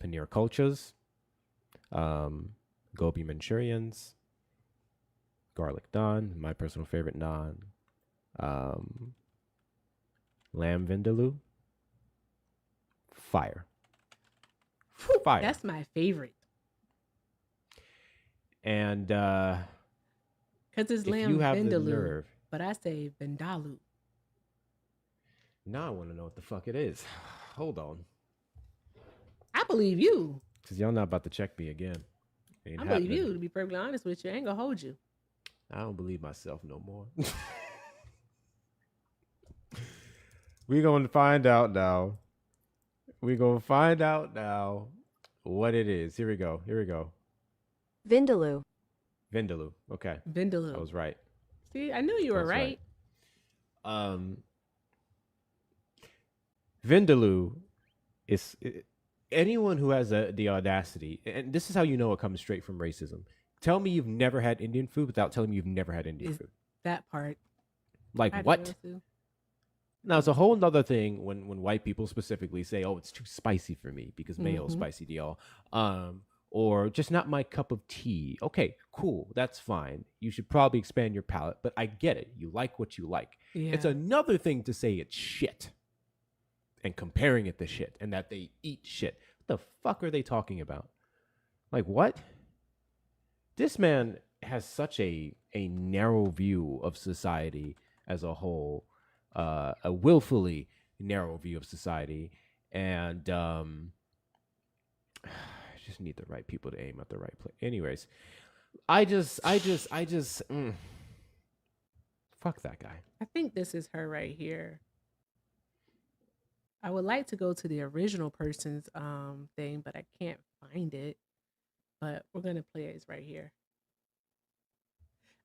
Paneer kulchas, gobi manchurians, garlic naan, my personal favorite naan, lamb vindaloo, fire. Fire.
That's my favorite.
And
because it's lamb vindaloo, but I say vindaloo.
Now I want to know what the fuck it is. Hold on.
I believe you.
Because y'all not about to check me again.
I believe you, to be perfectly honest with you. I ain't gonna hold you.
I don't believe myself no more. We're going to find out now. We're going to find out now what it is. Here we go.
Vindaloo.
Vindaloo. Okay.
Vindaloo.
I was right.
See, I knew you were right.
Vindaloo is anyone who has the audacity, and this is how you know it comes straight from racism. Tell me you've never had Indian food without telling me you've never had Indian food.
That part.
Like what? Now, it's a whole nother thing when white people specifically say, oh, it's too spicy for me because mayo is spicy to y'all. Or just not my cup of tea. Okay, cool. That's fine. You should probably expand your palate, but I get it. You like what you like. Yeah. It's another thing to say it's shit and comparing it to shit and that they eat shit. What the fuck are they talking about? Like, what? This man has such a narrow view of society as a whole, a willfully narrow view of society, and just need the right people to aim at the right place. Anyways, I just fuck that guy.
I think this is her right here. I would like to go to the original person's thing, but I can't find it. But we're gonna play it. It's right here.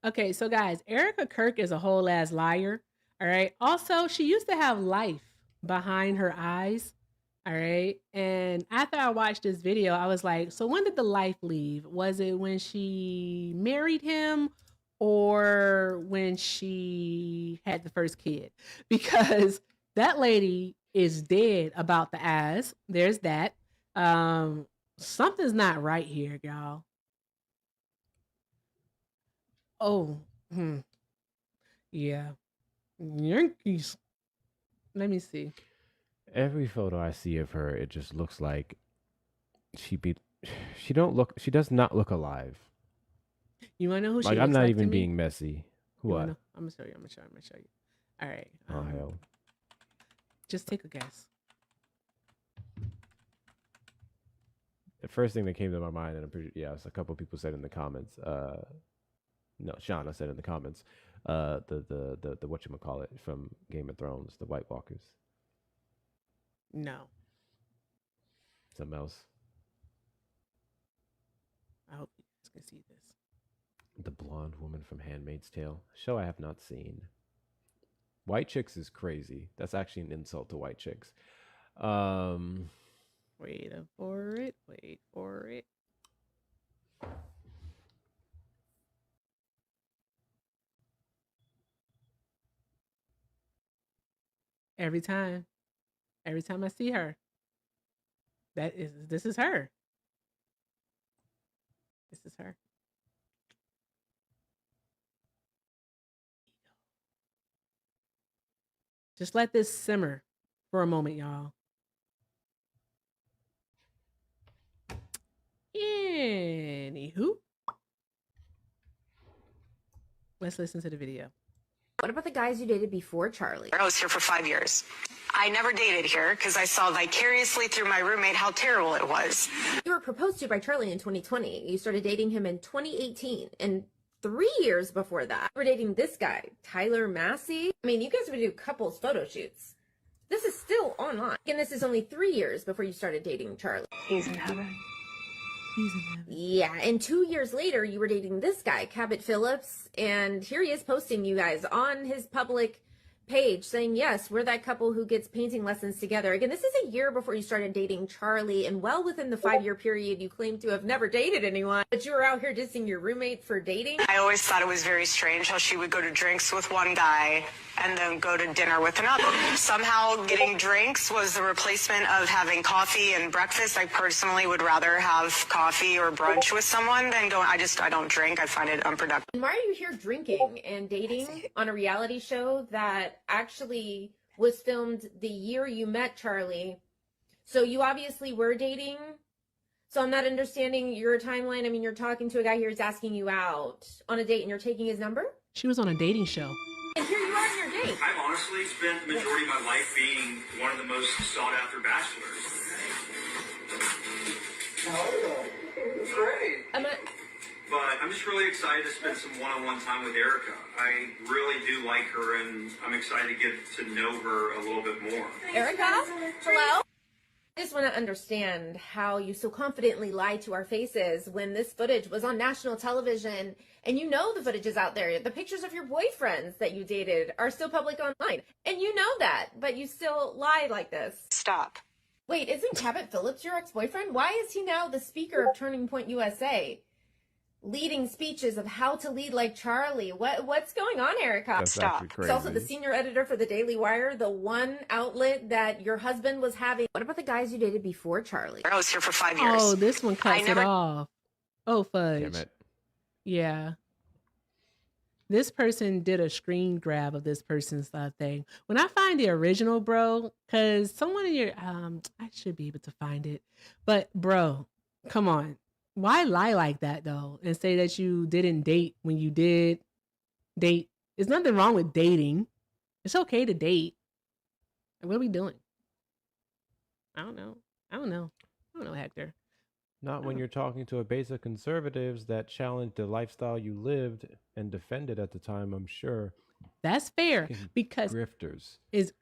Okay, so guys, Erica Kirk is a whole ass liar. All right. Also, she used to have life behind her eyes. All right. And after I watched this video, I was like, so when did the life leave? Was it when she married him or when she had the first kid? Because that lady is dead about the ass. There's that. Something's not right here, y'all. Oh, yeah. Yankees. Let me see.
Every photo I see of her, it just looks like she does not look alive.
You want to know who she
like?
looks
I'm not
like
even being messy. What?
I'm gonna show you. I'm gonna show you. All right.
Oh hell.
Just take a guess.
The first thing that came to my mind, and I'm pretty a couple of people said in the comments. No, Shauna said in the comments. The whatchamacallit from Game of Thrones, the White Walkers.
No.
Something else.
I hope you guys can see this.
The blonde woman from Handmaid's Tale. Show I have not seen. White chicks is crazy. That's actually an insult to white chicks.
Wait for it. Wait for it. Every time I see her, this is her. This is her. Just let this simmer for a moment, y'all. Anywho, let's listen to the video.
What about the guys you dated before Charlie?
I was here for 5 years. I never dated here because I saw vicariously through my roommate how terrible it was.
You were proposed to by Charlie in 2020. You started dating him in 2018. And 3 years before that, you were dating this guy, Tyler Massey. I mean, you guys would do couples photo shoots. This is still online. And this is only 3 years before you started dating Charlie.
He's in heaven.
He's in heaven.
Yeah, and 2 years later, you were dating this guy, Cabot Phillips, and here he is posting you guys on his public page saying, yes, we're that couple who gets painting lessons together. Again, this is a year before you started dating Charlie, and well within the 5-year period you claim to have never dated anyone, but you were out here dissing your roommate for dating.
I always thought it was very strange how she would go to drinks with one guy and then go to dinner with another. Somehow getting drinks was the replacement of having coffee and breakfast. I personally would rather have coffee or brunch with someone than go. I don't drink. I find it unproductive.
And why are you here drinking and dating on a reality show that actually was filmed the year you met Charlie? So you obviously were dating. So I'm not understanding your timeline. I mean, you're talking to a guy here who's asking you out on a date and you're taking his number?
She was on a dating show.
And here you are on your date.
I've honestly spent the majority of my life being one of the most sought-after bachelors. Oh, great. But I'm just really excited to spend some one-on-one time with Erica. I really do like her, and I'm excited to get to know her a little bit more.
Erica? Hello? I just want to understand how you so confidently lied to our faces when this footage was on national television, and you know the footage is out there. The pictures of your boyfriends that you dated are still public online, and you know that, but you still lie like this.
Stop.
Wait, isn't Cabot Phillips your ex-boyfriend? Why is he now the speaker of Turning Point USA? Leading speeches of how to lead like Charlie. What's going on, Erica?
That's
Stop.
actually crazy.
He's also the senior editor for the Daily Wire, the one outlet that your husband was having. What about the guys you dated before Charlie?
I was here for 5 years.
Oh, this one cuts it off. Oh, fudge.
Damn it.
Yeah. This person did a screen grab of this person's thing. When I find the original, bro, because someone in your, I should be able to find it. But, bro, come on. Why lie like that, though, and say that you didn't date when you did date? There's nothing wrong with dating. It's okay to date. What are we doing? I don't know, Hector.
Not when you're talking to a base of conservatives that challenged the lifestyle you lived and defended at the time, I'm sure.
That's fair,
Fucking
because
grifters.
is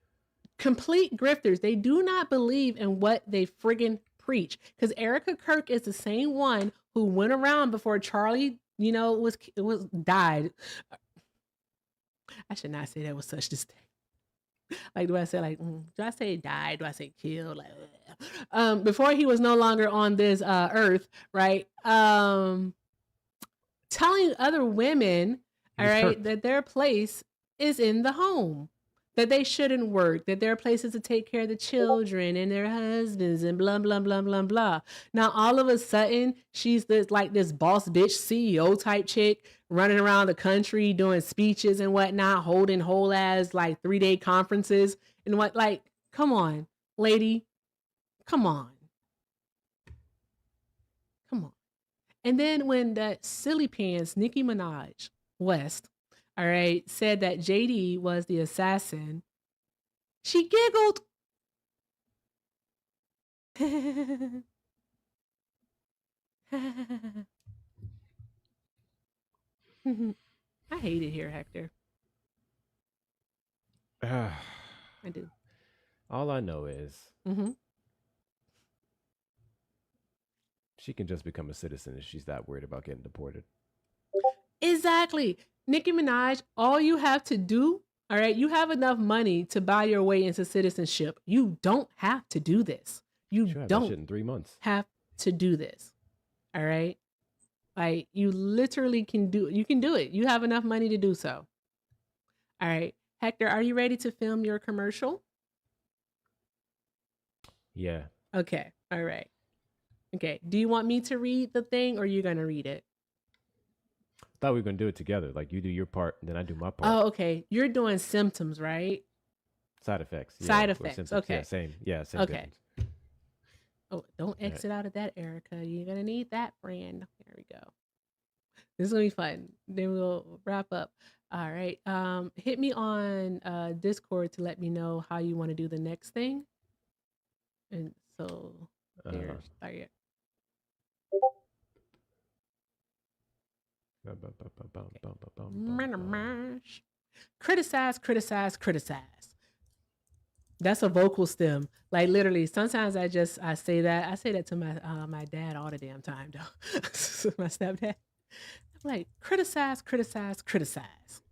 complete grifters. They do not believe in what they friggin' preach. Because Erica Kirk is the same one who went around before Charlie, was died. I should not say that with such disdain. Like, do I say do I say died? Do I say killed? Before he was no longer on this earth, right? Telling other women, all right, that their place is in the home, that they shouldn't work, that their place is to take care of the children and their husbands and blah, blah, blah, blah, blah. Now, all of a sudden, she's this boss bitch CEO type chick running around the country doing speeches and whatnot, holding whole ass 3-day conferences and come on, lady, come on. And then when that silly pants, Nicki Minaj West, all right, said that JD was the assassin, she giggled. I hate it here, Hector. I do.
All I know is she can just become a citizen if she's that worried about getting deported.
Exactly. Nicki Minaj, all you have to do, all right, you have enough money to buy your way into citizenship. You don't have to do this. You
Should have that
don't
shit in 3 months.
have to do this. All right. Like you literally can do it. You can do it. You have enough money to do so. All right. Hector, are you ready to film your commercial?
Yeah.
Okay. All right. Okay. Do you want me to read the thing or are you going to read it?
Thought we were gonna do it together. Like you do your part, and then I do my part.
Oh, okay. You're doing symptoms, right?
Side effects.
Side
or
effects.
symptoms.
Okay.
Yeah, same. Yeah, same.
Okay.
Difference.
Oh, don't exit out of that, Erica. You're going to need that, friend. There we go. This is going to be fun. Then we'll wrap up. All right. Hit me on Discord to let me know how you want to do the next thing. And so there's right. Criticize, criticize, criticize. That's a vocal stem. Like literally, sometimes I say that. I say that to my dad all the damn time though. My stepdad. I'm like, criticize, criticize, criticize.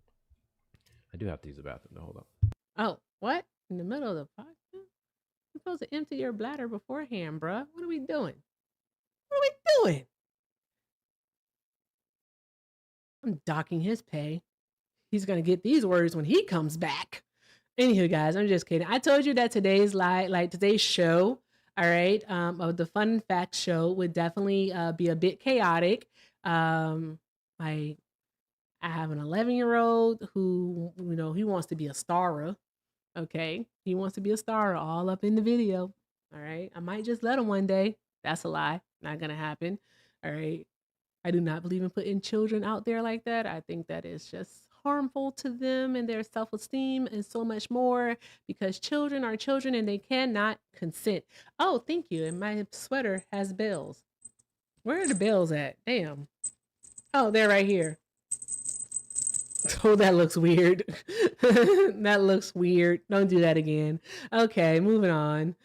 I do have to use the bathroom. No, hold on.
Oh, what? In the middle of the podcast? You're supposed to empty your bladder beforehand, bruh. What are we doing? What are we doing? I'm docking his pay. He's going to get these words when he comes back. Anywho, guys, I'm just kidding. I told you that today's today's show, all right, of the Fun Facts show would definitely be a bit chaotic. I have an 11-year-old who, he wants to be a starer. Okay. He wants to be a star all up in the video. All right. I might just let him one day. That's a lie. Not going to happen. All right. I do not believe in putting children out there like that. I think that is just harmful to them and their self-esteem and so much more because children are children and they cannot consent. Oh, thank you. And my sweater has bells. Where are the bells at? Damn. Oh, they're right here. Oh, that looks weird. That looks weird. Don't do that again. Okay, moving on.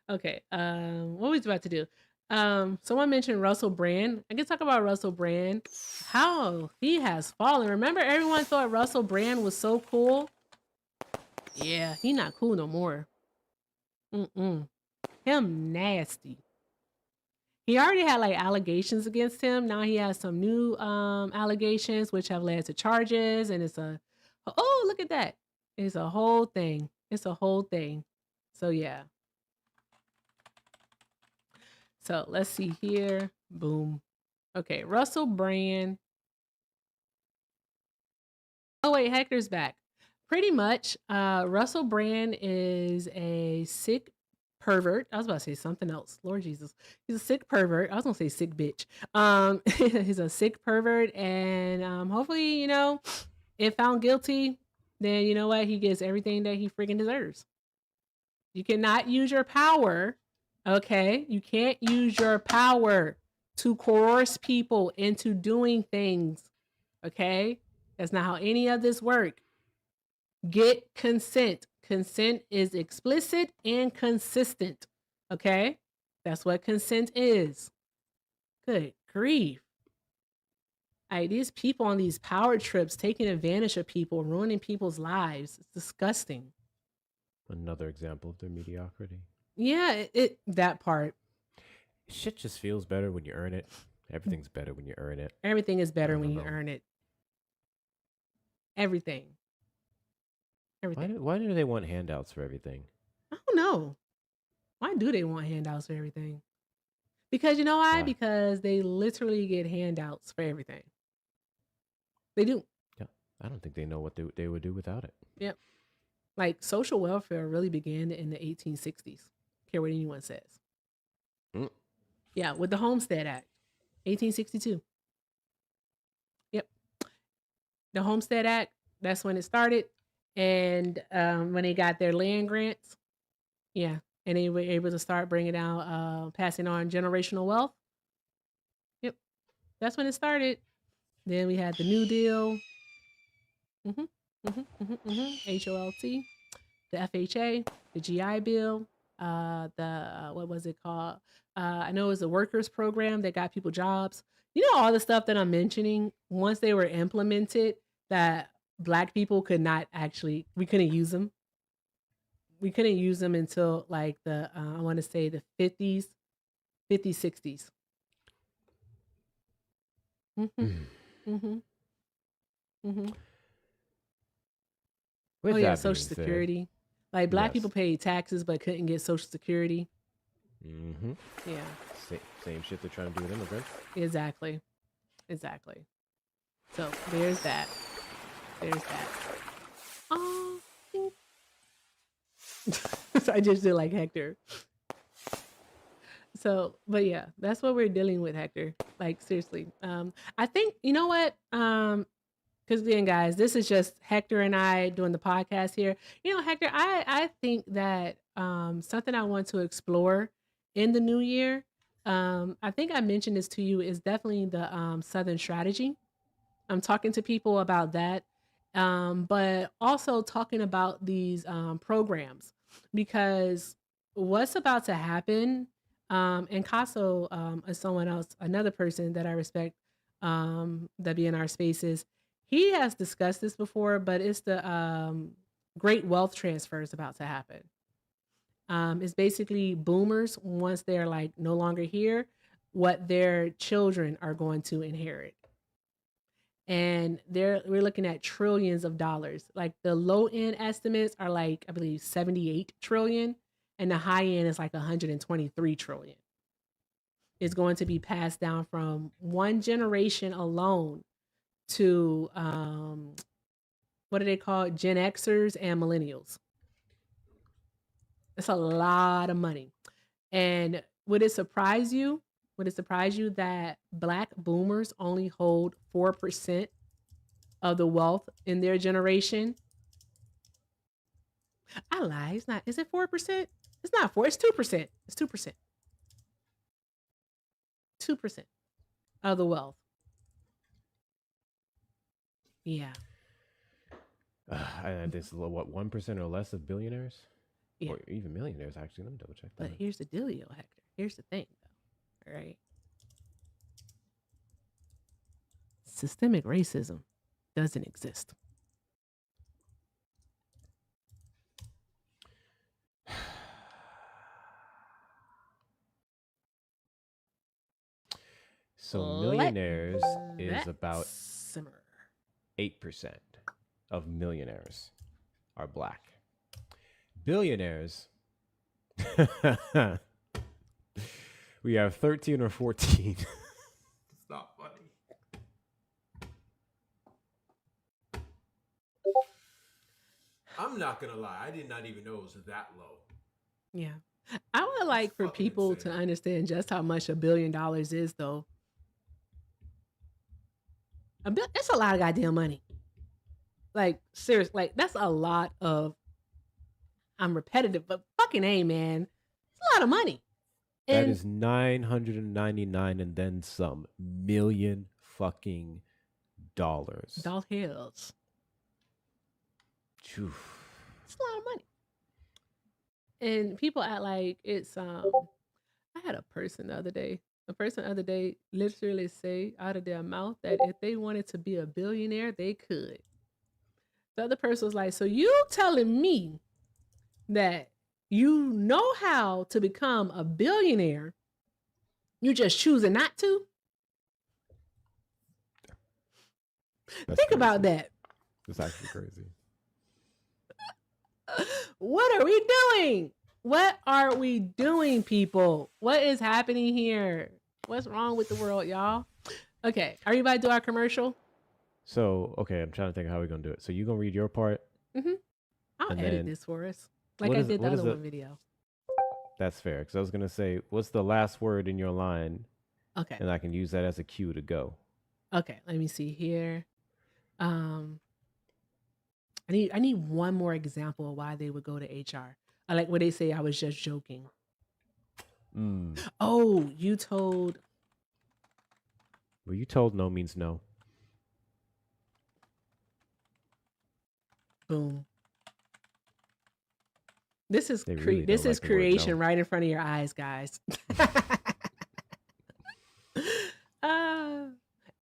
Okay, what was we about to do? Someone mentioned Russell Brand. I can talk about Russell Brand. How he has fallen. Remember, everyone thought Russell Brand was so cool. Yeah, he not cool no more. Him nasty. He already had like allegations against him. Now he has some new allegations which have led to charges, and it's oh, look at that. It's a whole thing. It's a whole thing. So yeah. So let's see here. Boom. Okay, Russell Brand. Oh wait, Hector's back. Pretty much, Russell Brand is a sick pervert. I was about to say something else. Lord Jesus. He's a sick pervert. I was gonna say sick bitch. He's a sick pervert, and hopefully, if found guilty, then you know what? He gets everything that he freaking deserves. You cannot use your power. Okay, you can't use your power to coerce people into doing things. Okay, that's not how any of this works. Get consent. Consent is explicit and consistent. Okay, that's what consent is. Good grief. These people on these power trips taking advantage of people, ruining people's lives. It's disgusting.
Another example of their mediocrity.
Yeah, that part.
Shit just feels better when you earn it. Everything's better when you earn it.
Everything is better when you earn it. Everything.
Why do they want handouts for everything?
I don't know. Why do they want handouts for everything? Because you know why? Because they literally get handouts for everything. They do.
Yeah, I don't think they know what they would do without it.
Yep. Like social welfare really began in the 1860s. Care what anyone says. Yeah, with the Homestead Act, 1862. Yep. The Homestead Act, that's when it started. And when they got their land grants, yeah, and they were able to start bringing out, passing on generational wealth. Yep, that's when it started. Then we had the New Deal, HOLT, the FHA, the GI Bill, what was it called? I know it was a workers program that got people jobs. You know, all the stuff that I'm mentioning, once they were implemented, that Black people could not actually, we couldn't use them. We couldn't use them until like the, I want to say the 50s, 60s. Mm-hmm. Mm-hmm. Mm-hmm.
With
Oh yeah,
that
Social
being said,
Security. Like Black
yes.
people paid taxes but couldn't get Social Security.
Mm-hmm.
Yeah,
Same shit they're trying to do with immigrants.
exactly. Exactly. So there's that. There's that. Oh, so I just did like Hector. So, but yeah, that's what we're dealing with, Hector. Like seriously. I think you know what? Because again, guys, this is just Hector and I doing the podcast here. You know, Hector, I think that something I want to explore in the new year. I think I mentioned this to you, is definitely the Southern strategy. I'm talking to people about that, but also talking about these programs, because what's about to happen, and Caso is someone else, another person that I respect, that be in our spaces. He has discussed this before, but it's the great wealth transfer is about to happen. It's basically boomers, once they're like no longer here, what their children are going to inherit. And we're looking at trillions of dollars. Like the low end estimates are like, I believe 78 trillion, and the high end is like 123 trillion. It's going to be passed down from one generation alone to what do they call it? Gen Xers and millennials. It's a lot of money. And would it surprise you? Would it surprise you that Black boomers only hold 4% of the wealth in their generation? I lie. It's not. Is it 4%? It's not 4. It's 2%. It's 2%. 2% of the wealth. Yeah.
This is what 1% or less of billionaires,
Yeah.
or even millionaires. Actually, let me double check that.
But here's the dealio, Hector. Here's the thing, though. All right. Systemic racism doesn't exist.
So millionaires is
Let
about
simmer.
8% of millionaires are Black. Billionaires, we have 13 or 14. It's not funny. I'm not gonna lie, I did not even know it was that low.
Yeah. I would like for people to understand just how much $1 billion is, though. That's a lot of goddamn money. Like, seriously, like, that's a lot of, I'm repetitive, but fucking A, man. It's a lot of money.
That is 999 and then some million fucking dollars.
$.
Phew.
It's a lot of money. And people act like it's I had a person the other day literally say out of their mouth that if they wanted to be a billionaire, they could. The other person was like, so you telling me that you know how to become a billionaire, you just choosing not to? Think about that.
It's actually crazy.
What are we doing? What are we doing, people? What is happening here? What's wrong with the world, y'all? Okay, are you about to do our commercial?
So, okay, I'm trying to think of how we're going to do it. So, you're going to read your part?
Mm-hmm. I'll
and
edit
then,
this for us. Like I did the other one video.
That's fair. Because I was going to say, what's the last word in your line?
Okay.
And I can use that as a cue to go.
Okay, let me see here. I need one more example of why they would go to HR. I like what they say. I was just joking. Oh, you told.
Well, you told no means no.
Boom. This is
really
this is
like the word
creation
no.
right in front of your eyes, guys.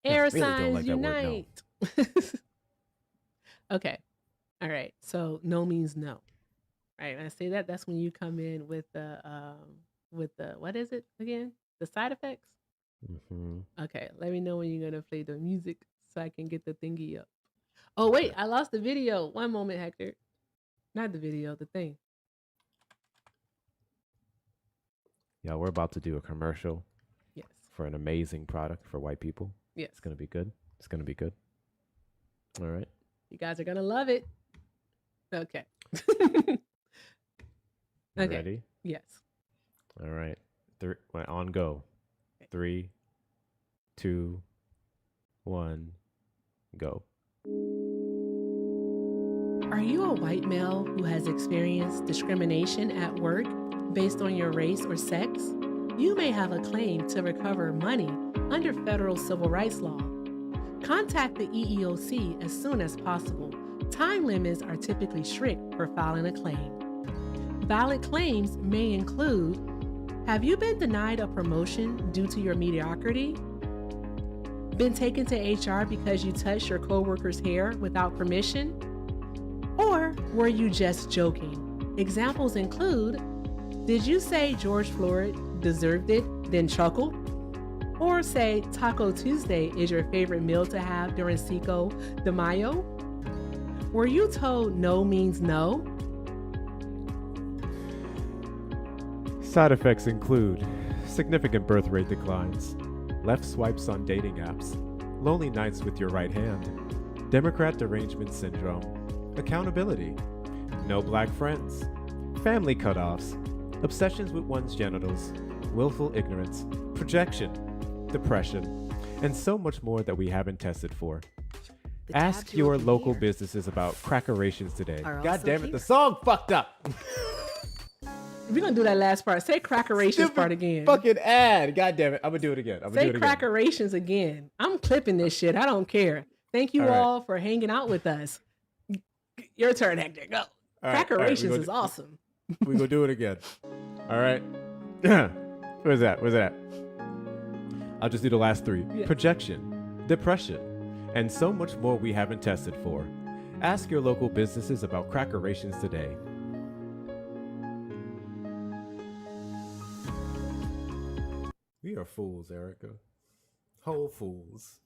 Air
really don't
signs
like that word no.
unite. Okay. All right. So no means no. Right. When I say that, that's when you come in with the what is it again? The side effects?
Mm-hmm.
Okay. Let me know when you're gonna play the music so I can get the thingy up. Oh wait, I lost the video. One moment, Hector. Not the video, the thing.
Yeah, we're about to do a commercial
Yes.
for an amazing product for white people.
Yes.
It's gonna be good. It's gonna be good. All right.
You guys are gonna love it. Okay.
You
Okay.
ready?
Yes.
All right. On go. 3, 2, 1, go.
Are you a white male who has experienced discrimination at work based on your race or sex? You may have a claim to recover money under federal civil rights law. Contact the EEOC as soon as possible. Time limits are typically strict for filing a claim. Valid claims may include: have you been denied a promotion due to your mediocrity? Been taken to HR because you touched your coworker's hair without permission? Or were you just joking? Examples include: did you say George Floyd deserved it, then chuckle? Or say Taco Tuesday is your favorite meal to have during Cinco de Mayo? Were you told no means no?
Side effects include significant birth rate declines, left swipes on dating apps, lonely nights with your right hand, Democrat derangement syndrome, accountability, no black friends, family cutoffs, obsessions with one's genitals, willful ignorance, projection, depression, and so much more that we haven't tested for. Ask your local businesses about crackerations today. God damn it, the song fucked up.
We're gonna do that last part. Say crackerations part again.
Fucking ad. God damn it. I'm gonna do it again.
Say crackerations again. I'm clipping this shit. I don't care. Thank you all for hanging out with us. Your turn, Hector. Go. Crackerations is awesome.
We're gonna do it again. All right. Where's that? Where's that? I'll just do the last 3. Yeah. Projection, depression, and so much more we haven't tested for. Ask your local businesses about crackerations today. We are fools, Erica. Whole fools.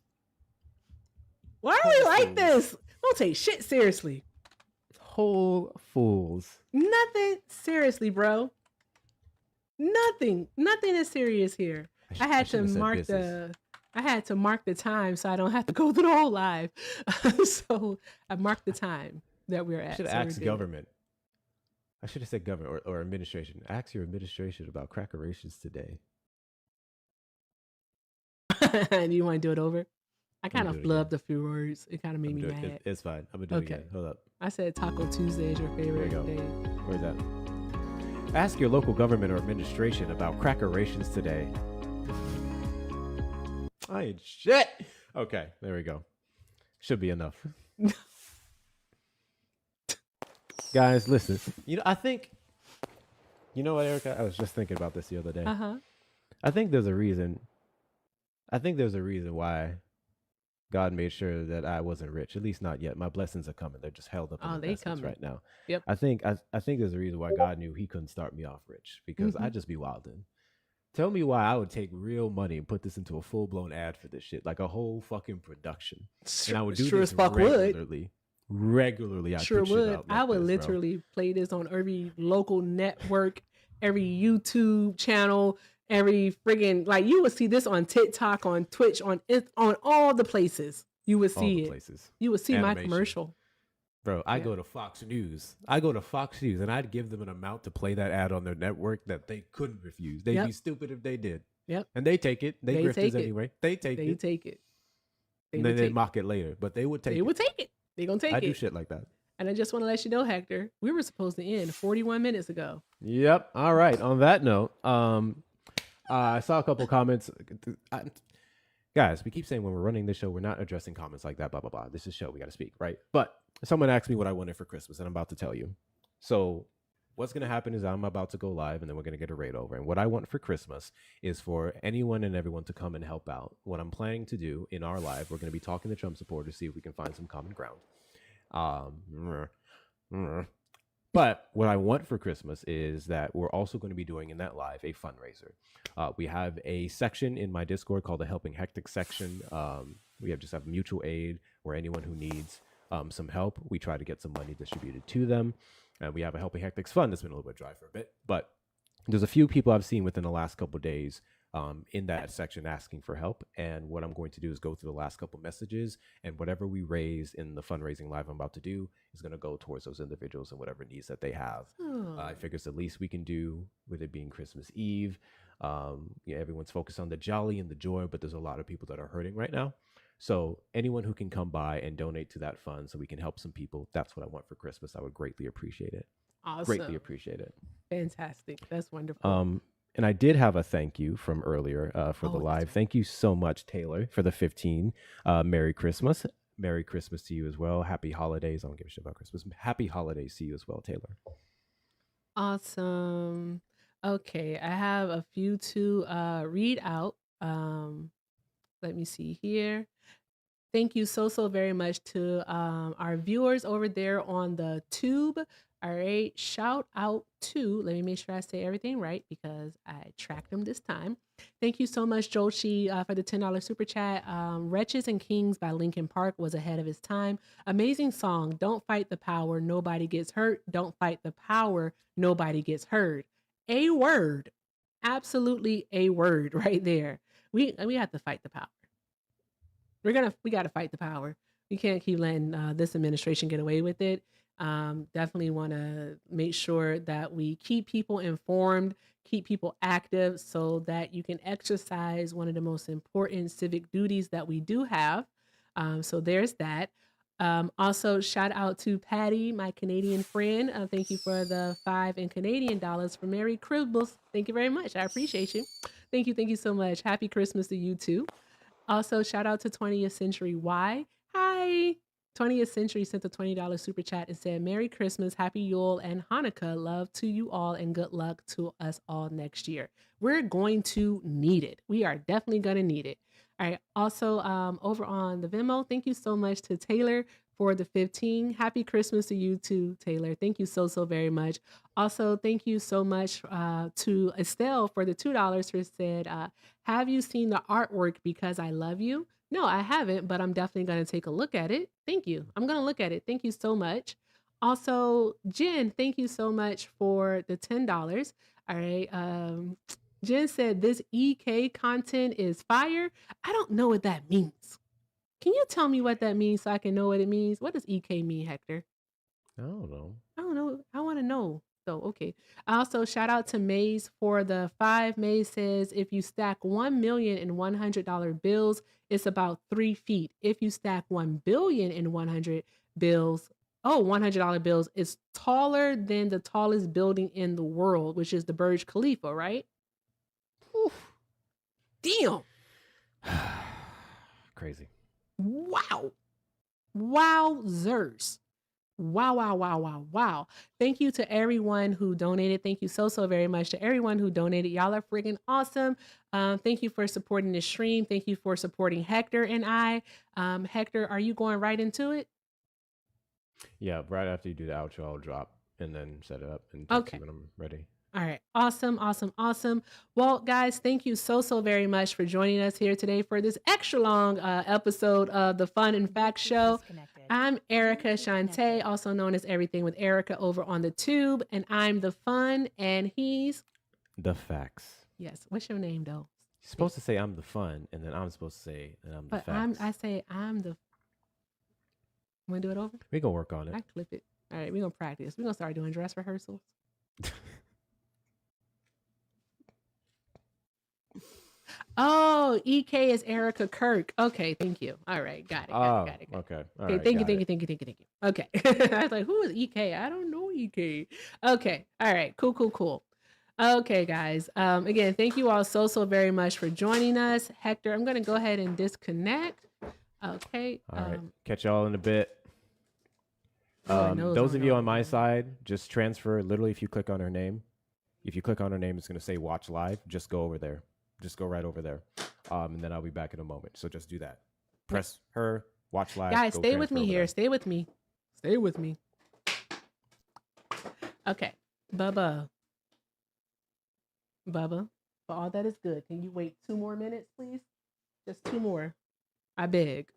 Why are we like this? Don't take shit seriously.
Whole fools.
Nothing seriously, bro. Nothing is serious here. I had to mark the time so I don't have to go through the whole live. So I marked the time that we're at.
I should have asked government. I should have said government or administration. Ask your administration about crackerations today.
And you want to do it over? I kind of flubbed a few words. It kind of made me mad.
It's fine. I'm gonna do it again. Hold up.
I said Taco Tuesday is your favorite day.
Where's that? Ask your local government or administration about crackerations today. I ain't shit. Okay, there we go. Should be enough. Guys, listen. I think. You know what, Erica? I was just thinking about this the other day. I think there's a reason. Why God made sure that I wasn't rich. At least not yet. My blessings are coming. They're just held up in investments right now.
Yep.
I think there's a reason why God knew He couldn't start me off rich, because I'd just be wilding. Tell me why I would take real money and put this into a full-blown ad for this shit, like a whole fucking production. And I would do this regularly. Regularly, I
sure would.
Like
I would literally play this on every local network, every YouTube channel, every friggin', like, you would see this on TikTok, on Twitch, on all the places. You would see it. You would see my commercial.
Bro, I go to Fox News. And I'd give them an amount to play that ad on their network that they couldn't refuse. They'd be stupid if they did.
Yep.
And they take it. They grifters anyway. They take it. And then they mock it later. But they would take it.
They would take it. They're going to take it.
I do shit like that.
And I just want to let you know, Hector, we were supposed to end 41 minutes ago.
Yep. All right. On that note, I saw a couple comments. Guys, we keep saying when we're running this show, we're not addressing comments like that, blah, blah, blah. This is a show. We got to speak, right? But someone asked me what I wanted for Christmas, and I'm about to tell you. So what's going to happen is I'm about to go live, and then we're going to get a raid over. And what I want for Christmas is for anyone and everyone to come and help out. What I'm planning to do in our live, we're going to be talking to Trump supporters, see if we can find some common ground. Um, But what I want for Christmas is that we're also going to be doing in that live a fundraiser. We have a section in my Discord called the Helping Hectic section. We have mutual aid where anyone who needs some help, we try to get some money distributed to them. And we have a Helping Hectics fund that's been a little bit dry for a bit, but there's a few people I've seen within the last couple of days in that section asking for help. And what I'm going to do is go through the last couple messages, and whatever we raise in the fundraising live I'm about to do is going to go towards those individuals and whatever needs that they have. I figure it's the least we can do with it being Christmas Eve. Everyone's focused on the jolly and the joy, but there's a lot of people that are hurting right now. So anyone who can come by and donate to that fund so we can help some people, that's what I want for Christmas. I would greatly appreciate it.
Awesome.
Greatly appreciate it.
Fantastic. That's wonderful.
And I did have a thank you from earlier for the live. Thank you so much, Taylor, for the 15. Merry Christmas. Merry Christmas to you as well. Happy holidays. I don't give a shit about Christmas. Happy holidays to you as well, Taylor.
Awesome. Okay, I have a few to read out. Let me see here. Thank you so very much to our viewers over there on the tube. All right, shout out to, let me make sure I say everything right because I tracked them this time. Thank you so much, Joshi, for the $10 super chat. Wretches and Kings by Linkin Park was ahead of its time. Amazing song. Don't fight the power, nobody gets hurt. Don't fight the power, nobody gets heard. A word, absolutely a word right there. We have to fight the power. We got to fight the power. We can't keep letting this administration get away with it. Definitely want to make sure that we keep people informed, keep people active so that you can exercise one of the most important civic duties that we do have. So there's that. Also, shout out to Patty, my Canadian friend. Thank you for the $5 in Canadian dollars for Merry Christmas. Thank you very much. I appreciate you. Thank you so much. Happy Christmas to you too. Also, shout out to 20th Century Y. Hi. 20th Century sent a $20 super chat and said, Merry Christmas, Happy Yule, and Hanukkah. Love to you all and good luck to us all next year. We're going to need it. We are definitely going to need it. All right. Also, over on the Venmo, thank you so much to Taylor for the 15. Happy Christmas to you too, Taylor. Thank you so very much. Also, thank you so much to Estelle for the $2 who said, have you seen the artwork because I love you? No, I haven't, but I'm definitely going to take a look at it. Thank you. I'm going to look at it. Thank you so much. Also, Jen, thank you so much for the $10. All right. Jen said this EK content is fire. I don't know what that means. Can you tell me what that means so I can know what it means? What does EK mean, Hector?
I don't know.
I want to know. So, okay. Also, shout out to Maze for the 5. Maze says, if you stack 1 million in $100 bills, it's about 3 feet. If you stack 1 billion in $100 bills, $100 bills, it's taller than the tallest building in the world, which is the Burj Khalifa, right? Oof. Damn.
Crazy.
Wow. Wowzers. Wow. Thank you to everyone who donated. Thank you so very much to everyone who donated. Y'all are friggin' awesome. Thank you for supporting the stream. Thank you for supporting Hector and I. Hector, are you going right into it?
Yeah, right after you do the outro, I'll drop and then set it up and
okay
when I'm ready.
All right. Awesome. Well, guys, thank you so very much for joining us here today for this extra long episode of the Fun and Facts Show. I'm Erica Shante, also known as Everything with Erica over on the tube, and I'm the fun, and he's
the facts.
Yes. What's your name, though?
You're supposed to say I'm the fun, and then I'm supposed to say that I'm the facts.
I say I'm the. Want to do it over?
We're going to work on it.
I clip it. All right. We're going to practice. We're going to start doing dress rehearsals. Oh, EK is Erica Kirk. Okay, thank you. All right, got it.
Okay. All
okay,
right,
thank you. Okay. I was like, who is EK? I don't know EK. Okay. All right. Cool. Okay, guys. Again, thank you all so very much for joining us. Hector, I'm gonna go ahead and disconnect. Okay.
All right. Catch y'all in a bit. Those of you on my side, just transfer. Literally, if you click on her name, it's gonna say watch live. Just go over there. Just go right over there. And then I'll be back in a moment. So just do that. Press her, watch live.
Guys, stay with me here. Stay with me. Stay with me. Okay, Bubba. Bubba, for all that is good, can you wait 2 more minutes, please? Just 2 more. I beg.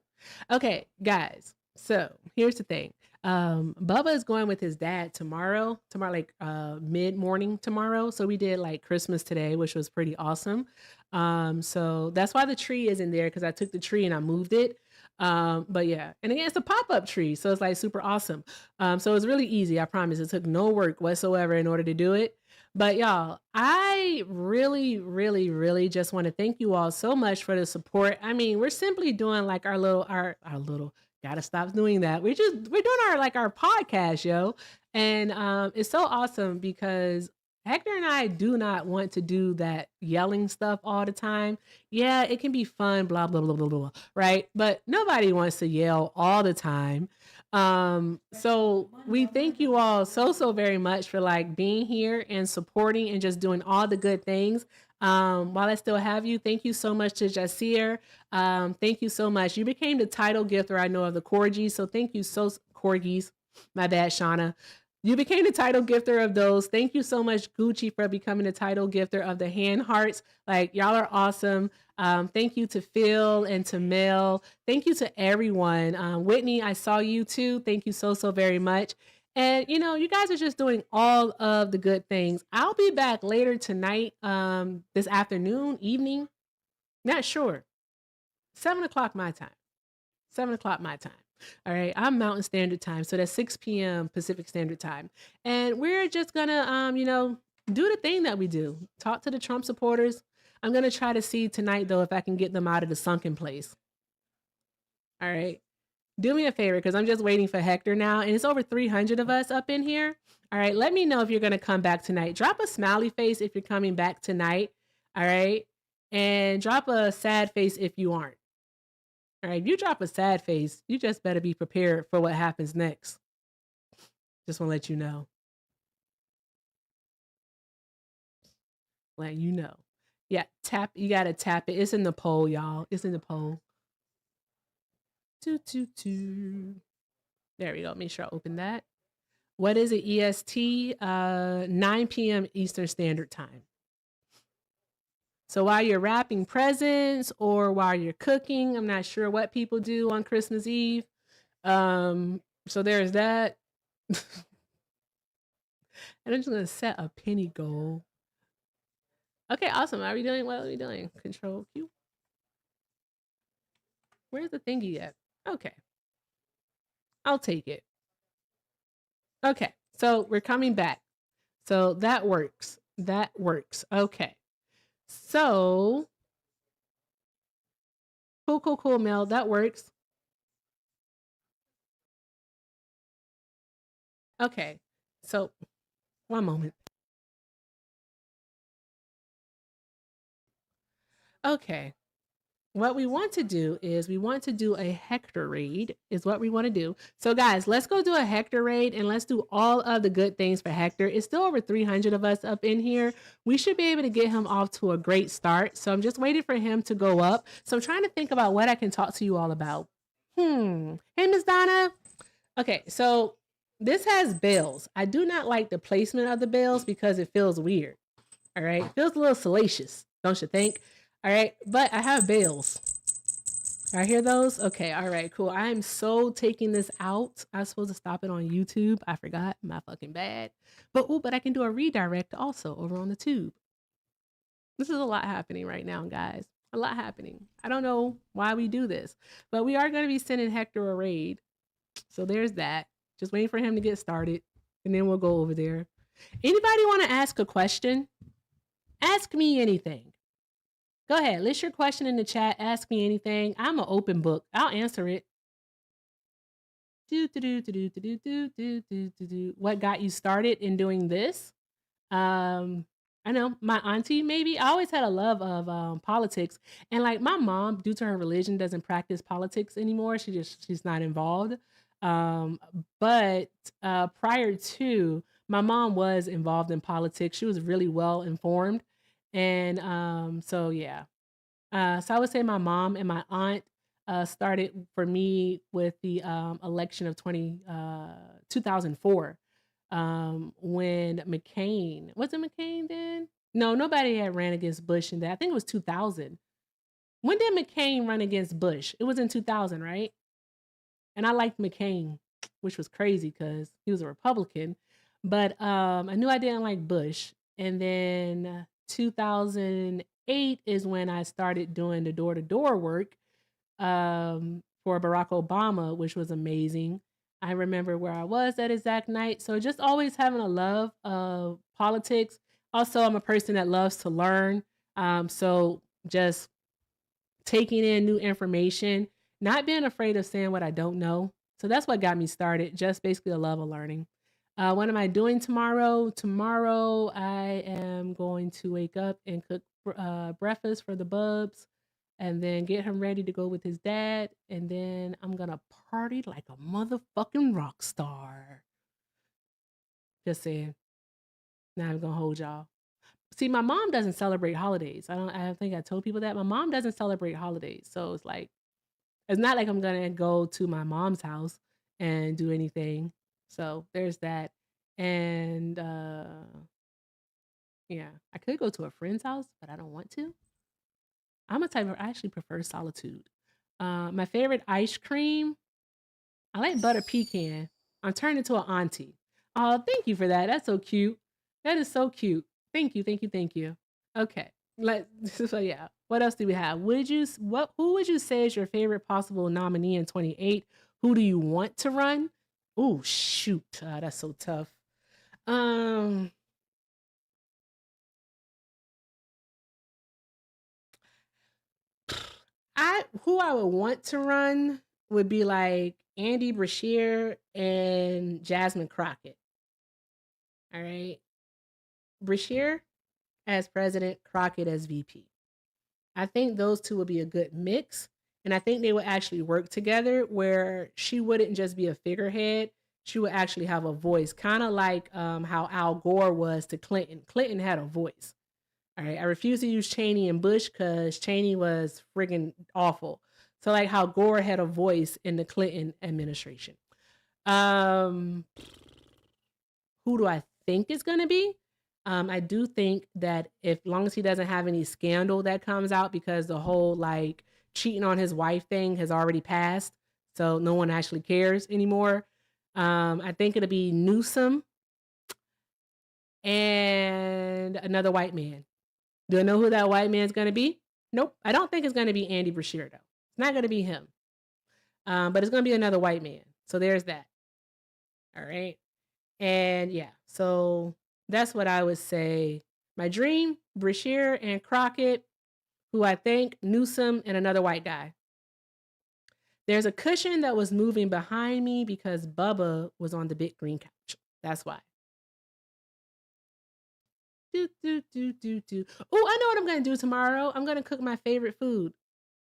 Okay, guys. So here's the thing. Bubba is going with his dad tomorrow, like mid-morning tomorrow. So we did like Christmas today, which was pretty awesome. So that's why the tree isn't there, because I took the tree and I moved it. But yeah, and again, it's a pop-up tree, so it's like super awesome. So it was really easy. I promise. It took no work whatsoever in order to do it. But y'all, I really, really, really just want to thank you all so much for the support. I mean, we're simply doing like our little, gotta stop doing that. We're doing our podcast, yo. And it's so awesome because Hector and I do not want to do that yelling stuff all the time. Yeah, it can be fun, blah, blah, blah, blah, blah, right? But nobody wants to yell all the time. So we thank you all so very much for like being here and supporting and just doing all the good things. While I still have you, thank you so much to Jasir. Thank you so much. You became the title gifter, I know, of the corgis. So thank you corgis. My bad, Shauna. You became the title gifter of those. Thank you so much, Gucci, for becoming the title gifter of the hand hearts. Like, y'all are awesome. Thank you to Phil and to Mel. Thank you to everyone. Whitney, I saw you too. Thank you so very much. And, you know, you guys are just doing all of the good things. I'll be back later tonight, this afternoon, evening. Not sure. 7 o'clock my time. 7 o'clock my time. All right. I'm Mountain Standard Time. So that's 6 p.m. Pacific Standard Time. And we're just going to, you know, do the thing that we do. Talk to the Trump supporters. I'm going to try to see tonight, though, if I can get them out of the sunken place. All right. Do me a favor, because I'm just waiting for Hector now. And it's over 300 of us up in here. All right. Let me know if you're going to come back tonight. Drop a smiley face if you're coming back tonight. All right. And drop a sad face if you aren't. All right. If you drop a sad face, you just better be prepared for what happens next. Just want to let you know. Let you know. Yeah. Tap. You got to tap it. It's in the poll, y'all. It's in the poll. There we go. Make sure I open that. What is it? EST, 9 p.m. Eastern Standard Time. So while you're wrapping presents or while you're cooking, I'm not sure what people do on Christmas Eve. So there's that. And I'm just gonna set a penny goal. Okay, awesome. What are we doing? Control Q. Where's the thingy at? Okay. I'll take it. Okay, so we're coming back. So that works. That works. Okay. So cool, Mel. That works. Okay. So one moment. Okay. What we want to do is we want to do a Hector raid is what we want to do. So guys, let's go do a Hector raid and let's do all of the good things for Hector. It's still over 300 of us up in here. We should be able to get him off to a great start. So I'm just waiting for him to go up. So I'm trying to think about what I can talk to you all about. Hey, Miss Donna. Okay, so this has bells. I do not like the placement of the bells because it feels weird. All right, it feels a little salacious, don't you think? All right, but I have bells. I hear those? Okay, all right, cool. I am so taking this out. I was supposed to stop it on YouTube. I forgot, my fucking bad. But I can do a redirect also over on the tube. This is a lot happening right now, guys. A lot happening. I don't know why we do this, but we are going to be sending Hector a raid. So there's that. Just waiting for him to get started, and then we'll go over there. Anybody want to ask a question? Ask me anything. Go ahead. List your question in the chat. Ask me anything. I'm an open book. I'll answer it. What got you started in doing this? I know my auntie, maybe. I always had a love of politics. And like my mom, due to her religion, doesn't practice politics anymore. She's not involved. But prior to, my mom was involved in politics. She was really well informed. And so, yeah. So I would say my mom and my aunt, started for me with the election of 2004, when McCain, was it McCain then? No, nobody had ran against Bush in that. I think it was 2000. When did McCain run against Bush? It was in 2000, right? And I liked McCain, which was crazy because he was a Republican. But I knew I didn't like Bush. And then 2008 is when I started doing the door-to-door work for Barack Obama, which was amazing. I remember where I was that exact night. So just always having a love of politics. Also, I'm a person that loves to learn. So just taking in new information, not being afraid of saying what I don't know. So that's what got me started, just basically a love of learning. What am I doing tomorrow? Tomorrow, I am going to wake up and cook breakfast for the bubs and then get him ready to go with his dad. And then I'm going to party like a motherfucking rock star. Just saying. Now I'm going to hold y'all. See, my mom doesn't celebrate holidays. I think I told people that. My mom doesn't celebrate holidays. So it's like, it's not like I'm going to go to my mom's house and do anything. So there's that. And yeah, I could go to a friend's house, but I don't want to. I'm a type of, I actually prefer solitude. My favorite ice cream, I like butter pecan. I'm turning into an auntie. Oh, thank you for that. That's so cute. That is so cute. Thank you, thank you, thank you. Okay. So yeah. What else do we have? Who would you say is your favorite possible nominee in 28? Who do you want to run? Oh, shoot. That's so tough. Who I would want to run would be like Andy Brashear and Jasmine Crockett. All right. Brashear as president, Crockett as VP. I think those two would be a good mix. And I think they would actually work together where she wouldn't just be a figurehead. She would actually have a voice, kind of like how Al Gore was to Clinton. Clinton had a voice. All right. I refuse to use Cheney and Bush because Cheney was friggin' awful. So like how Gore had a voice in the Clinton administration. Who do I think is going to be? I do think that if long as he doesn't have any scandal that comes out, because the whole like cheating on his wife thing has already passed, so no one actually cares anymore. I think it'll be Newsom and another white man. Do I know who that white man's going to be? Nope. I don't think it's going to be Andy Brashear though. It's not going to be him. But it's going to be another white man. So there's that. All right. And yeah, so that's what I would say. My dream, Brashear and Crockett, who I think Newsom and another white guy. There's a cushion that was moving behind me because Bubba was on the big green couch. That's why. Oh, I know what I'm going to do tomorrow. I'm going to cook my favorite food.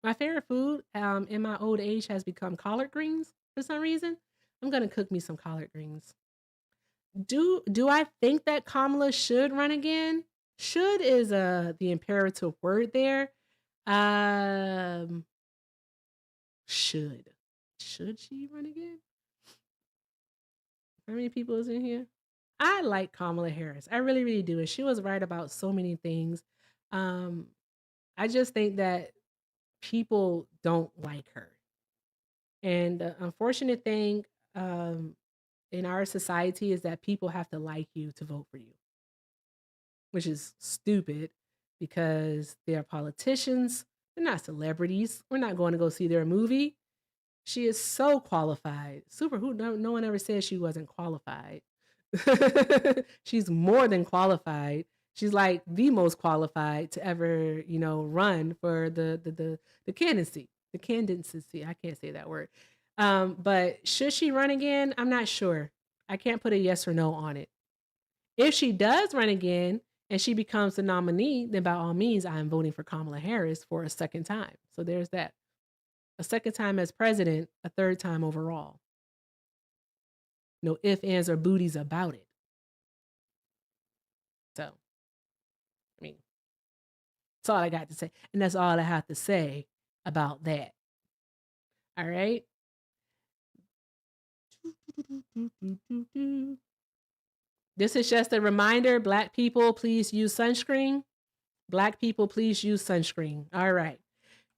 My favorite food in my old age has become collard greens for some reason. I'm going to cook me some collard greens. Do I think that Kamala should run again? Should is the imperative word there. Should she run again? How many people is in here? I like Kamala Harris. I really, really do. And she was right about so many things. I just think that people don't like her. And the unfortunate thing in our society is that people have to like you to vote for you, which is stupid because they're politicians. They're not celebrities. We're not going to go see their movie. She is so qualified. No one ever said she wasn't qualified. She's more than qualified. She's like the most qualified to ever, run for the candidacy. The candidacy. I can't say that word. But should she run again? I'm not sure. I can't put a yes or no on it. If she does run again and she becomes the nominee, then by all means, I am voting for Kamala Harris for a second time. So there's that. A second time as president, a third time overall. No ifs, ands, or booties about it. So, I mean, that's all I got to say. And that's all I have to say about that. All right. This is just a reminder. Black people, please use sunscreen. Black people, please use sunscreen. All right.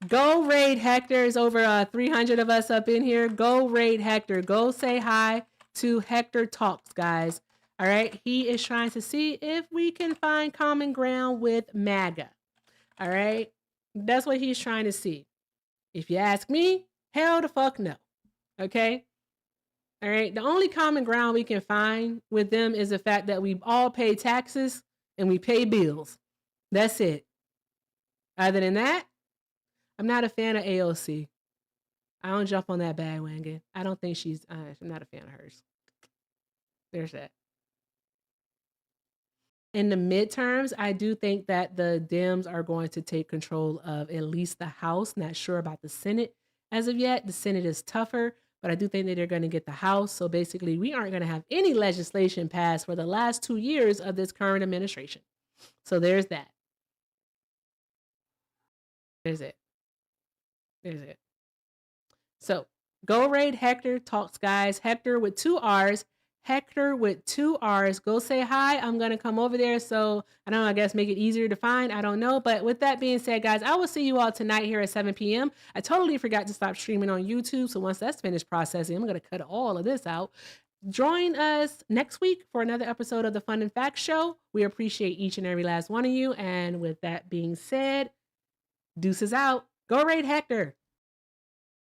Go raid Hector. There's over 300 of us up in here. Go raid Hector. Go say hi to Hector Talks, guys. All right. He is trying to see if we can find common ground with MAGA. All right. That's what he's trying to see. If you ask me, hell the fuck no. Okay. All right. The only common ground we can find with them is the fact that we all pay taxes and we pay bills. That's it. Other than that, I'm not a fan of AOC. I don't jump on that bandwagon. I don't think I'm not a fan of hers. There's that. In the midterms, I do think that the Dems are going to take control of at least the House. Not sure about the Senate as of yet. The Senate is tougher, but I do think that they're going to get the House. So basically, we aren't going to have any legislation passed for the last 2 years of this current administration. So there's that. There's it. There's it. So go raid Hector Talks, guys. Hector with 2 R's. Hector with 2 R's. Go say hi. I'm going to come over there. So I don't know, I guess make it easier to find. I don't know. But with that being said, guys, I will see you all tonight here at 7 p.m. I totally forgot to stop streaming on YouTube. So once that's finished processing, I'm going to cut all of this out. Join us next week for another episode of the Fun and Facts Show. We appreciate each and every last one of you. And with that being said, deuces out. Go raid Hector.